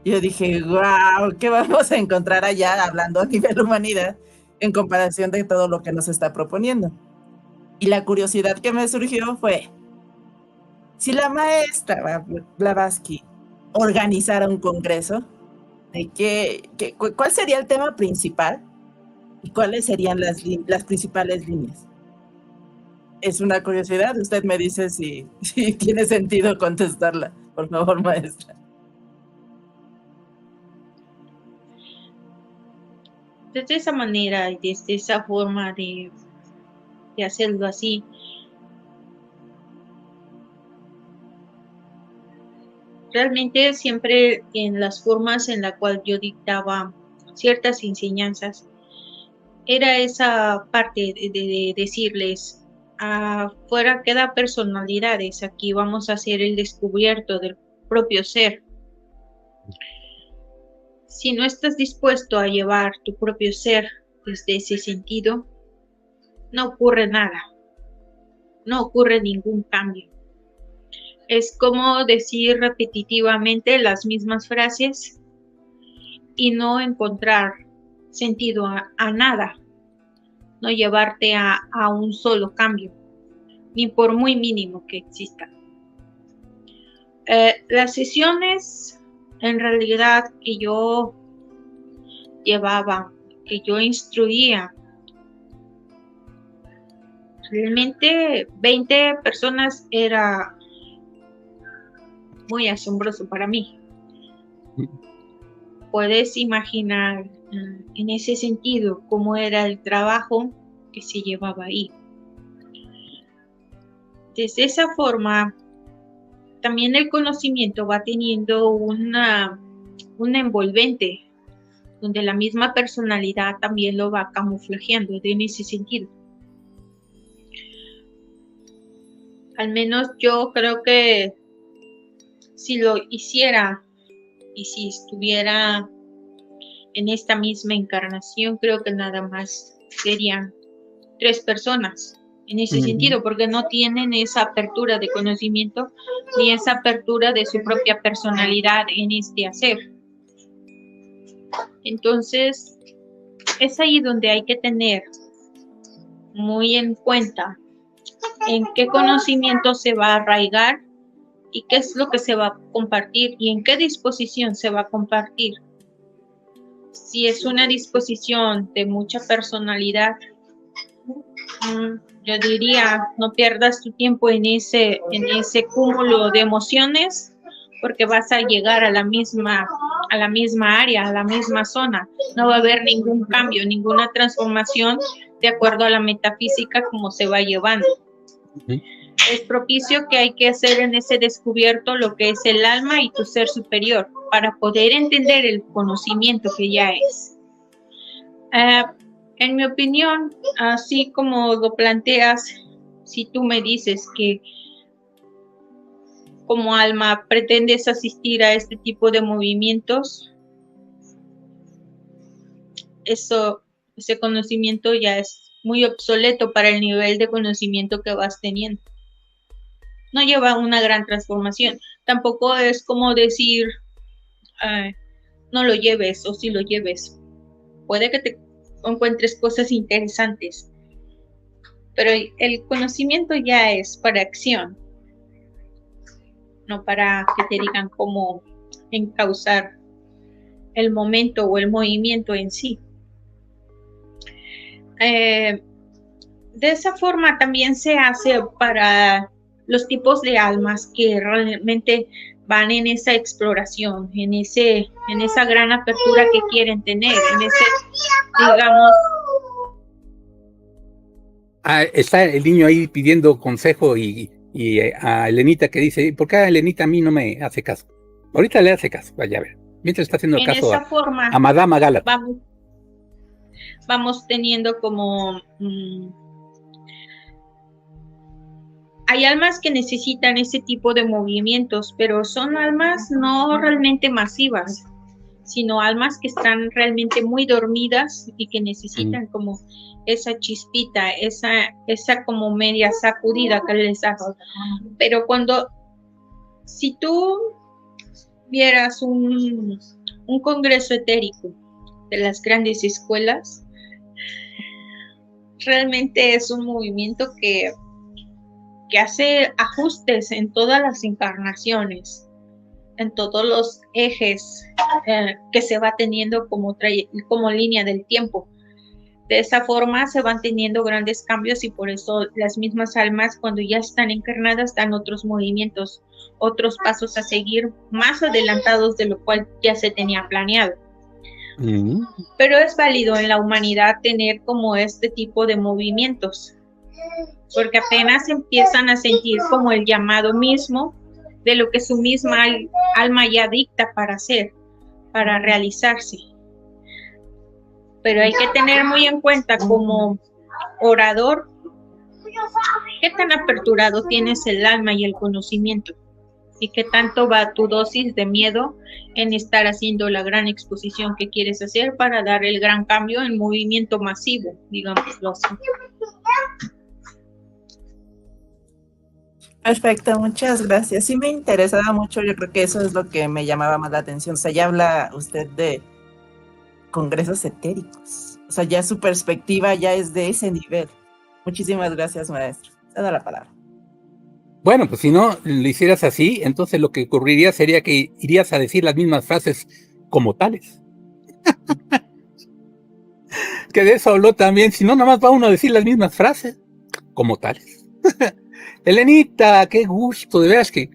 yo dije, wow, ¿qué vamos a encontrar allá hablando a nivel humanidad en comparación de todo lo que nos está proponiendo? Y la curiosidad que me surgió fue, si la maestra Blavatsky organizara un congreso, ¿cuál sería el tema principal y cuáles serían las principales líneas? Es una curiosidad, usted me dice si tiene sentido contestarla, por favor, maestra. Desde esa manera y desde esa forma de hacerlo así, realmente siempre en las formas en la cual yo dictaba ciertas enseñanzas, era esa parte de decirles, afuera queda personalidades, aquí vamos a hacer el descubierto del propio ser. Si no estás dispuesto a llevar tu propio ser desde ese sentido, no ocurre nada, no ocurre ningún cambio. Es como decir repetitivamente las mismas frases y no encontrar sentido a nada, no llevarte a un solo cambio, ni por muy mínimo que exista. Las sesiones en realidad que yo llevaba, que yo instruía, realmente 20 personas era muy asombroso para mí. Puedes imaginar en ese sentido cómo era el trabajo que se llevaba ahí. Desde esa forma, también el conocimiento va teniendo una envolvente, donde la misma personalidad también lo va camuflajeando en ese sentido. Al menos yo creo que si lo hiciera y si estuviera en esta misma encarnación, creo que nada más serían 3 personas en ese sentido, porque no tienen esa apertura de conocimiento ni esa apertura de su propia personalidad en este hacer. Entonces, es ahí donde hay que tener muy en cuenta en qué conocimiento se va a arraigar y qué es lo que se va a compartir y en qué disposición se va a compartir. Si es una disposición de mucha personalidad, yo diría, no pierdas tu tiempo en ese cúmulo de emociones, porque vas a llegar a la misma área, a la misma zona. No va a haber ningún cambio, ninguna transformación de acuerdo a la metafísica como se va llevando. Es propicio que hay que hacer en ese descubierto lo que es el alma y tu ser superior para poder entender el conocimiento que ya es. En mi opinión, así como lo planteas, si tú me dices que como alma pretendes asistir a este tipo de movimientos, ese conocimiento ya es muy obsoleto para el nivel de conocimiento que vas teniendo. No lleva una gran transformación. Tampoco es como decir, no lo lleves o sí lo lleves. Puede que te encuentres cosas interesantes, pero el conocimiento ya es para acción, no para que te digan cómo encauzar el momento o el movimiento en sí. De esa forma también se hace para los tipos de almas que realmente van en esa exploración, en esa gran apertura que quieren tener, en ese, digamos... Está el niño ahí pidiendo consejo y a Elenita que dice, ¿por qué a Elenita a mí no me hace caso? Ahorita le hace caso, vaya a ver. Mientras está haciendo caso a Madama Gala. Vamos teniendo como... hay almas que necesitan ese tipo de movimientos, pero son almas no realmente masivas, sino almas que están realmente muy dormidas y que necesitan como esa chispita, esa como media sacudida que les hace. Pero si tú vieras un congreso etérico de las grandes escuelas, realmente es un movimiento que hace ajustes en todas las encarnaciones, en todos los ejes que se va teniendo como línea del tiempo. De esa forma se van teniendo grandes cambios y por eso las mismas almas cuando ya están encarnadas dan otros movimientos, otros pasos a seguir más adelantados de lo cual ya se tenía planeado. Pero es válido en la humanidad tener como este tipo de movimientos, porque apenas empiezan a sentir como el llamado mismo de lo que su misma alma ya dicta para hacer, para realizarse. Pero hay que tener muy en cuenta como orador, qué tan aperturado tienes el alma y el conocimiento, y qué tanto va tu dosis de miedo en estar haciendo la gran exposición que quieres hacer para dar el gran cambio en movimiento masivo, digámoslo así. Perfecto, muchas gracias. Sí me interesaba mucho, yo creo que eso es lo que me llamaba más la atención. O sea, ya habla usted de congresos etéricos. O sea, ya su perspectiva ya es de ese nivel. Muchísimas gracias, maestro. Te doy la palabra. Bueno, pues si no lo hicieras así, entonces lo que ocurriría sería que irías a decir las mismas frases como tales. Que de eso habló también, si no, nada más va uno a decir las mismas frases como tales. Elenita, qué gusto, de veras que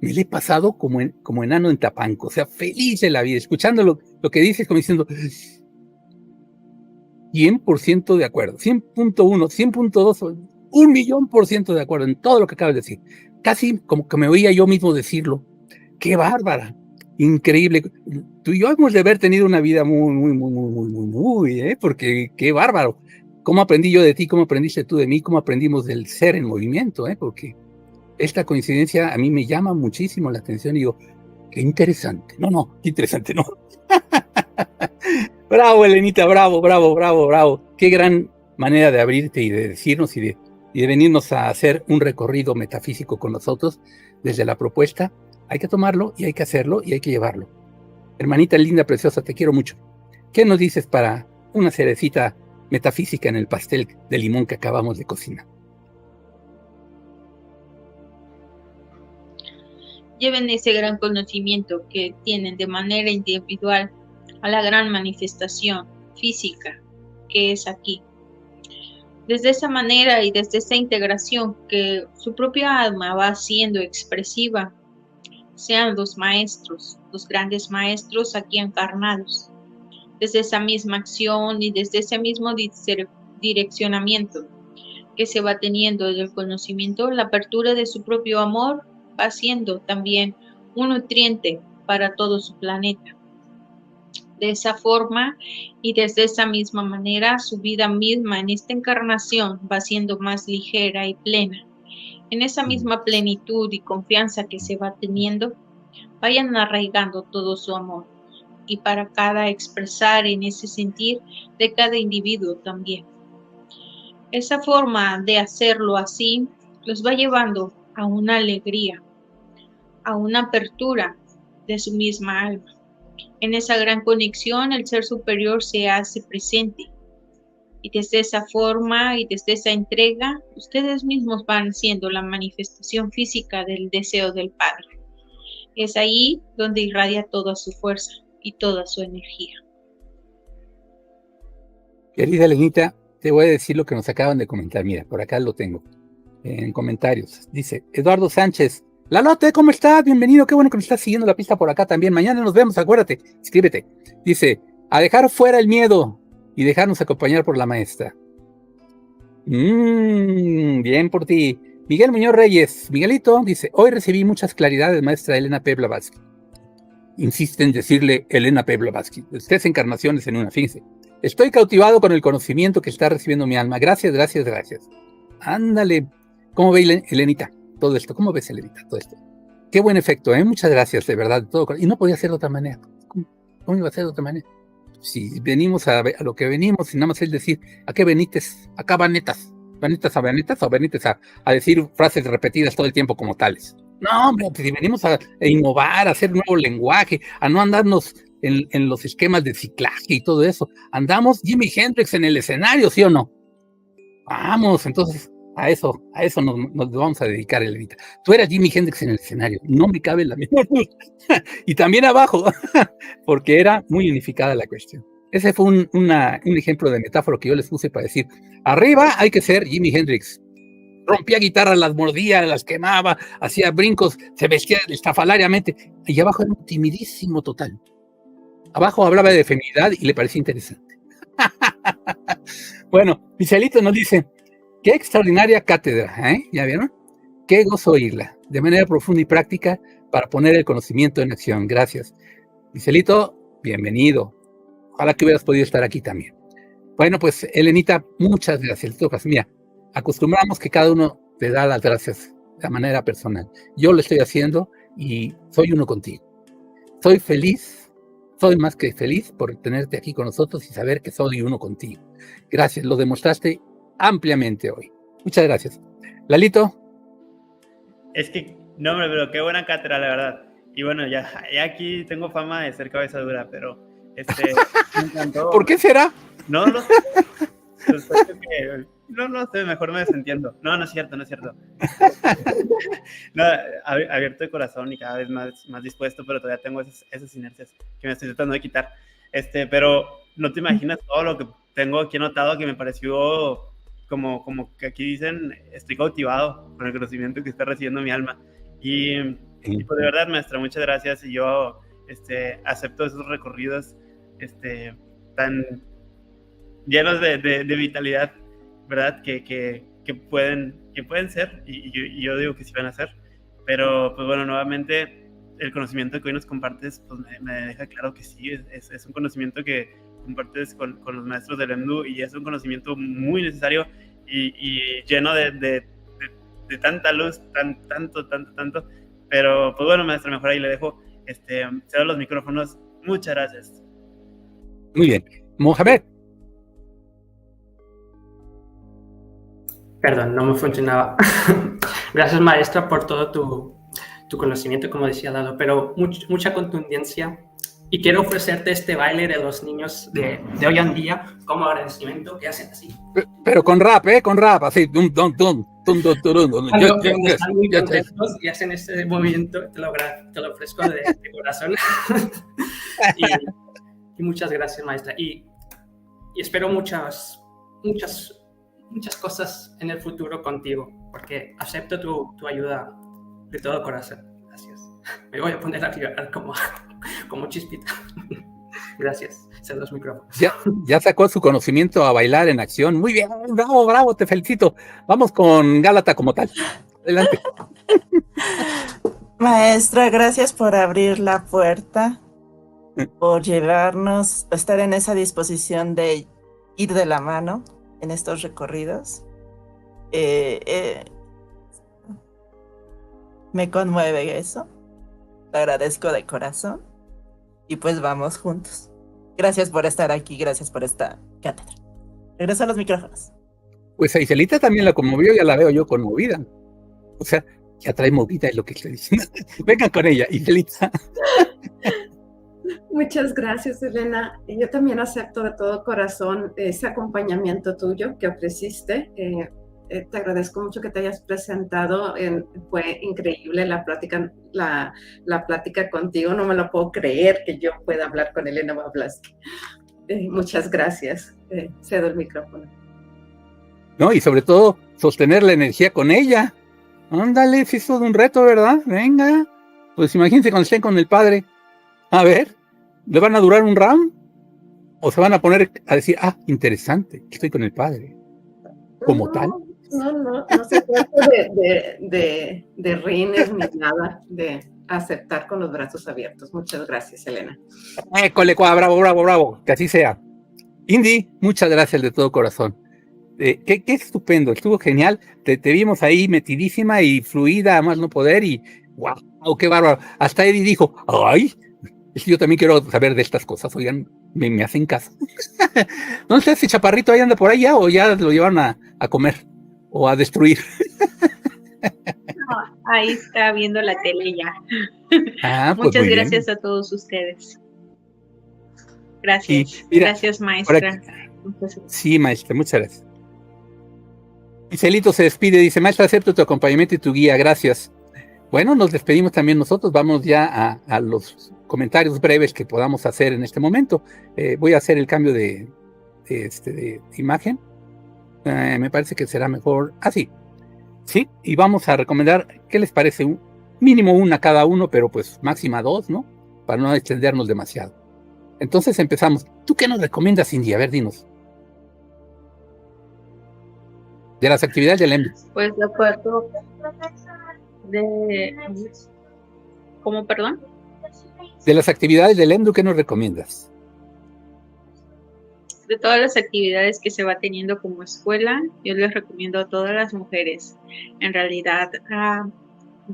me le he pasado como enano en Tapanco, o sea, feliz de la vida, escuchando lo que dices, como diciendo 100% de acuerdo, 100.1, 100.2, 1.000.000% de acuerdo en todo lo que acabas de decir. Casi como que me oía yo mismo decirlo. ¡Qué bárbara! Increíble. Tú y yo hemos de haber tenido una vida muy, porque qué bárbaro. ¿Cómo aprendí yo de ti? ¿Cómo aprendiste tú de mí? ¿Cómo aprendimos del ser en movimiento? Porque esta coincidencia a mí me llama muchísimo la atención y digo, qué interesante. No, qué interesante, no. Bravo, Elenita, bravo. Qué gran manera de abrirte y de decirnos y de venirnos a hacer un recorrido metafísico con nosotros desde la propuesta. Hay que tomarlo y hay que hacerlo y hay que llevarlo. Hermanita linda, preciosa, te quiero mucho. ¿Qué nos dices para una cerecita metafísica en el pastel de limón que acabamos de cocinar? Lleven ese gran conocimiento que tienen de manera individual a la gran manifestación física que es aquí. Desde esa manera y desde esa integración que su propia alma va haciendo expresiva, sean los maestros, los grandes maestros aquí encarnados, desde esa misma acción y desde ese mismo direccionamiento que se va teniendo del conocimiento, la apertura de su propio amor va siendo también un nutriente para todo su planeta. De esa forma y desde esa misma manera, su vida misma en esta encarnación va siendo más ligera y plena. En esa misma plenitud y confianza que se va teniendo, vayan arraigando todo su amor. Y para cada expresar en ese sentir de cada individuo también. Esa forma de hacerlo así los va llevando a una alegría, a una apertura de su misma alma. En esa gran conexión el ser superior se hace presente y desde esa forma y desde esa entrega ustedes mismos van siendo la manifestación física del deseo del Padre. Es ahí donde irradia toda su fuerza y toda su energía. Querida Elenita, te voy a decir lo que nos acaban de comentar. Mira, por acá lo tengo en comentarios. Dice Eduardo Sánchez: Lalote, ¿cómo estás? Bienvenido, qué bueno que nos estás siguiendo la pista por acá también. Mañana nos vemos, acuérdate, escríbete. Dice: a dejar fuera el miedo y dejarnos acompañar por la maestra. Bien por ti. Miguel Muñoz Reyes: Miguelito, dice: hoy recibí muchas claridades, maestra Elena P. Blavatsky. Insiste en decirle Elena P. Blavatsky. 3 encarnaciones en una, fíjense. Estoy cautivado con el conocimiento que está recibiendo mi alma. Gracias. Ándale. ¿Cómo ve, Elenita, todo esto? ¿Cómo ves, Elenita, todo esto? Qué buen efecto, ¿eh? Muchas gracias, de verdad. Todo. Y no podía ser de otra manera. ¿Cómo iba a ser de otra manera? Si venimos a lo que venimos, y nada más es decir, ¿a qué venites? Acá vanetas. ¿Vanetas a vanetas o venites a decir frases repetidas todo el tiempo como tales? No, hombre, pues si venimos a innovar, a hacer nuevo lenguaje, a no andarnos en los esquemas de ciclaje y todo eso. Andamos Jimi Hendrix en el escenario, ¿sí o no? Vamos, entonces a eso nos vamos a dedicar, Elenita. Tú eras Jimi Hendrix en el escenario, no me cabe la menor duda. Y también abajo, porque era muy unificada la cuestión. Ese fue un ejemplo de metáfora que yo les puse para decir, arriba hay que ser Jimi Hendrix. Rompía guitarras, las mordía, las quemaba, hacía brincos, se vestía estafalariamente. Y abajo era un timidísimo total. Abajo hablaba de feminidad y le parecía interesante. Bueno, Michelito nos dice: qué extraordinaria cátedra, ¿eh? ¿Ya vieron? Qué gozo oírla, de manera profunda y práctica para poner el conocimiento en acción. Gracias. Michelito, bienvenido. Ojalá que hubieras podido estar aquí también. Bueno, pues, Elenita, muchas gracias. Mira, acostumbramos que cada uno te da las gracias de manera personal. Yo lo estoy haciendo y soy uno contigo. Soy feliz. Soy más que feliz por tenerte aquí con nosotros y saber que soy uno contigo. Gracias, lo demostraste ampliamente hoy. Muchas gracias. Lalito. Es que, no, hombre, pero qué buena cátedra, la verdad. Y bueno, ya aquí tengo fama de ser cabeza dura, pero me encantó. ¿Por qué será? No lo sé. No sé, mejor me desentiendo. No es cierto. No, abierto de corazón y cada vez más dispuesto, pero todavía tengo esas inercias que me estoy tratando de quitar. Pero no te imaginas todo lo que tengo aquí anotado, que me pareció como que aquí dicen, estoy cautivado con el conocimiento que está recibiendo mi alma. Y pues de verdad, maestra, muchas gracias. Y yo acepto esos recorridos tan llenos de vitalidad, ¿verdad? Que pueden ser, y yo digo que sí van a ser. Pero pues bueno, nuevamente el conocimiento que hoy nos compartes pues me deja claro que sí, es un conocimiento que compartes con los maestros del EMDU, y es un conocimiento muy necesario y lleno de tanta luz, tanto. Pero pues bueno, maestra, mejor ahí le dejo, cedo los micrófonos. Muchas gracias. Muy bien. Mohamed. Perdón, no me funcionaba. Gracias, maestra, por todo tu conocimiento, como decía Lalo, pero mucha contundencia. Y quiero ofrecerte este baile de los niños de hoy en día como agradecimiento, que hacen así. Pero con rap, así. Están muy contentos y hacen este movimiento, te lo ofrezco de corazón. y muchas gracias, maestra. Y espero muchas cosas en el futuro contigo, porque acepto tu ayuda de todo corazón. Gracias. Me voy a poner a llorar como chispita. Gracias. Cedo los micrófonos. Ya sacó su conocimiento a bailar en acción. Muy bien, bravo, te felicito. Vamos con Gálata como tal. Adelante. Maestra, gracias por abrir la puerta, por llevarnos, estar en esa disposición de ir de la mano en estos recorridos. Me conmueve eso. Te agradezco de corazón. Y pues vamos juntos. Gracias por estar aquí, gracias por esta cátedra. Regreso a los micrófonos. Pues a Iselita también la conmovió, ya la veo yo conmovida. O sea, ya trae movida, es lo que estoy diciendo. Venga con ella, Iselita. Muchas gracias, Elena. Yo también acepto de todo corazón ese acompañamiento tuyo que ofreciste. Te agradezco mucho que te hayas presentado. Fue increíble la plática contigo. No me lo puedo creer que yo pueda hablar con Elena Blavatsky. Muchas gracias. Cedo el micrófono. No, y sobre todo, sostener la energía con ella. Ándale, si es todo un reto, ¿verdad? Venga. Pues imagínense cuando estén con el padre. A ver, ¿le van a durar un round? ¿O se van a poner a decir, interesante, estoy con el padre? Como tal. No se trata de rines ni nada, de aceptar con los brazos abiertos. Muchas gracias, Elena. Bravo, que así sea. Indy, muchas gracias de todo corazón. Qué estupendo, estuvo genial. Te vimos ahí metidísima y fluida, a más no poder, y wow, qué bárbaro. Hasta Eddie dijo, ay, yo también quiero saber de estas cosas, oigan, me hacen caso. No sé si Chaparrito ahí anda por ahí ya, o ya lo llevaron a comer o a destruir. No, ahí está viendo la tele ya. Pues muchas gracias a todos ustedes. Gracias. Gracias, maestra. Sí, maestra, muchas gracias. Iselito se despide, dice, maestra, acepto tu acompañamiento y tu guía, gracias. Bueno, nos despedimos también nosotros, vamos ya a los comentarios breves que podamos hacer en este momento. Voy a hacer el cambio de imagen. Me parece que será mejor así. Sí, y vamos a recomendar, ¿qué les parece? Mínimo una cada uno, pero pues máxima 2, ¿no? Para no extendernos demasiado. Entonces empezamos. ¿Tú qué nos recomiendas, Cindy? A ver, dinos. De las actividades del EMDU. Pues de acuerdo ¿Cómo, perdón? De las actividades del EMDU, ¿qué nos recomiendas? De todas las actividades que se va teniendo como escuela, yo les recomiendo a todas las mujeres, en realidad,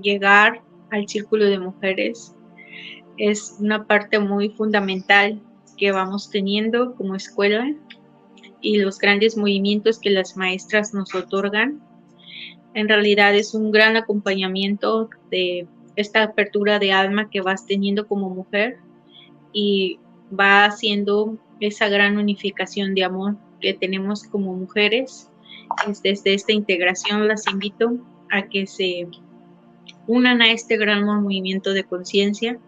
llegar al círculo de mujeres es una parte muy fundamental que vamos teniendo como escuela, y los grandes movimientos que las maestras nos otorgan, en realidad es un gran acompañamiento de esta apertura de alma que vas teniendo como mujer, y va haciendo esa gran unificación de amor que tenemos como mujeres, desde esta integración las invito a que se unan a este gran movimiento de conciencia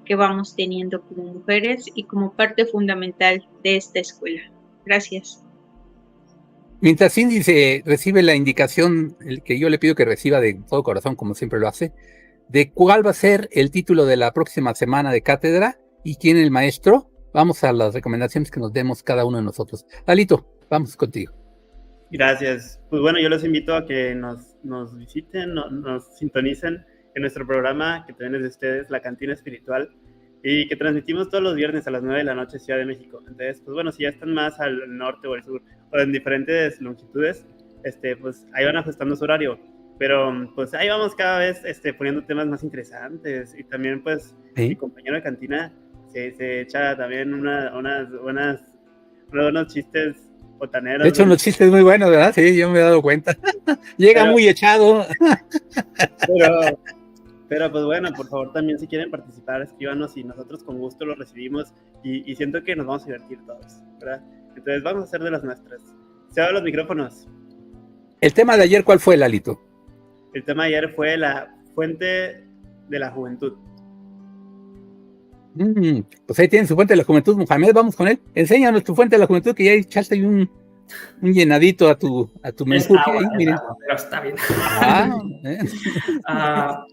que vamos teniendo como mujeres y como parte fundamental de esta escuela. Gracias. Mientras Cindy recibe la indicación, el que yo le pido que reciba de todo corazón, como siempre lo hace, de cuál va a ser el título de la próxima semana de cátedra y quién es el maestro, vamos a las recomendaciones que nos demos cada uno de nosotros. Lalito, vamos contigo. Gracias. Pues bueno, yo los invito a que nos visiten, nos sintonicen en nuestro programa que también es de ustedes, La Cantina Espiritual, y que transmitimos todos los viernes a las 9 de la noche, Ciudad de México. Entonces, pues bueno, si ya están más al norte o al sur, o en diferentes longitudes, pues ahí van ajustando su horario. Pero pues ahí vamos cada vez poniendo temas más interesantes. Y también pues ¿Sí? mi compañero de cantina se echa también unos chistes botaneros. De hecho, unos chistes muy buenos, ¿verdad? Sí, yo me he dado cuenta. Llega muy echado. Pero pues bueno, por favor también si quieren participar, escríbanos y nosotros con gusto los recibimos y siento que nos vamos a divertir todos, ¿verdad? Entonces vamos a hacer de las nuestras. Se abren los micrófonos. ¿El tema de ayer cuál fue, Lalito? El tema de ayer fue la fuente de la juventud. Pues ahí tienen su fuente de la juventud, Mohamed, vamos con él. Enséñanos tu fuente de la juventud, que ya echaste ahí un llenadito a tu mensaje. Pero está bien.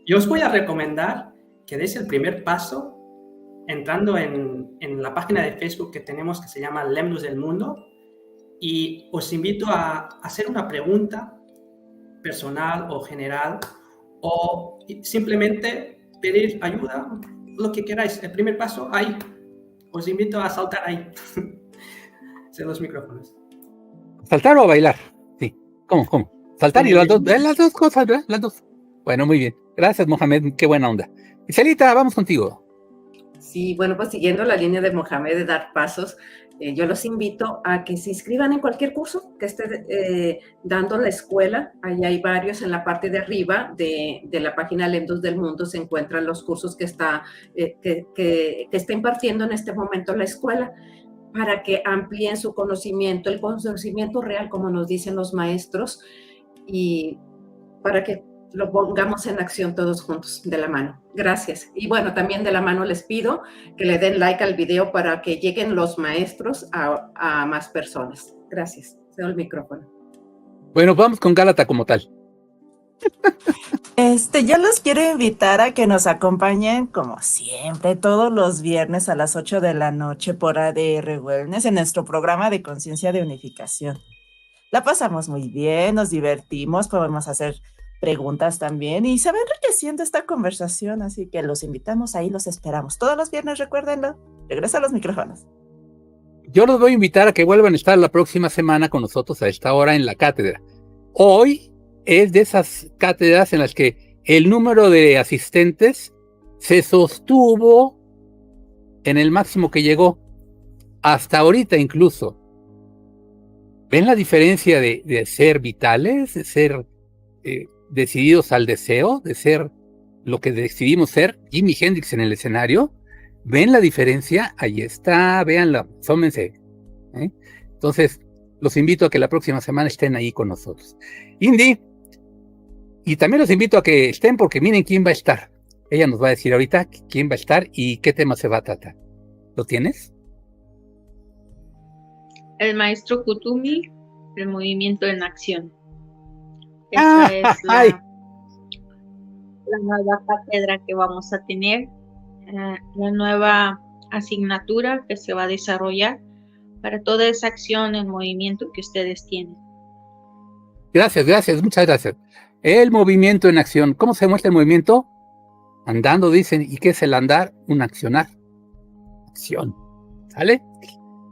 Yo os voy a recomendar que deis el primer paso entrando en la página de Facebook que tenemos que se llama Lemnus del Mundo, y os invito a hacer una pregunta personal o general o simplemente pedir ayuda, lo que queráis. El primer paso, ahí. Os invito a saltar ahí. Sé los micrófonos. ¿Saltar o a bailar? Sí. ¿Cómo? Saltar y las dos cosas, ¿verdad? Las dos. Bueno, muy bien. Gracias, Mohamed. Qué buena onda. Iselita, vamos contigo. Sí, bueno, pues siguiendo la línea de Mohamed de dar pasos, yo los invito a que se inscriban en cualquier curso que esté dando la escuela. Ahí hay varios en la parte de arriba de la página Lemnus del Mundo. Se encuentran los cursos que está impartiendo en este momento la escuela, para que amplíen su conocimiento, el conocimiento real, como nos dicen los maestros, y para que lo pongamos en acción todos juntos, de la mano. Gracias. Y bueno, también de la mano les pido que le den like al video para que lleguen los maestros a más personas. Gracias. Cedo el micrófono. Bueno, vamos con Gálata como tal. Yo los quiero invitar a que nos acompañen, como siempre, todos los viernes a las 8 de la noche por ADR Wellness en nuestro programa de conciencia de unificación. La pasamos muy bien, nos divertimos, podemos hacer preguntas también y se va enriqueciendo esta conversación, así que los invitamos, ahí los esperamos. Todos los viernes, recuérdenlo. Regresa a los micrófonos. Yo los voy a invitar a que vuelvan a estar la próxima semana con nosotros a esta hora en la cátedra. Hoy es de esas cátedras en las que el número de asistentes se sostuvo en el máximo que llegó hasta ahorita incluso. ¿Ven la diferencia de ser vitales, de ser decididos al deseo, de ser lo que decidimos ser, Jimi Hendrix en el escenario? ¿Ven la diferencia? Ahí está, véanla, asómense. Entonces, los invito a que la próxima semana estén ahí con nosotros. Indy, y también los invito a que estén porque miren quién va a estar. Ella nos va a decir ahorita quién va a estar y qué tema se va a tratar. ¿Lo tienes? El maestro Kutumi, el movimiento en acción. Esa es la nueva cátedra que vamos a tener, la nueva asignatura que se va a desarrollar para toda esa acción en movimiento que ustedes tienen. Gracias, muchas gracias. El movimiento en acción. ¿Cómo se muestra el movimiento? Andando, dicen. ¿Y qué es el andar? Un accionar. Acción. ¿Sale?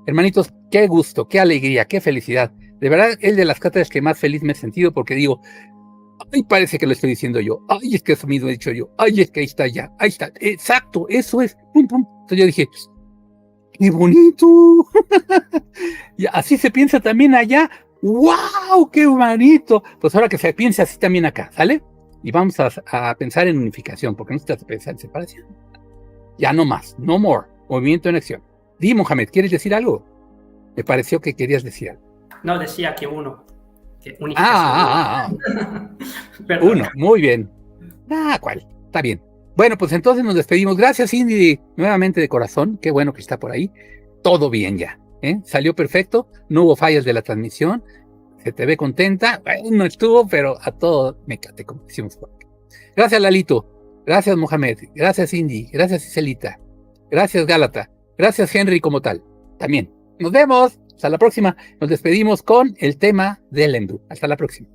Hermanitos, qué gusto, qué alegría, qué felicidad. De verdad, es de las cátedras que más feliz me he sentido porque digo, ay, parece que lo estoy diciendo yo. Ay, es que eso mismo he dicho yo. Ay, es que ahí está ya. Ahí está. Exacto, eso es. Pum, pum. Entonces yo dije, ¡qué bonito! Y así se piensa también allá. ¡Wow! ¡Qué bonito! Pues ahora que se piense así también acá, ¿sale? Y vamos a pensar en unificación, porque no se trata de pensar en separación. Ya no más, no more. Movimiento en acción. Di, Mohamed, ¿quieres decir algo? Me pareció que querías decir algo. No, decía que uno. Unificación. Perdón. Uno, muy bien. ¿Cuál? Está bien. Bueno, pues entonces nos despedimos. Gracias, Cindy, nuevamente de corazón. Qué bueno que está por ahí. Todo bien ya. Salió perfecto. No hubo fallas de la transmisión. Se te ve contenta. Bueno, no estuvo, pero a todo me cate, como decimos por aquí. Gracias, Lalito. Gracias, Mohamed. Gracias, Cindy. Gracias, Iselita. Gracias, Gálata. Gracias, Henry, como tal. También. Nos vemos. Hasta la próxima. Nos despedimos con el tema del Endu. Hasta la próxima.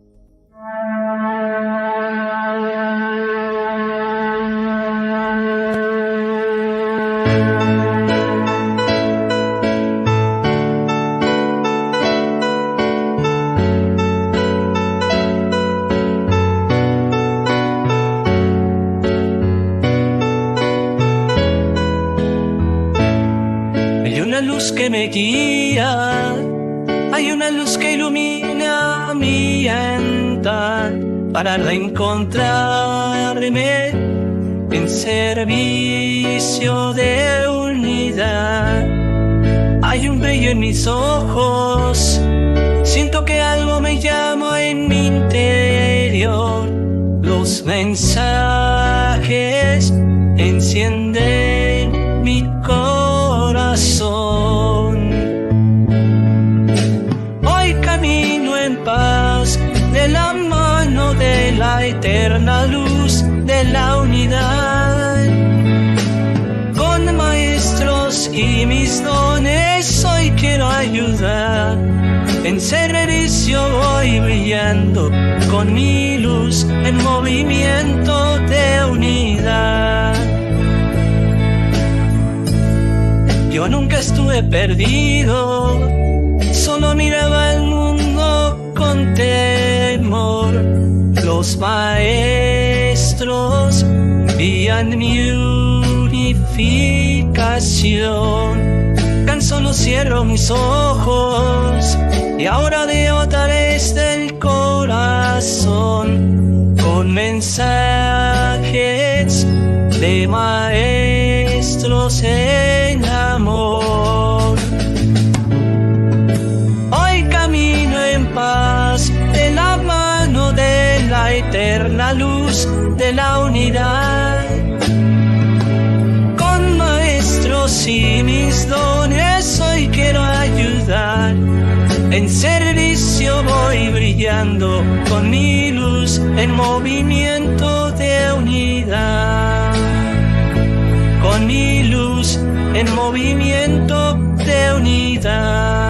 Que me guía, hay una luz que ilumina mi entrar para reencontrarme en servicio de unidad. Hay un brillo en mis ojos, siento que algo me llama en mi interior. Los mensajes encienden mi corazón. Hoy camino en paz de la mano de la eterna luz de la unidad. Con maestros y mis dones hoy quiero ayudar. En servicio voy brillando con mi luz en movimiento de unidad. Yo nunca estuve perdido, solo miraba el mundo con temor. Los maestros veían mi unificación. Tan solo cierro mis ojos y ahora veo través del corazón con mensajes de maestros en amor. Hoy camino en paz de la mano de la eterna luz de la unidad. Con maestros y mis dones hoy quiero ayudar. En servicio voy brillando con mi luz en movimiento de unidad. Con mi luz en movimiento de unidad.